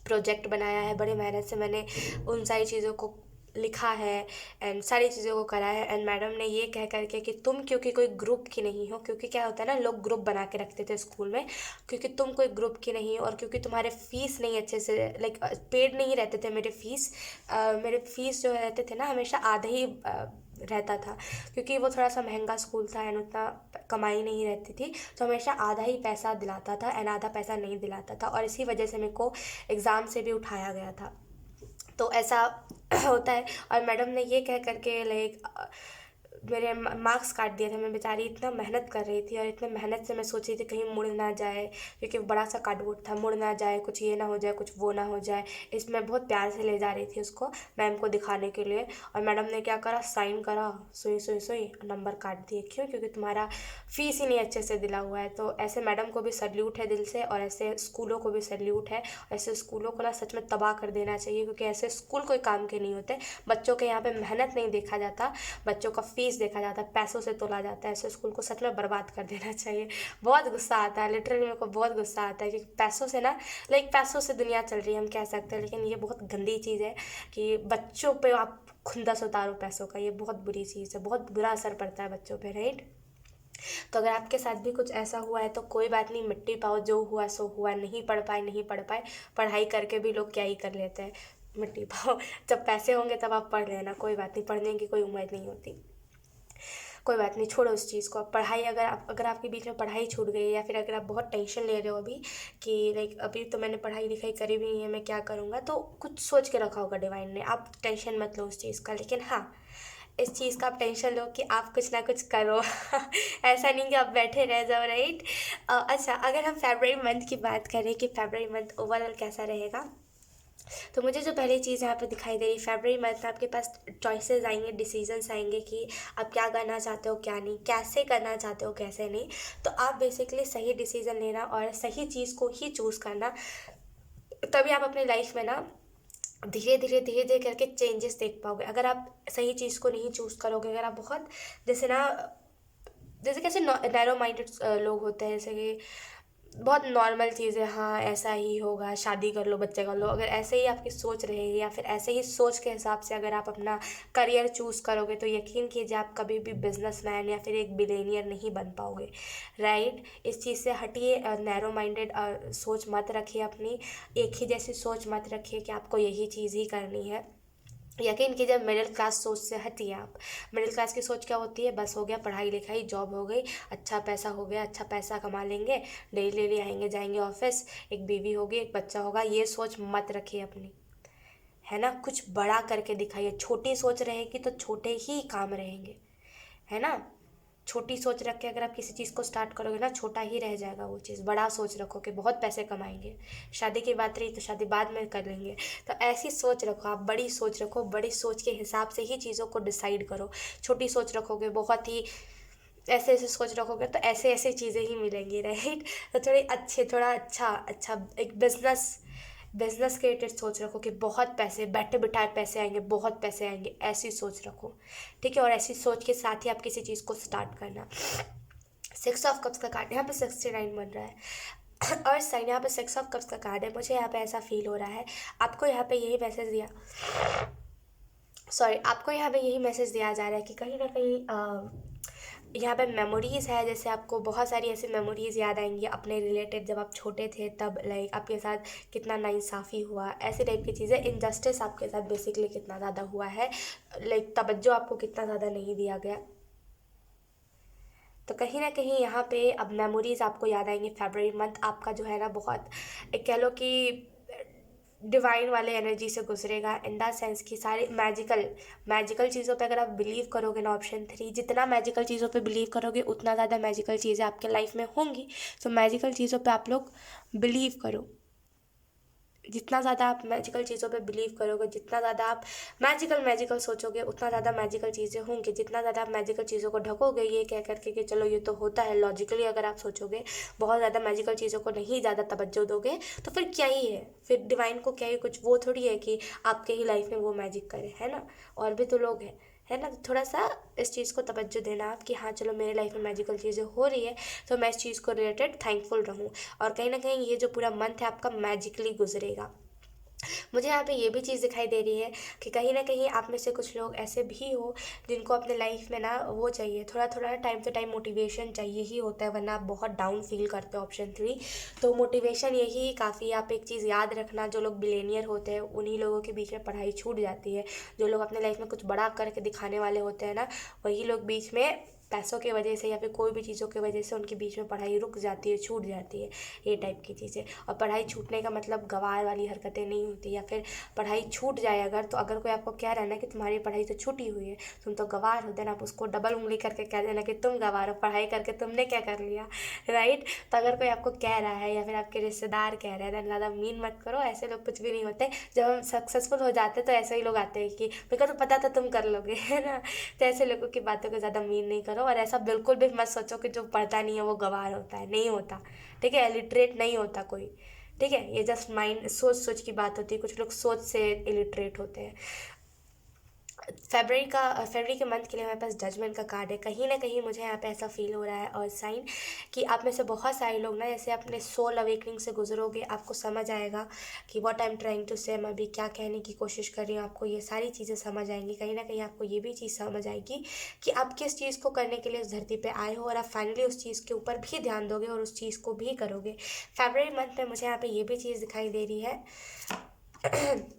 प्रोजेक्ट बनाया है, बड़ी मेहनत से मैंने उन सारी चीज़ों को लिखा है, एंड सारी चीज़ों को करा है, एंड मैडम ने ये कह करके कि तुम क्योंकि कोई ग्रुप की नहीं हो, क्योंकि क्या होता है ना, लोग ग्रुप बना के रखते थे स्कूल में, क्योंकि तुम कोई ग्रुप की नहीं हो, और क्योंकि तुम्हारे फीस नहीं अच्छे से पेड नहीं रहते थे, मेरे फीस जो रहते थे ना, हमेशा आधे ही रहता था, क्योंकि वो थोड़ा सा महंगा स्कूल था एंड उतना कमाई नहीं रहती थी, तो हमेशा आधा ही पैसा दिलाता था एंड आधा पैसा नहीं दिलाता था, और इसी वजह से मेरे को एग्ज़ाम से भी उठाया गया था। तो ऐसा होता है। और मैडम ने ये कह करके लाइक मेरे मार्क्स काट दिए थे। मैं बेचारी इतना मेहनत कर रही थी और इतने मेहनत से मैं सोच रही थी कहीं मुड़ ना जाए, क्योंकि बड़ा सा कार्डबोर्ड था, मुड़ ना जाए, कुछ ये ना हो जाए, कुछ वो ना हो जाए। इसमें बहुत प्यार से ले जा रही थी उसको मैम को दिखाने के लिए, और मैडम ने क्या करा, साइन करा, सुई सुई सुई, नंबर काट दिए। क्यों? क्योंकि तुम्हारा फीस ही नहीं अच्छे से दिला हुआ है। तो ऐसे मैडम को भी सल्यूट है दिल से, और ऐसे स्कूलों को भी सल्यूट है। ऐसे स्कूलों को ना सच में तबाह कर देना चाहिए, क्योंकि ऐसे स्कूल कोई काम के नहीं होते। बच्चों के यहाँ पे मेहनत नहीं देखा जाता, बच्चों का फीस देखा जाता है, पैसों से तोला जाता है। ऐसे स्कूल को सच में बर्बाद कर देना चाहिए। बहुत गुस्सा आता है, लिटरली मेरे को बहुत गुस्सा आता है, क्योंकि पैसों से ना लाइक पैसों से दुनिया चल रही है हम कह सकते हैं, लेकिन ये बहुत गंदी चीज़ है कि बच्चों पे आप खुंदस उतारो पैसों का। ये बहुत बुरी चीज़ है, बहुत बुरा असर पड़ता है बच्चों पे, राइट। तो अगर आपके साथ भी कुछ ऐसा हुआ है तो कोई बात नहीं, मिट्टी पाओ, जो हुआ सो हुआ। नहीं पढ़ पाए, नहीं पढ़ पाए, पढ़ाई करके भी लोग क्या ही कर लेते हैं, मिट्टी पाओ। जब पैसे होंगे तब आप पढ़ लेना, कोई बात नहीं, पढ़ने की कोई उम्र नहीं होती। कोई बात नहीं, छोड़ो उस चीज़ को। अब पढ़ाई अगर आपके बीच में पढ़ाई छूट गई है, या फिर अगर आप बहुत टेंशन ले रहे हो अभी कि लाइक अभी तो मैंने पढ़ाई लिखाई करी भी नहीं है, मैं क्या करूँगा, तो कुछ सोच के रखा होगा डिवाइन ने। आप टेंशन मत लो उस चीज़ का, लेकिन हाँ, इस चीज़ का आप टेंशन लो कि आप कुछ ना कुछ करो। ऐसा नहीं कि आप बैठे रह जाओ, राइट। अच्छा, अगर हम फरवरी मंथ की बात करें कि फरवरी मंथ ओवरऑल कैसा रहेगा, तो मुझे जो पहली चीज़ यहाँ पे दिखाई दे रही, फरवरी मंथ में आपके पास चॉइसेस आएंगे, डिसीजंस आएंगे कि आप क्या करना चाहते हो, क्या नहीं, कैसे करना चाहते हो, कैसे नहीं। तो आप बेसिकली सही डिसीजन लेना और सही चीज़ को ही चूज़ करना, तभी आप अपनी लाइफ में ना धीरे धीरे धीरे धीरे करके चेंजेस देख पाओगे। अगर आप सही चीज़ को नहीं चूज़ करोगे, अगर आप बहुत जैसे ना, जैसे कैसे नैरो माइंडेड लोग होते हैं, जैसे कि बहुत नॉर्मल चीज़ें, हाँ ऐसा ही होगा, शादी कर लो, बच्चे कर लो, अगर ऐसे ही आपकी सोच रहेगी, या फिर ऐसे ही सोच के हिसाब से अगर आप अपना करियर चूज़ करोगे, तो यकीन कीजिए आप कभी भी बिजनेसमैन या फिर एक बिलेनियर नहीं बन पाओगे, राइट। इस चीज़ से हटिए, नैरो माइंडेड सोच मत रखिए अपनी, एक ही जैसी सोच मत रखिए कि आपको यही चीज़ ही करनी है। यकीन कीजिए मिडिल क्लास सोच से हटिए आप। मिडिल क्लास की सोच क्या होती है, बस हो गया पढ़ाई लिखाई, जॉब हो गई, अच्छा पैसा हो गया, अच्छा पैसा कमा लेंगे, डेली डेली आएंगे जाएंगे ऑफिस, एक बीवी होगी, एक बच्चा होगा। ये सोच मत रखिए अपनी, है ना। कुछ बड़ा करके दिखाइए। छोटी सोच रहेगी तो छोटे ही काम रहेंगे, है ना। छोटी सोच रख के अगर आप किसी चीज़ को स्टार्ट करोगे ना, छोटा ही रह जाएगा वो चीज़। बड़ा सोच रखो कि बहुत पैसे कमाएंगे, शादी की बात रही तो शादी बाद में कर लेंगे। तो ऐसी सोच रखो, आप बड़ी सोच रखो, बड़ी सोच के हिसाब से ही चीज़ों को डिसाइड करो। छोटी सोच रखोगे, बहुत ही ऐसे ऐसे सोच रखोगे, तो ऐसे ऐसे चीज़ें ही मिलेंगी, राइट। तो थोड़ा अच्छा अच्छा एक बिजनेस के रिलेटेड सोच रखो कि बहुत पैसे बैठे बिठाए पैसे आएंगे, बहुत पैसे आएंगे, ऐसी सोच रखो, ठीक है। और ऐसी सोच के साथ ही आप किसी चीज़ को स्टार्ट करना। 6 ऑफ कप्स का कार्ड यहाँ पे 69 बन रहा है, और साइन यहाँ पे 6 ऑफ कप्स का कार्ड है। मुझे यहाँ पे ऐसा फील हो रहा है, आपको यहाँ पे यही मैसेज दिया, सॉरी, आपको यहाँ पे यही मैसेज दिया जा रहा है कि कहीं ना कहीं यहाँ पे मेमोरीज़ है। जैसे आपको बहुत सारी ऐसी मेमोरीज़ याद आएंगी अपने रिलेटेड, जब आप छोटे थे तब लाइक आपके साथ कितना नाइंसाफ़ी हुआ, ऐसे टाइप की चीज़ें। इनजस्टिस आपके साथ बेसिकली कितना ज़्यादा हुआ है, लाइक तवज्जो आपको कितना ज़्यादा नहीं दिया गया। तो कहीं ना कहीं यहाँ पे अब मेमोरीज़ आपको याद आएंगी। फरवरी मंथ आपका जो है ना, बहुत एक कह लो कि डिवाइन वाले एनर्जी से गुजरेगा, इन द सेंस कि सारे मैजिकल चीज़ों पे अगर आप बिलीव करोगे ना, ऑप्शन 3, जितना मैजिकल चीज़ों पे बिलीव करोगे उतना ज़्यादा मैजिकल चीज़ें आपके लाइफ में होंगी। तो मैजिकल चीज़ों पे आप लोग बिलीव करो। जितना ज़्यादा आप मैजिकल चीज़ों पे बिलीव करोगे, जितना ज़्यादा आप मैजिकल सोचोगे, उतना ज़्यादा मैजिकल चीज़ें होंगी। जितना ज़्यादा आप मैजिकल चीज़ों को ढकोगे ये कह करके कि चलो ये तो होता है, लॉजिकली अगर आप सोचोगे, बहुत ज़्यादा मैजिकल चीज़ों को नहीं ज़्यादा तवज्जो दोगे, तो फिर क्या ही है, फिर डिवाइन को क्या ही कुछ, वो थोड़ी है कि आपके ही लाइफ में वो मैजिक करे, है ना। और भी तो लोग हैं, है ना। तो थोड़ा सा इस चीज़ को तवज्जो देना आप कि हाँ चलो मेरे लाइफ में मैजिकल चीज़ें हो रही है, तो मैं इस चीज़ को रिलेटेड थैंकफुल रहूँ। और कहीं ना कहीं ये जो पूरा मंथ है आपका मैजिकली गुजरेगा, मुझे यहाँ पे ये भी चीज़ दिखाई दे रही है कि कहीं ना कहीं आप में से कुछ लोग ऐसे भी हो जिनको अपने लाइफ में ना वो चाहिए, थोड़ा थोड़ा टाइम टू टाइम मोटिवेशन चाहिए ही होता है, वरना आप बहुत डाउन फील करते हो। ऑप्शन 3, तो मोटिवेशन यही काफ़ी है। आप एक चीज़ याद रखना, जो लोग बिलेनियर होते हैं उन्हीं लोगों के बीच में पढ़ाई छूट जाती है। जो लोग अपने लाइफ में कुछ बड़ा करके दिखाने वाले होते हैं ना, वही लोग बीच में पैसों की वजह से या फिर कोई भी चीज़ों की वजह से उनके बीच में पढ़ाई रुक जाती है, छूट जाती है, ये टाइप की चीज़ें। और पढ़ाई छूटने का मतलब गवार वाली हरकतें नहीं होती, या फिर पढ़ाई छूट जाए अगर, तो अगर कोई आपको कह रहा है ना कि तुम्हारी पढ़ाई तो छूटी हुई है, तुम तो गवार हो, देन आप उसको डबल उंगली करके कह देना कि तुम गवार हो, पढ़ाई करके तुमने क्या कर लिया, राइट। तो अगर कोई आपको कह रहा है या फिर आपके रिश्तेदार कह रहे हैं, देन ज़्यादा मीन मत करो, ऐसे लोग कुछ भी नहीं होते। जब हम सक्सेसफुल हो जाते हैं तो ऐसे ही लोग आते हैं कि मेरे को तो पता था तुम कर लोगे, है ना। तो ऐसे लोगों की बातों को ज़्यादा मीन नहीं करो, और ऐसा बिल्कुल भी मत सोचो कि जो पढ़ता नहीं है वो गवार होता है, नहीं होता, ठीक है। इलिटरेट नहीं होता कोई, ठीक है। ये जस्ट माइंड सोच सोच की बात होती है, कुछ लोग सोच से इलिटरेट होते हैं। फेबररी के मंथ के लिए हमारे पास जजमेंट का कार्ड है। कहीं ना कहीं मुझे यहाँ पे ऐसा फील हो रहा है और साइन कि आप में से बहुत सारे लोग ना, जैसे अपने सोल अवेकनिंग से गुजरोगे, आपको समझ आएगा कि what I am trying to say, मैं अभी क्या कहने की कोशिश कर रही हूँ। आपको ये सारी चीज़ें समझ आएंगी। कहीं ना कहीं आपको ये भी चीज़ समझ आएगी कि आप किस चीज़ को करने के लिए इस धरती पर आए हो, और आप फाइनली उस चीज़ के ऊपर भी ध्यान दोगे और उस चीज़ को भी करोगे। फेबररी मंथ में मुझे यहाँ पे ये भी चीज़ दिखाई दे रही है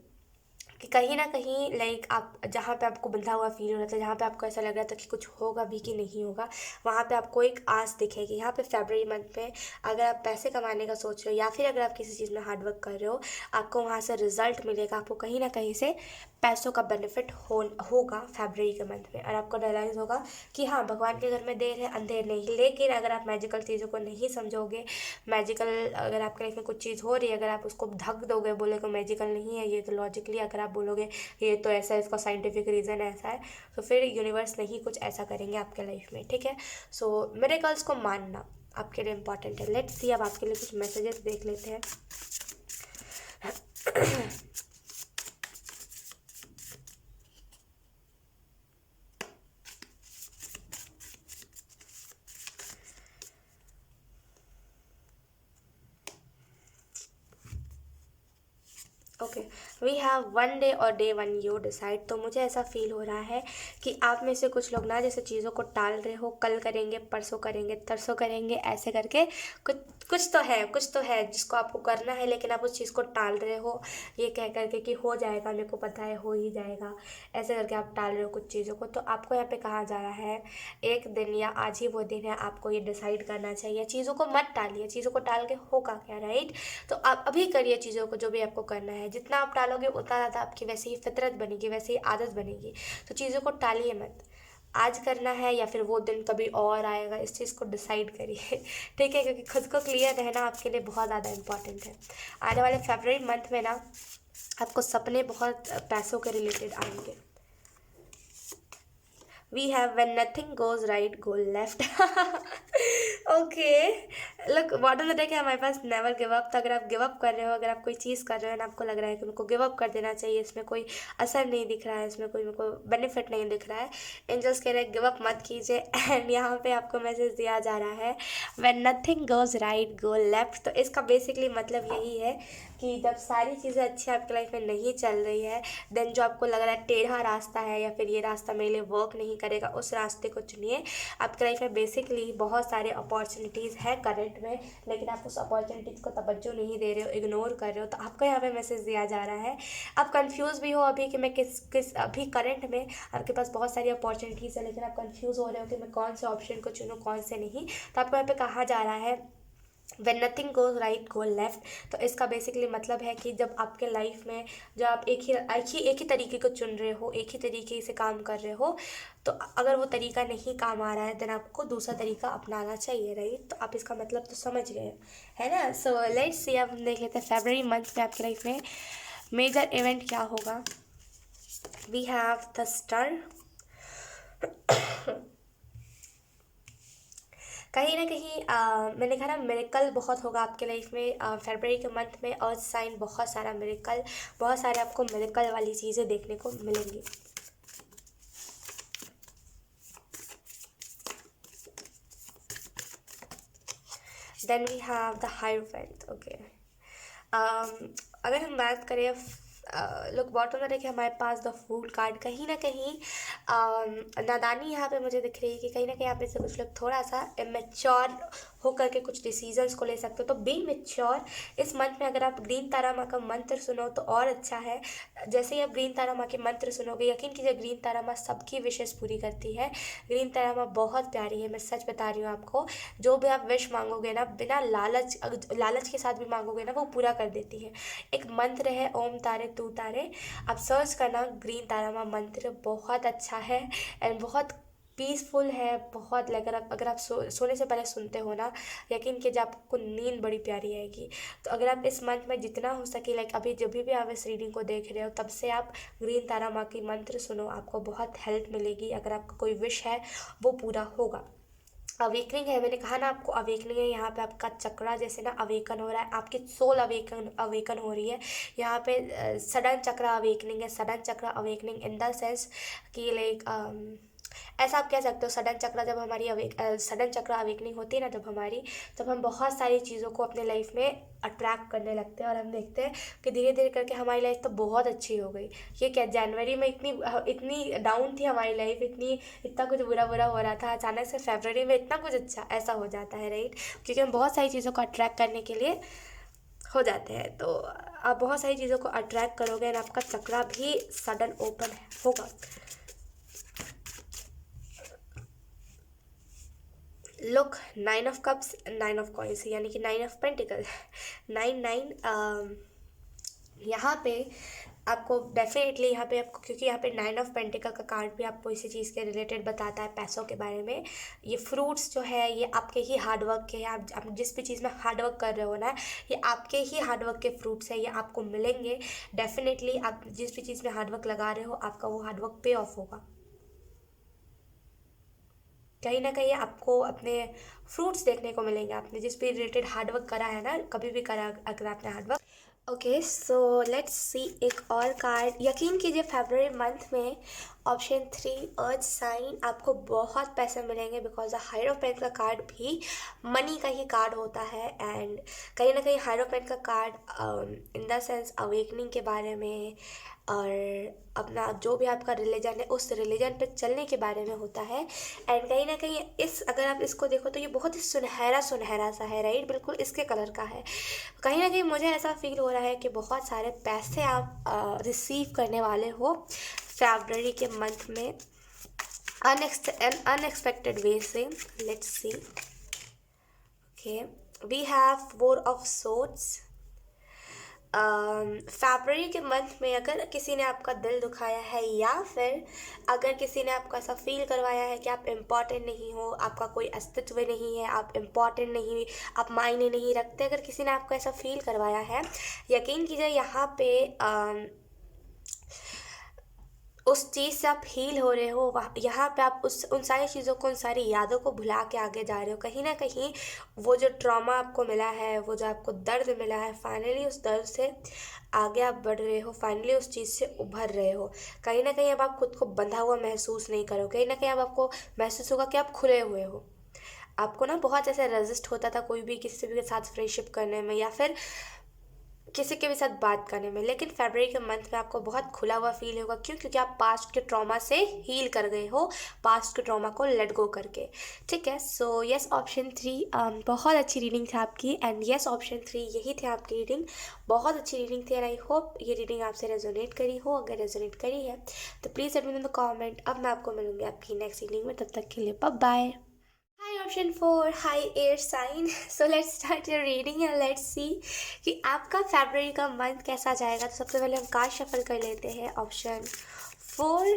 कि कहीं ना कहीं लाइक आप जहाँ पे आपको बंधा हुआ फील हो रहा था, जहाँ पे आपको ऐसा लग रहा था कि कुछ होगा भी कि नहीं होगा, वहाँ पे आपको एक आस दिखेगी। यहाँ पे फेबररी मंथ में अगर आप पैसे कमाने का सोच रहे हो या फिर अगर आप किसी चीज़ में हार्डवर्क कर रहे हो, आपको वहाँ से रिजल्ट मिलेगा। आपको कहीं ना कहीं से पैसों का बेनिफिट होगा फेबररी के मंथ में, और आपको रियलाइज़ होगा कि हाँ, भगवान के घर में देर है अंधेर नहीं। लेकिन अगर आप मैजिकल चीज़ों को नहीं समझोगे, मैजिकल अगर आपके लाइफ में कुछ चीज़ हो रही है, अगर आप उसको ढक दोगे, बोलोगे मैजिकल नहीं है ये तो, लॉजिकली अगर आप बोलोगे ये तो ऐसा है, इसका साइंटिफिक रीज़न ऐसा है, तो फिर यूनिवर्स नहीं कुछ ऐसा करेंगे आपके लाइफ में, ठीक है। सो मिरेकल्स को मानना आपके लिए इंपॉर्टेंट है। लेट्स सी, अब आपके लिए कुछ मैसेजेस देख लेते हैं। Okay, we have one day और डे वन यू डिसाइड। तो मुझे ऐसा फील हो रहा है कि आप में से कुछ लोग ना, जैसे चीज़ों को टाल रहे हो, कल करेंगे, परसों करेंगे, तरसों करेंगे, ऐसे करके कुछ कुछ तो है जिसको आपको करना है, लेकिन आप उस चीज़ को टाल रहे हो, ये कह करके कि हो जाएगा, मेरे को पता है हो ही जाएगा, ऐसे करके आप टाल रहे हो कुछ चीज़ों को। तो आपको यहाँ पे कहा जा रहा है एक दिन या आज ही वो दिन है, आपको ये डिसाइड करना चाहिए। चीज़ों को मत टालिए, चीज़ों को टाल के होगा क्या, राइट। तो आप अभी करिए चीज़ों को, जो भी आपको करना है। जितना आप टालोगे उतना ज़्यादा आपकी वैसे ही फितरत बनेगी, वैसे ही आदत बनेगी। तो चीज़ों को टालिए मत। आज करना है या फिर वो दिन कभी और आएगा, इस चीज़ को डिसाइड करिए, ठीक है। क्योंकि खुद को क्लियर रहना आपके लिए बहुत ज़्यादा इंपॉर्टेंट है। आने वाले फेबररी मंथ में ना आपको सपने बहुत पैसों के रिलेटेड आएंगे। we have when nothing goes right go left। Okay, look what of the day कि हमारे पास नेवर गिव अप। तो अगर आप गिव अप कर रहे हो, अगर आप कोई चीज़ कर रहे हो ना, आपको लग रहा है कि मेरे को गिव अप कर देना चाहिए, इसमें कोई असर नहीं दिख रहा है, इसमें कोई मेरे को बेनिफिट नहीं दिख रहा है, एंजल्स कह रहे हैं गिव अप मत कीजिए। एंड यहाँ पे आपको मैसेज दिया जा रहा है when nothing goes right go left. तो इसका बेसिकली मतलब यही है कि जब सारी चीज़ें अच्छी आपकी लाइफ में नहीं चल रही है, देन जो आपको लग रहा है टेढ़ा रास्ता है या फिर ये रास्ता मेरे लिए वर्क नहीं करेगा, उस रास्ते को चुनिए। आपकी लाइफ में बेसिकली बहुत सारे अपॉर्चुनिटीज़ है करंट में, लेकिन आप उस अपॉर्चुनिटीज़ को तवज्जो नहीं दे रहे हो, इग्नोर कर रहे हो। तो आपको यहाँ पे मैसेज दिया जा रहा है, आप कंफ्यूज भी हो अभी कि मैं किस किस अभी करंट में आपके पास बहुत सारी अपॉर्चुनिटीज़ है, लेकिन आप कंफ्यूज हो रहे हो कि मैं कौन से ऑप्शन को चुनूँ, कौन से नहीं। तो आपको यहाँ पे कहा जा रहा है when nothing goes right go left। तो इसका बेसिकली मतलब है कि जब आपके लाइफ में जब आप एक ही तरीके को चुन रहे हो, एक ही तरीके से काम कर रहे हो, तो अगर वो तरीका नहीं काम आ रहा है, देन आपको दूसरा तरीका अपनाना चाहिए, राइट। तो आप इसका मतलब तो समझ गए, है ना। सो लेट्स सी, अब हम देख लेते हैं फेबररी मंथ में आपकी लाइफ में मेजर इवेंट क्या होगा। We have the star. कहीं ना कहीं मैंने कहा ना, मिरेकल बहुत होगा आपके लाइफ में फरवरी के मंथ में, और साइन बहुत सारा मिरेकल, बहुत सारे आपको मिरेकल वाली चीज़ें देखने को मिलेंगी। Then we have the hierophant. Okay, अगर हम बात करें लोग बॉटम में देखें हमारे पास द फूल कार्ड, कहीं ना कहीं नादानी यहाँ पे मुझे दिख रही है कि कहीं ना कहीं यहाँ पे से कुछ लोग थोड़ा सा इमेच्योर होकर के कुछ डिसीजंस को ले सकते हो। तो बी मेच्योर। इस मंथ में अगर आप ग्रीन तारा माँ का मंत्र सुनो तो और अच्छा है। जैसे ही आप ग्रीन तारा माँ के मंत्र सुनोगे, यकीन कीजिए ग्रीन तारा माँ सबकी विशेष पूरी करती है। ग्रीन तारा माँ बहुत प्यारी है, मैं सच बता रही हूँ आपको। जो भी आप विश मांगोगे ना, बिना लालच के साथ भी मांगोगे ना, वो पूरा कर देती है। एक मंत्र है ओम तारे तू तारे, आप सर्च करना ग्रीन तारा माँ मंत्र, बहुत अच्छा है एंड बहुत पीसफुल है। बहुत अगर आप सोने से पहले सुनते हो ना, यकीन कीजिए आपको नींद बड़ी प्यारी आएगी। तो अगर आप इस मंथ में जितना हो सके, लाइक अभी जब भी आप इस रीडिंग को देख रहे हो, तब से आप ग्रीन तारा माँ की मंत्र सुनो, आपको बहुत हेल्प मिलेगी। अगर आपका कोई विश है वो पूरा होगा। अवेकनिंग है, मैंने कहा ना आपको अवेकनिंग है। यहाँ पे आपका चक्रा जैसे ना अवेकन हो रहा है, आपकी सोल अवेकन हो रही है। यहाँ पे सडन चक्रा अवेकनिंग है। Sudden chakra awakening in the sense कि लाइक ऐसा आप कह सकते हो, सडन चक्र अवेकनिंग होती है ना जब हमारी, तब हम बहुत सारी चीज़ों को अपने लाइफ में अट्रैक्ट करने लगते हैं और हम देखते हैं कि धीरे धीरे करके हमारी लाइफ तो बहुत अच्छी हो गई। ये क्या, जनवरी में इतनी इतनी डाउन थी हमारी लाइफ, इतना कुछ बुरा बुरा हो रहा था, अचानक से फरवरी में इतना कुछ अच्छा ऐसा हो जाता है, राइट। क्योंकि हम बहुत सारी चीज़ों को अट्रैक्ट करने के लिए हो जाते हैं। तो आप बहुत सारी चीज़ों को अट्रैक्ट करोगे और आपका चक्रा भी सडन ओपन होगा। Look, 9 of cups, 9 of coins, यानी कि 9 ऑफ पेंटिकल, 9 यहाँ पे आपको डेफिनेटली यहाँ पे आपको, क्योंकि यहाँ पे 9 ऑफ पेंटिकल का कार्ड भी आपको इसी चीज़ के रिलेटेड बताता है, पैसों के बारे में। ये फ्रूट्स जो है ये आपके ही हार्डवर्क के हैं। आप जिस भी चीज़ में हार्डवर्क कर रहे हो ना, ये आपके ही हार्डवर्क के फ्रूट्स है, ये आपको मिलेंगे डेफिनेटली। आप जिस भी चीज़ में हार्डवर्क लगा रहे हो, आपका वो हार्डवर्क पे ऑफ होगा। कहीं ना कहीं आपको अपने फ्रूट्स देखने को मिलेंगे। आपने जिस भी रिलेटेड हार्डवर्क करा है ना, कभी भी करा अगर आपने हार्डवर्क। ओके, सो लेट्स सी एक और कार्ड। यकीन कीजिए फरवरी मंथ में ऑप्शन 3 अर्थ साइन, आपको बहुत पैसे मिलेंगे बिकॉज हायरोफेंट का कार्ड भी मनी का ही कार्ड होता है। एंड कहीं ना कहीं हायरोफेंट का card in the sense awakening के बारे में और अपना जो भी आपका रिलीजन है उस रिलीजन पे चलने के बारे में होता है। एंड कहीं ना कहीं अगर आप इसको देखो तो ये बहुत ही सुनहरा सुनहरा सा है, राइट, बिल्कुल इसके कलर का है। कहीं ना कहीं मुझे ऐसा फील हो रहा है कि बहुत सारे पैसे आप रिसीव करने वाले हो फरवरी के मंथ में अनएक्सपेक्टेड वे से। Let's see. Okay, we have 4 of swords. फरवरी के मंथ में अगर किसी ने आपका दिल दुखाया है, या फिर अगर किसी ने आपको ऐसा फील करवाया है कि आप इम्पॉर्टेंट नहीं हो, आपका कोई अस्तित्व नहीं है, आप इम्पॉर्टेंट नहीं, आप मायने नहीं रखते, अगर किसी ने आपको ऐसा फील करवाया है, यकीन कीजिए यहाँ पे उस चीज़ से आप हील हो रहे हो। यहाँ पे आप उन सारी चीज़ों को, उन सारी यादों को भुला के आगे जा रहे हो। कहीं ना कहीं वो जो ट्रॉमा आपको मिला है, वो जो आपको दर्द मिला है, फाइनली उस दर्द से आगे आप बढ़ रहे हो, फाइनली उस चीज़ से उभर रहे हो। कहीं ना कहीं अब आप खुद को बंधा हुआ महसूस नहीं करो, कहीं ना कहीं अब आपको महसूस होगा कि आप खुले हुए हो। आपको ना बहुत ऐसे रेजिस्ट होता था कोई भी किसी भी के साथ फ्रेंडशिप करने में या फिर किसी के भी साथ बात करने में, लेकिन फरवरी के मंथ में आपको बहुत खुला हुआ फील होगा। क्यों? क्योंकि आप पास्ट के ट्रॉमा से हील कर गए हो, पास्ट के ट्रॉमा को लेट गो करके। ठीक है, सो यस ऑप्शन 3 बहुत अच्छी रीडिंग थी आपकी। एंड यस ऑप्शन 3 यही थी आपकी रीडिंग, बहुत अच्छी रीडिंग थी। एंड आई होप ये रीडिंग आपसे रेजोनेट करी हो। अगर रेजोनेट करी है तो please let me know in the comment. अब मैं आपको मिलूंगी आपकी नेक्स्ट रीडिंग में, तब तक के लिए bye bye. Hi option 4, hi air sign. So let's start your reading and let's see कि आपका फरवरी का मंथ कैसा जाएगा। तो सबसे पहले हम कार्ड शफल कर लेते हैं। Option 4,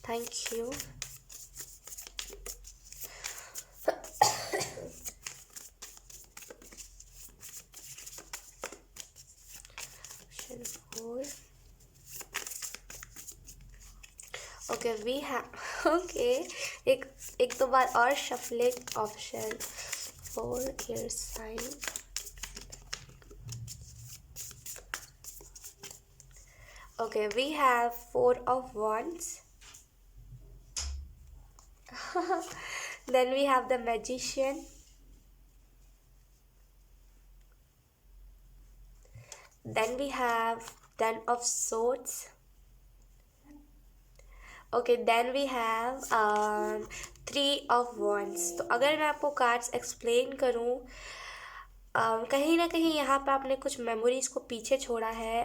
thank you. Option 4, okay we have okay एक दो बार और shuffling. Option 4 air sign, okay we have 4 of wands, then we have the magician, Then we have Ten of Swords. Okay, then we have three of wands. तो अगर मैं आपको cards explain करूँ, कहीं ना कहीं यहाँ पे आपने कुछ मेमोरीज को पीछे छोड़ा है।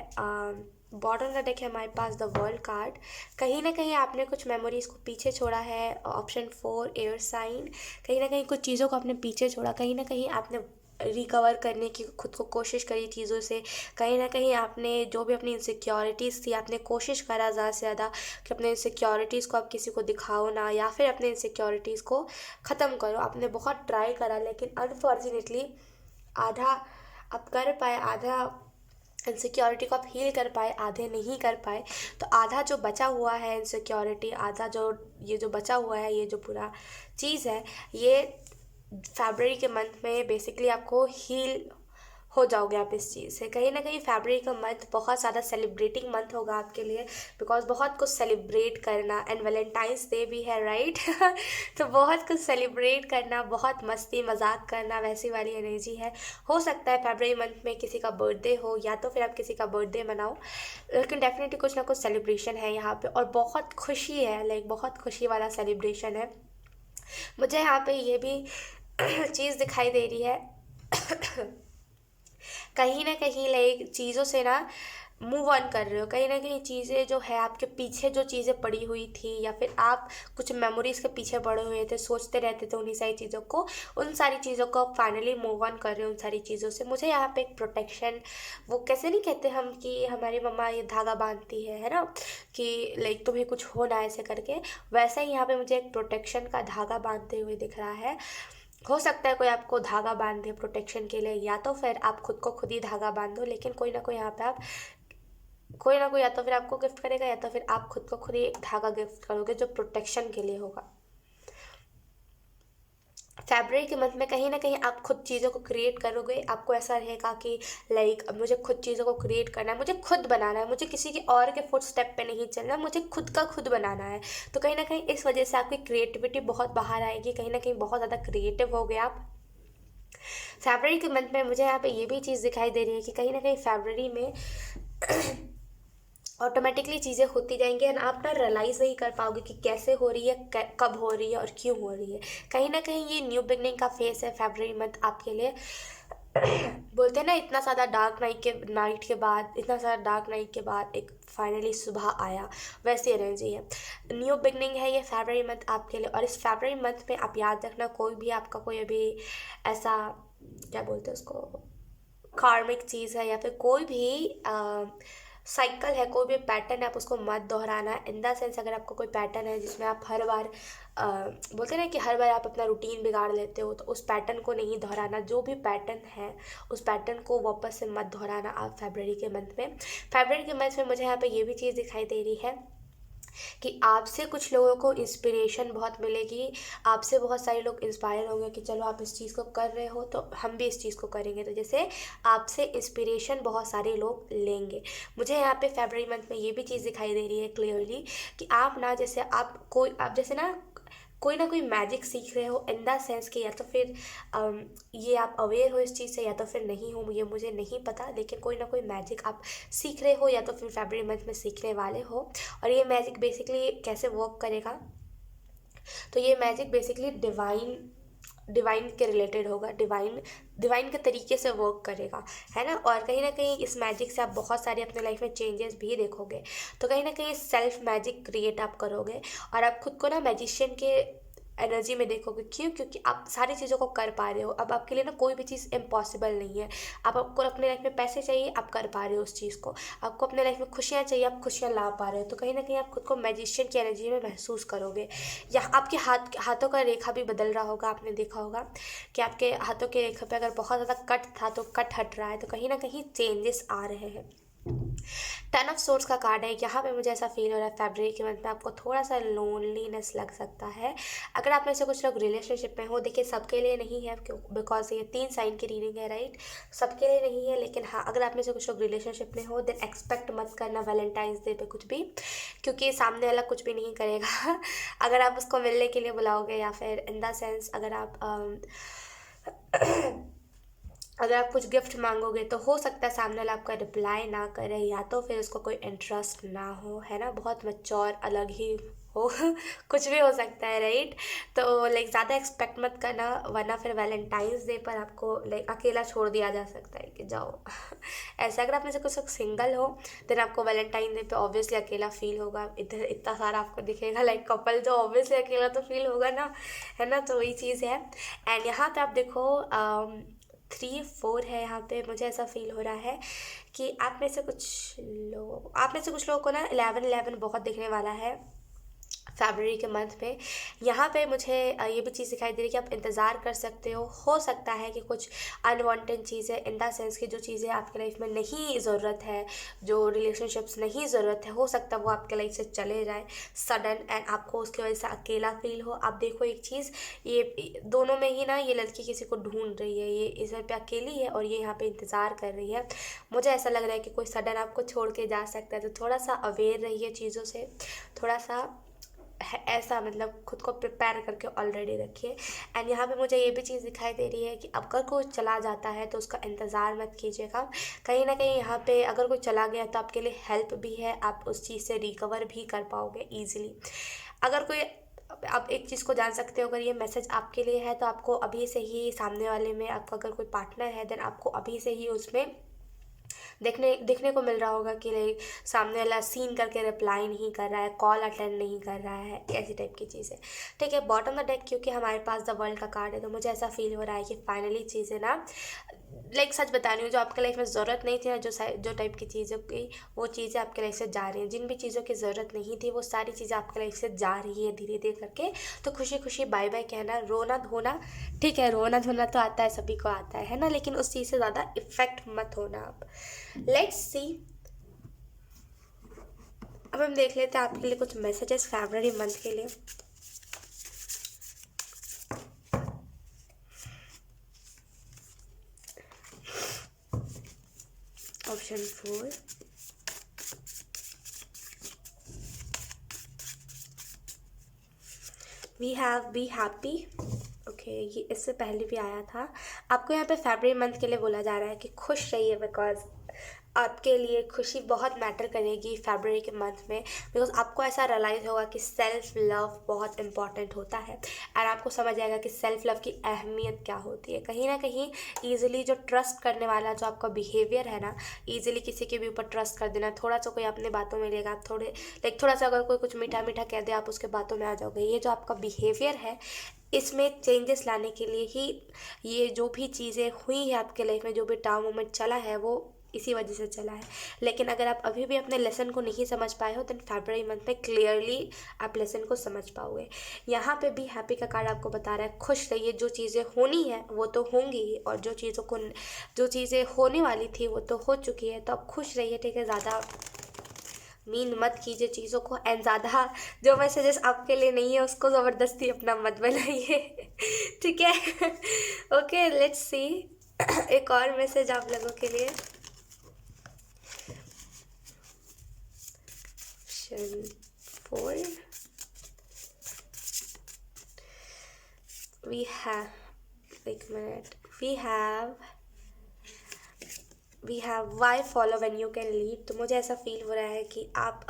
बॉटम का देखें हमारे पास द वर्ल्ड कार्ड, कहीं ना कहीं आपने कुछ मेमोरीज को पीछे छोड़ा है। ऑप्शन 4 एयर साइन, कहीं ना कहीं कुछ चीज़ों को आपने पीछे छोड़ा, कहीं ना कहीं आपने रिकवर करने की खुद को कोशिश करी चीज़ों से। कहीं ना कहीं आपने जो भी अपनी इनसिक्योरिटीज़ थी, आपने कोशिश करा ज़्यादा से ज़्यादा कि अपने इनसिक्योरिटीज़ को आप किसी को दिखाओ ना, या फिर अपने इनसिक्योरिटीज़ को ख़त्म करो। आपने बहुत ट्राई करा, लेकिन अनफॉर्चुनेटली आधा आप कर पाए, आधा इनसिक्योरिटी को आप हील कर पाए, आधे नहीं कर पाए। तो आधा जो बचा हुआ है इनसिक्योरिटी, आधा जो ये जो बचा हुआ है, ये जो पूरा चीज़ है, ये फरवरी के मंथ में बेसिकली आपको हील हो जाओगे आप इस चीज़ से। कहीं ना कहीं फरवरी का मंथ बहुत ज़्यादा सेलिब्रेटिंग मंथ होगा आपके लिए, बिकॉज बहुत कुछ सेलिब्रेट करना, एंड वैलेंटाइंस डे भी है, राइट। तो बहुत कुछ सेलिब्रेट करना, बहुत मस्ती मजाक करना, वैसी वाली एनर्जी है। हो सकता है फरवरी मंथ में किसी का बर्थडे हो, या तो फिर आप किसी का बर्थडे मनाओ, लेकिन डेफिनेटली कुछ ना कुछ सेलिब्रेशन है यहाँ पे, और बहुत खुशी है, लाइक बहुत खुशी वाला सेलिब्रेशन है। मुझे यहाँ पे ये भी चीज़ दिखाई दे रही है कहीं ना कहीं लाइक चीज़ों से ना मूव ऑन कर रहे हो। कहीं ना कहीं चीज़ें जो है आपके पीछे जो चीज़ें पड़ी हुई थी, या फिर आप कुछ मेमोरीज के पीछे पड़े हुए थे, सोचते रहते थे उन्हीं सारी चीज़ों को, उन सारी चीज़ों को आप फाइनली मूव ऑन कर रहे हो उन सारी चीज़ों से। मुझे यहाँ पे एक प्रोटेक्शन, वो कैसे नहीं कहते हम कि हमारी मम्मा ये धागा बांधती है ना, कि लाइक तुम्हें कुछ हो ना ऐसे करके, वैसे ही यहाँ पे मुझे एक प्रोटेक्शन का धागा बांधते हुए दिख रहा है। हो सकता है कोई आपको धागा बांध दे प्रोटेक्शन के लिए, या तो फिर आप खुद को खुद ही धागा बांधो, लेकिन कोई ना कोई यहाँ पे आप, कोई ना कोई या तो फिर आपको गिफ्ट करेगा, या तो फिर आप खुद को खुद ही एक धागा गिफ्ट करोगे जो प्रोटेक्शन के लिए होगा। फरवरी के मंथ में कहीं ना कहीं आप खुद चीज़ों को क्रिएट करोगे। आपको ऐसा रहेगा कि लाइक मुझे खुद चीज़ों को क्रिएट करना है, मुझे खुद बनाना है, मुझे किसी के और के फुट स्टेप पे नहीं चलना, मुझे खुद का खुद बनाना है। तो कहीं ना कहीं इस वजह से आपकी क्रिएटिविटी बहुत बाहर आएगी, कहीं ना कहीं बहुत ज़्यादा क्रिएटिव हो गए आप। फरवरी के मंथ में मुझे यहाँ पे ये भी चीज़ दिखाई दे रही है कि कहीं ना कहीं फरवरी में ऑटोमेटिकली चीज़ें होती जाएंगी, एंड आप ना रियलाइज़ नहीं कर पाओगे कि कैसे हो रही है, कब हो रही है और क्यों हो रही है। कहीं ना कहीं ये न्यू बिगनिंग का फेस है फरवरी मंथ आपके लिए। बोलते हैं ना, इतना ज़्यादा डार्क नाइट के बाद, इतना ज़्यादा डार्क नाइट के बाद एक फाइनली सुबह आया, वैसी एनर्जी है। न्यू बिगनिंग है ये फरवरी मंथ आपके लिए। और इस फरवरी मंथ में आप याद रखना, कोई भी आपका कोई अभी ऐसा, क्या बोलते हैं उसको, कार्मिक चीज़ है, या फिर कोई भी साइकिल है, कोई भी पैटर्न है, आप उसको मत दोहराना। इन द सेंस, अगर आपको कोई पैटर्न है जिसमें आप हर बार बोलते हैं ना कि हर बार आप अपना रूटीन बिगाड़ लेते हो, तो उस पैटर्न को नहीं दोहराना। जो भी पैटर्न है उस पैटर्न को वापस से मत दोहराना आप फरवरी के मंथ में। फरवरी के मंथ में मुझे यहाँ पे ये भी चीज़ दिखाई दे रही है कि आपसे कुछ लोगों को इंस्पिरेशन बहुत मिलेगी, आपसे बहुत सारे लोग इंस्पायर होंगे कि चलो आप इस चीज़ को कर रहे हो तो हम भी इस चीज़ को करेंगे। तो जैसे आपसे इंस्पिरेशन बहुत सारे लोग लेंगे। मुझे यहाँ पे फरवरी मंथ में ये भी चीज़ दिखाई दे रही है क्लियरली कि आप ना, जैसे आप जैसे ना कोई ना कोई मैजिक सीख रहे हो, इन द सेंस कि या तो फिर ये आप अवेयर हो इस चीज़ से, या तो फिर नहीं हो, ये मुझे नहीं पता, लेकिन कोई ना कोई मैजिक आप सीख रहे हो, या तो फिर फरवरी मंथ में सीखने वाले हो। और ये मैजिक बेसिकली कैसे वर्क करेगा, तो ये मैजिक बेसिकली डिवाइन के रिलेटेड होगा, डिवाइन के तरीके से वर्क करेगा, है ना। और कहीं ना कहीं इस मैजिक से आप बहुत सारे अपने लाइफ में चेंजेस भी देखोगे। तो कहीं ना कहीं सेल्फ मैजिक क्रिएट आप करोगे, और आप खुद को ना मैजिशियन के एनर्जी में देखोगे। क्यों? क्योंकि आप सारी चीज़ों को कर पा रहे हो। अब आपके लिए ना कोई भी चीज़ इम्पॉसिबल नहीं है। आपको अपने लाइफ में पैसे चाहिए, आप कर पा रहे हो उस चीज़ को। आपको अपने लाइफ में खुशियाँ चाहिए, आप खुशियाँ ला पा रहे हो। तो कहीं ना कहीं आप खुद को मैजिशियन की एनर्जी में महसूस करोगे। या आपके हाथों का रेखा भी बदल रहा होगा। आपने देखा होगा कि आपके हाथों के रेखा पे अगर बहुत ज़्यादा कट था तो कट हट रहा है, तो कहीं ना कहीं चेंजेस आ रहे हैं। 10 ऑफ सोर्स का कार्ड है। यहाँ पे मुझे ऐसा फील हो रहा है फरवरी के मंथ में आपको थोड़ा सा लोनलीनेस लग सकता है। अगर आप में से कुछ लोग रिलेशनशिप में हो, देखिए सबके लिए नहीं है, बिकॉज ये 3 साइन की रीडिंग है, राइट। सबके लिए नहीं है, लेकिन हाँ, अगर आप में से कुछ लोग रिलेशनशिप में हो, देन एक्सपेक्ट मत करना वैलेंटाइंस डे पे कुछ भी, क्योंकि सामने वाला कुछ भी नहीं करेगा। अगर आप उसको मिलने के लिए बुलाओगे, या फिर इन द सेंस अगर अगर आप कुछ गिफ्ट मांगोगे तो हो सकता है सामने वाला आपका रिप्लाई ना करे, या तो फिर उसको कोई इंटरेस्ट ना हो, है ना, बहुत मैच्योर अलग ही हो कुछ भी हो सकता है, राइट। तो लाइक ज़्यादा एक्सपेक्ट मत करना, वरना फिर वैलेंटाइंस डे पर आपको लाइक अकेला छोड़ दिया जा सकता है कि जाओ ऐसा। अगर आप में से कुछ सिंगल हो देन आपको वैलेंटाइन डे पे ऑब्वियसली अकेला फील होगा, इधर इतना सारा आपको दिखेगा लाइक कपल, तो ऑब्वियसली अकेला तो फील होगा ना, है ना। तो वही चीज़ है। एंड यहाँ पे आप देखो 3 4 है यहाँ पे, मुझे ऐसा फील हो रहा है कि आप में से कुछ लोगों को ना 11 11 बहुत दिखने वाला है फरवरी के मंथ में। यहाँ पे मुझे ये भी चीज़ दिखाई दे रही है कि आप इंतज़ार कर सकते हो सकता है कि कुछ अनवांटेड चीज़ें, इन द सेंस की जो चीज़ें आपके लाइफ में नहीं ज़रूरत है, जो रिलेशनशिप्स नहीं ज़रूरत है, हो सकता है वो आपके लाइफ से चले जाए सडन, एंड आपको उसकी वजह से अकेला फील हो। आप देखो एक चीज़, ये दोनों में ही ना, ये लड़की किसी को ढूंढ रही है, ये इस पे अकेली है और ये यहाँ पे इंतज़ार कर रही है। मुझे ऐसा लग रहा है कि कोई सडन आपको छोड़ के जा सकता है, तो थोड़ा सा अवेयर रहिए चीज़ों से, थोड़ा सा ऐसा मतलब खुद को प्रिपेयर करके ऑलरेडी रखिए। एंड यहाँ पे मुझे ये भी चीज़ दिखाई दे रही है कि अगर कोई चला जाता है तो उसका इंतज़ार मत कीजिएगा, कहीं ना कहीं यहाँ पे अगर कोई चला गया तो आपके लिए हेल्प भी है, आप उस चीज़ से रिकवर भी कर पाओगे ईजिली। अगर कोई, आप एक चीज़ को जान सकते हो, अगर ये मैसेज आपके लिए है तो आपको अभी से ही सामने वाले में, आपका अगर कोई पार्टनर है देन आपको अभी से ही उसमें देखने को मिल रहा होगा कि लाइक सामने वाला सीन करके रिप्लाई नहीं कर रहा है, कॉल अटेंड नहीं कर रहा है, ऐसी टाइप की चीज़ें। ठीक है, बॉटम द डेक क्योंकि हमारे पास द वर्ल्ड का कार्ड है, तो मुझे ऐसा फील हो रहा है कि फाइनली चीज़ें ना, लाइक सच बता रही हूँ, जो आपके लाइफ में ज़रूरत नहीं थी ना, जो टाइप की चीज़ों की, वो चीज़ें आपके लाइफ से जा रही हैं। जिन भी चीज़ों की ज़रूरत नहीं थी वो सारी चीज़ें आपके लाइफ से जा रही है धीरे धीरे करके। तो खुशी खुशी बाय बाय कहना, रोना धोना, ठीक है, रोना धोना तो आता है, सभी को आता है ना, लेकिन उस चीज़ से ज़्यादा इफेक्ट मत होना आप। लेट्स सी, अब हम देख लेते हैं आपके लिए कुछ मैसेजेस फरवरी मंथ के लिए। Option 4, we have be happy. Okay, ये इससे पहले भी आया था। आपको यहाँ पे फरवरी मंथ के लिए बोला जा रहा है कि खुश रहिए, बिकॉज आपके लिए खुशी बहुत मैटर करेगी फरवरी के मंथ में, बिकॉज आपको ऐसा रियलाइज़ होगा कि सेल्फ लव बहुत इंपॉर्टेंट होता है, और आपको समझ आएगा कि सेल्फ लव की अहमियत क्या होती है। कहीं ना कहीं ईजिली जो ट्रस्ट करने वाला जो आपका बिहेवियर है ना, ईजिली किसी के भी ऊपर ट्रस्ट कर देना, थोड़ा सा कोई अपने बातों में लेगा, आप थोड़ा सा अगर कोई कुछ मीठा मीठा कह दे आप उसके बातों में आ जाओगे। ये जो आपका बिहेवियर है, इसमें चेंजेस लाने के लिए ही ये जो भी चीज़ें हुई है आपके लाइफ में, जो भी टाउन मोमेंट चला है, वो इसी वजह से चला है। लेकिन अगर आप अभी भी अपने लेसन को नहीं समझ पाए हो, तो फरवरी मंथ में क्लियरली आप लेसन को समझ पाओगे। यहाँ पे भी हैप्पी का कार्ड आपको बता रहा है खुश रहिए, जो चीज़ें होनी है वो तो होंगी ही, और जो चीज़ें होने वाली थी वो तो हो चुकी है, तो आप खुश रहिए। ठीक है, ज़्यादा मीन मत कीजिए चीज़ों को, एंड ज़्यादा जो मैसेजेस आपके लिए नहीं है उसको ज़बरदस्ती अपना मत बनाइए ठीक है ओके, लेट्स सी एक और मैसेज आप लोगों के लिए। ऑप्शन 4, we have, एक minute, we have why follow when you can lead. तो मुझे ऐसा फील हो रहा है कि आप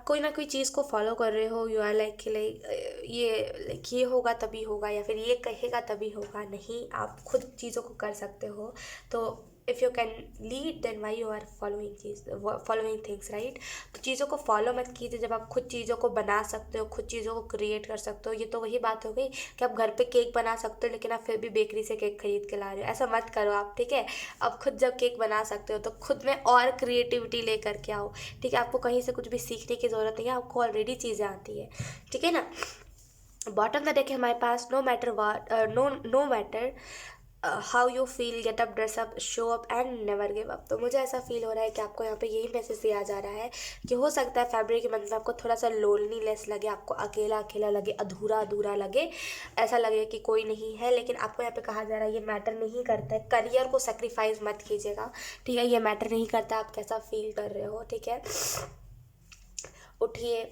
कोई ना कोई चीज़ को फॉलो कर रहे हो, यू आर लाइक ये होगा तभी होगा, या फिर ये कहेगा तभी होगा, नहीं, आप खुद चीज़ों को कर सकते हो। तो if you can lead then why you are following things, right. तो चीज़ों को फॉलो मत कीजिए जब आप खुद चीज़ों को बना सकते हो, खुद चीज़ों को क्रिएट कर सकते हो। ये तो वही बात हो गई कि आप घर पे केक बना सकते हो लेकिन आप फिर भी बेकरी से केक खरीद के ला रहे हो, ऐसा मत करो आप, ठीक है। अब खुद जब केक बना सकते हो तो खुद में और क्रिएटिविटी लेकर के आओ, ठीक है। आपको कहीं से कुछ भी सीखने की ज़रूरत नहीं है, आपको ऑलरेडी चीज़ें आती है, ठीक है ना। बॉटम द डेक है हमारे पास, no matter how you feel, get up, dress up, show up and never give up. तो मुझे ऐसा फील हो रहा है कि आपको यहाँ पे यही मैसेज दिया जा रहा है कि हो सकता है फरवरी के मंथ में आपको थोड़ा सा लोनलीनेस लगे, आपको अकेला अकेला लगे, अधूरा अधूरा लगे, ऐसा लगे कि कोई नहीं है। लेकिन आपको यहाँ पे कहा जा रहा है ये मैटर नहीं करता है, करियर को सेक्रीफाइस मत कीजिएगा, ठीक है। ये मैटर नहीं करता आप कैसा फील कर रहे हो, ठीक है। उठिए,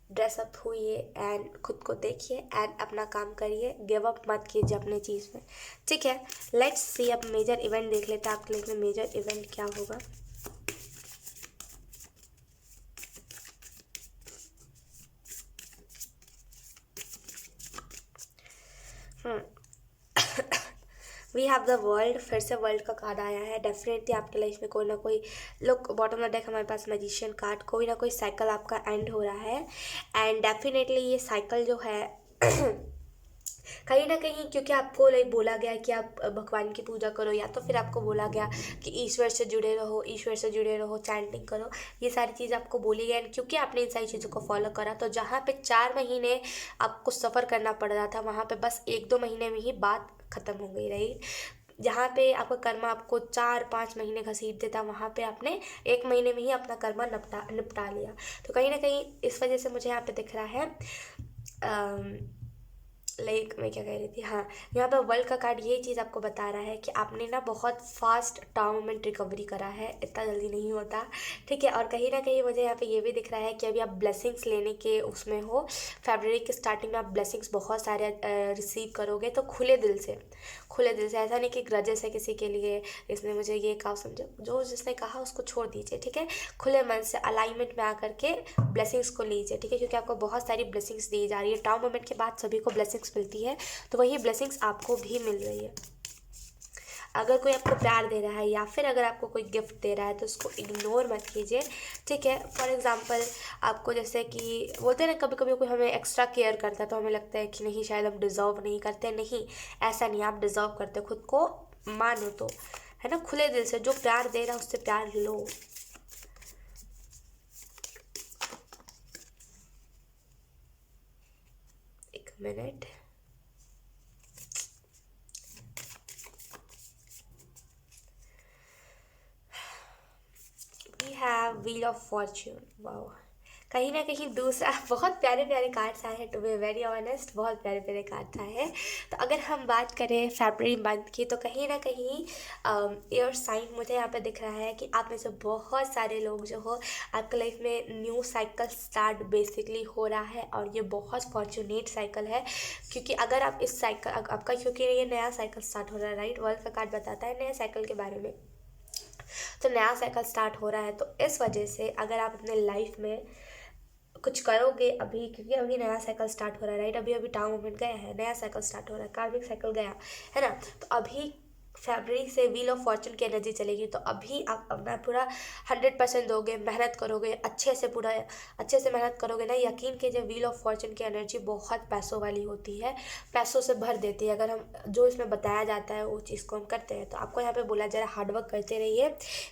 ड्रेसअप हुई एंड खुद को देखिए एंड अपना काम करिए, गिव अप मत कीजिए अपने चीज़ में, ठीक है। लेट्स सी, अब मेजर इवेंट देख लेते हैं आपके लाइफ में मेजर इवेंट क्या होगा। वी हैव द वर्ल्ड, फिर से वर्ल्ड का कार्ड आया है। डेफिनेटली आपके लाइफ में कोई ना कोई, look bottom of the deck हमारे पास मैजिशियन कार्ड, कोई ना कोई साइकिल आपका एंड हो रहा है। एंड डेफिनेटली ये साइकिल जो है कहीं ना कहीं, क्योंकि आपको लाइक बोला गया कि आप भगवान की पूजा करो, या तो फिर आपको बोला गया कि ईश्वर से जुड़े रहो, ईश्वर से जुड़े रहो, चैंटिंग करो, ये सारी चीज़ आपको बोली गई। एंड क्योंकि आपने इन सारी चीज़ों को फॉलो करा, तो जहाँ पे 4 महीने आपको सफ़र करना पड़ रहा था, वहाँ पे बस 1-2 महीने में ही बात ख़त्म हो गई, राइट। जहाँ पे आपका कर्मा आपको 4-5 महीने घसीट देता, वहाँ पे आपने 1 महीने में ही अपना कर्मा निपटा लिया। तो कहीं ना कहीं इस वजह से मुझे यहाँ पे दिख रहा है, लाइक मैं क्या कह रही थी, हाँ, यहाँ पर वर्ल्ड का कार्ड ये चीज़ आपको बता रहा है कि आपने ना बहुत फास्ट टाइम में रिकवरी करा है, इतना जल्दी नहीं होता, ठीक है। और कहीं ना कहीं मुझे यहाँ पे ये भी दिख रहा है कि अभी आप ब्लेसिंग्स लेने के उसमें हो। फरवरी के स्टार्टिंग में आप ब्लेसिंग्स बहुत सारे रिसीव करोगे, तो खुले दिल से, खुले दिल से, ऐसा नहीं कि ग्रजेस है किसी के लिए, इसने मुझे ये कहा समझो, जो जिसने कहा उसको छोड़ दीजिए, ठीक है। खुले मन से अलाइनमेंट में आकर के ब्लेसिंग्स को लीजिए, ठीक है, क्योंकि आपको बहुत सारी ब्लेसिंग्स दी जा रही है। टाउन मोमेंट के बाद सभी को ब्लेसिंग्स मिलती है, तो वही ब्लेसिंग्स आपको भी मिल रही है। अगर कोई आपको प्यार दे रहा है या फिर अगर आपको कोई गिफ्ट दे रहा है, तो उसको इग्नोर मत कीजिए, ठीक है। फॉर एग्जांपल, आपको जैसे कि बोलते हैं ना, कभी कभी कोई हमें एक्स्ट्रा केयर करता है तो हमें लगता है कि नहीं, शायद हम डिज़र्व नहीं करते। नहीं, ऐसा नहीं, आप डिज़र्व करते, खुद को मानो तो, है ना। खुले दिल से जो प्यार दे रहा है उससे प्यार लो। एक minute, we have wheel of fortune, wow. कहीं ना कहीं दूसरा बहुत प्यारे प्यारे कार्ड्स आए हैं, टू बी वेरी ऑनेस्ट, बहुत प्यारे प्यारे कार्ड्स आए हैं। तो अगर हम बात करें फरवरी मंथ की, तो कहीं ना कहीं एयर साइन मुझे यहाँ पे दिख रहा है कि आप में से बहुत सारे लोग जो हो, आपके लाइफ में न्यू साइकिल स्टार्ट बेसिकली हो रहा है, और ये बहुत फॉर्चुनेट साइकिल है। क्योंकि अगर आप इस साइकिल आपका, क्योंकि ये नया साइकिल स्टार्ट हो रहा है, राइट, वर्ल्ड का कार्ड बताता है नया साइकिल के बारे में, तो नया साइकिल स्टार्ट हो रहा है। तो इस वजह से अगर आप अपने लाइफ में कुछ करोगे अभी, क्योंकि अभी नया साइकिल स्टार्ट हो रहा है, राइट, अभी अभी टाउन मूवमेंट गया है, नया साइकिल स्टार्ट हो रहा है, कार्मिक साइकिल गया है ना। तो अभी फरवरी से व्हील ऑफ फॉर्चून की एनर्जी चलेगी, तो अभी आप अपना पूरा 100% दोगे, मेहनत करोगे, अच्छे से पूरा अच्छे से मेहनत करोगे ना, यकीन कीजिए व्हील ऑफ फॉर्चून की एनर्जी बहुत पैसों वाली होती है, पैसों से भर देती है। अगर हम जो इसमें बताया जाता है वो चीज़ को हम करते हैं, तो आपको यहाँ पे बोला जा रहा है हार्डवर्क करते रहिए,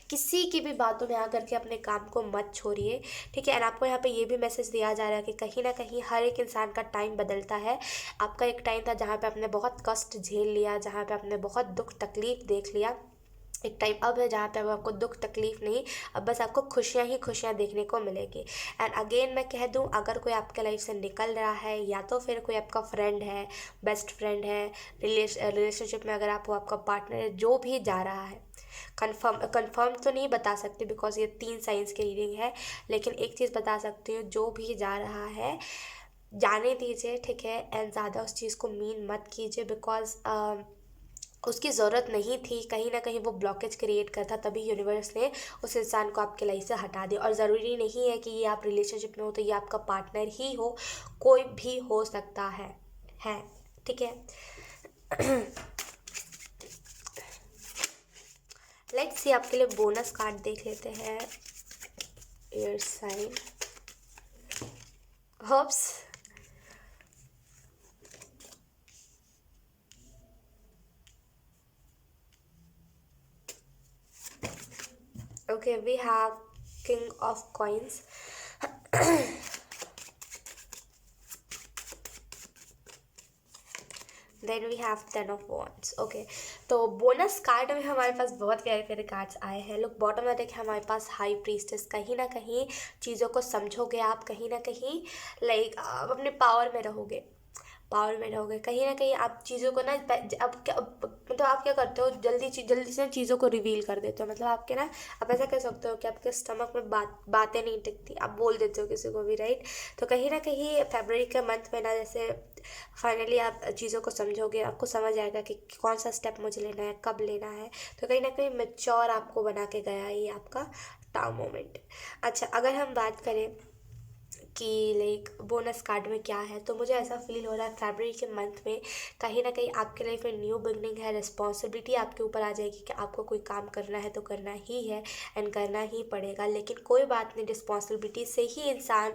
किसी की भी बातों में आकर के अपने काम को मत छोड़िए, ठीक है। एंड आपको यहाँ पे ये भी मैसेज दिया जा रहा है कि कहीं ना कहीं हर एक इंसान का टाइम बदलता है। आपका एक टाइम था जहाँ पे आपने बहुत कष्ट झेल लिया, जहाँ पे आपने बहुत दुख तकलीफ देख लिया। एक टाइम अब है जहाँ पे अब आपको दुख तकलीफ नहीं, अब बस आपको खुशियाँ ही खुशियाँ देखने को मिलेगी। एंड अगेन मैं कह दूँ, अगर कोई आपके लाइफ से निकल रहा है, या तो फिर कोई आपका फ्रेंड है, बेस्ट फ्रेंड है, रिलेशनशिप में अगर आप हो, आपका पार्टनर है, जो भी जा रहा है, कंफर्म तो नहीं बता सकती बिकॉज ये 3 साइंस की रीडिंग है, लेकिन एक चीज़ बता सकती हूँ, जो भी जा रहा है जाने दीजिए, ठीक है। एंड ज़्यादा उस चीज़ को मीन मत कीजिए, बिकॉज उसकी ज़रूरत नहीं थी, कहीं ना कहीं वो ब्लॉकेज क्रिएट करता, तभी यूनिवर्स ने उस इंसान को आपके लाइफ से हटा दिया। और ज़रूरी नहीं है कि ये आप रिलेशनशिप में हो तो ये आपका पार्टनर ही हो, कोई भी हो सकता है, ठीक है। लेट्स सी, आपके लिए बोनस कार्ड देख लेते हैं। Air sign, oops, okay, we have king of coins. Then we have 10 of wands, okay. तो बोनस कार्ड में हमारे पास बहुत प्यारे प्यारे कार्ड्स आए हैं। लोग बॉटम में देखें, हमारे पास हाई प्रीस्टेस, कहीं ना कहीं चीज़ों को समझोगे आप, कहीं ना कहीं लाइक आप अपने पावर में रहोगे, पावर में रहोगे। कहीं ना कहीं आप चीज़ों को ना अब क्या मतलब आप क्या करते हो, जल्दी से चीज़ों को रिवील कर देते हो। मतलब आपके ना, आप ऐसा कह सकते हो कि आपके स्टमक में बातें नहीं टिकती, आप बोल देते हो किसी को भी, राइट। तो कहीं ना कहीं फरवरी के मंथ में ना, जैसे फाइनली आप चीज़ों को समझोगे, आपको समझ आएगा कि कौन सा स्टेप मुझे लेना है, कब लेना है। तो कहीं ना कहीं मेच्योर आपको बना के गया है ये आपका टाउ मोमेंट। अच्छा, अगर हम बात करें कि लाइक बोनस कार्ड में क्या है, तो मुझे ऐसा फील हो रहा है फरवरी के मंथ में कहीं ना कहीं आपके लाइफ में न्यू बिगनिंग है। रिस्पॉन्सिबिलिटी आपके ऊपर आ जाएगी कि आपको कोई काम करना है तो करना ही है, एंड करना ही पड़ेगा। लेकिन कोई बात नहीं, रिस्पॉन्सिबिलिटी से ही इंसान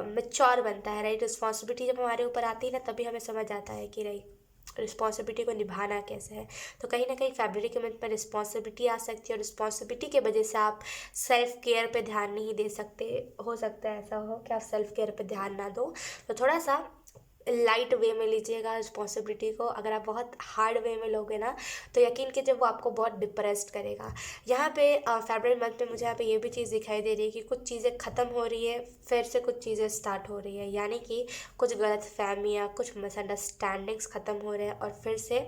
मेच्योर बनता है, राइट। रिस्पॉन्सिबिलिटी जब हमारे ऊपर आती है ना, तभी हमें समझ आता है कि राइट रिस्पॉन्सिबिलिटी को निभाना कैसे है। तो कहीं ना कहीं फरवरी के मंथ में रिस्पॉन्सिबिलिटी आ सकती है, और रिस्पॉन्सिबिलिटी के वजह से आप सेल्फ केयर पे ध्यान नहीं दे सकते। हो सकता है ऐसा हो कि आप सेल्फ केयर पे ध्यान ना दो, तो थोड़ा सा लाइट वे में लीजिएगा रिस्पॉन्सिबिलिटी को। अगर आप बहुत हार्ड वे में लोगे ना, तो यकीन कीजिए वो आपको बहुत डिप्रेस्ड करेगा। यहाँ पे फरवरी मंथ में मुझे यहाँ पे ये भी चीज़ दिखाई दे रही है कि कुछ चीज़ें ख़त्म हो रही है, फिर से कुछ चीज़ें स्टार्ट हो रही है। यानी कि कुछ गलत फहमियाँ, कुछ मिसअंडरस्टैंडिंग्स ख़त्म हो रहे हैं, और फिर से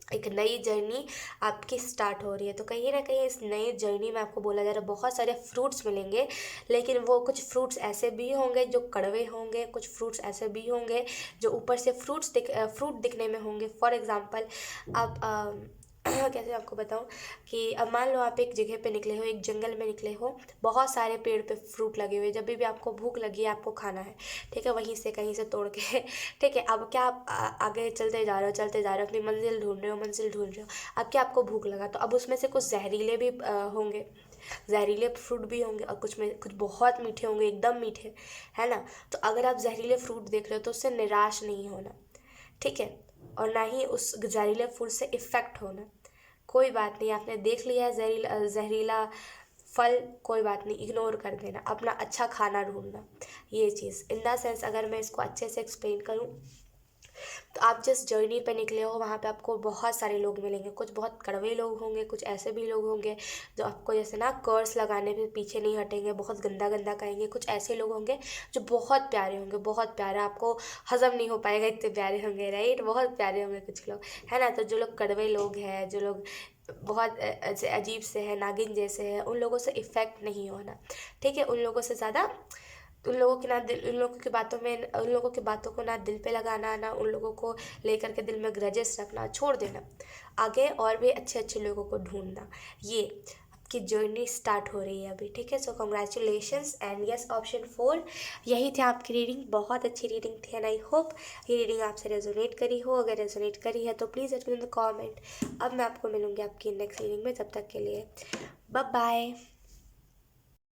एक नई जर्नी आपकी स्टार्ट हो रही है। तो कहीं ना कहीं इस नई जर्नी में आपको बोला जा रहा है बहुत सारे फ्रूट्स मिलेंगे, लेकिन वो कुछ फ्रूट्स ऐसे भी होंगे जो कड़वे होंगे, कुछ फ्रूट्स ऐसे भी होंगे जो ऊपर से फ्रूट दिखने में होंगे। फॉर एग्ज़ाम्पल, आप कैसे आपको बताऊं कि अब मान लो आप एक जगह पे निकले हो, एक जंगल में निकले हो, बहुत सारे पेड़ पे फ्रूट लगे हुए। जब भी आपको भूख लगी है, आपको खाना है, ठीक है, वहीं से कहीं से तोड़ के ठीक है। अब क्या आप आगे चलते जा रहे हो, अपनी मंजिल ढूंढ रहे हो। अब क्या आपको भूख लगा, तो अब उसमें से कुछ जहरीले भी होंगे, जहरीले फ्रूट भी होंगे, और कुछ बहुत मीठे होंगे, एकदम मीठे, है ना। तो अगर आप जहरीले फ्रूट देख रहे हो तो उससे निराश नहीं होना, ठीक है, और ना ही उस जहरीले फ्रूट से इफ़ेक्ट होना। कोई बात नहीं, आपने देख लिया है जहरीला फल, कोई बात नहीं, इग्नोर कर देना, अपना अच्छा खाना ढूंढना। ये चीज़ इन द सेंस, अगर मैं इसको अच्छे से एक्सप्लेन करूँ, तो आप जिस जर्नी पे निकले हो वहाँ पे आपको बहुत सारे लोग मिलेंगे। कुछ बहुत कड़वे लोग होंगे, कुछ ऐसे भी लोग होंगे जो आपको जैसे ना कर्स लगाने पे पीछे नहीं हटेंगे, बहुत गंदा गंदा कहेंगे। कुछ ऐसे लोग होंगे जो बहुत प्यारे होंगे, बहुत प्यारे, आपको हजम नहीं हो पाएगा, इतने प्यारे होंगे, राइट। बहुत प्यारे होंगे कुछ लोग, है ना। तो जो लोग कड़वे लोग हैं, जो लोग बहुत अजीब से हैं, नागिन जैसे हैं, उन लोगों से इफ़ेक्ट नहीं होना, ठीक है। उन लोगों से ज़्यादा उन लोगों की बातों में, उन लोगों की बातों को ना दिल पे लगाना, ना उन लोगों को लेकर के दिल में ग्रजेस रखना, छोड़ देना। आगे और भी अच्छे अच्छे लोगों को ढूंढना। ये आपकी जर्नी स्टार्ट हो रही है अभी, ठीक है। सो कॉन्ग्रेचुलेशंस, एंड यस, ऑप्शन 4 यही थे आपकी रीडिंग। बहुत अच्छी रीडिंग थी, एंड आई होप ये रीडिंग आपसे रेजोनेट करी हो। अगर रेजोनेट करी है तो please let me in the comment. अब मैं आपको मिलूंगी आपकी नेक्स्ट रीडिंग में, तब तक के लिए बाय बाय।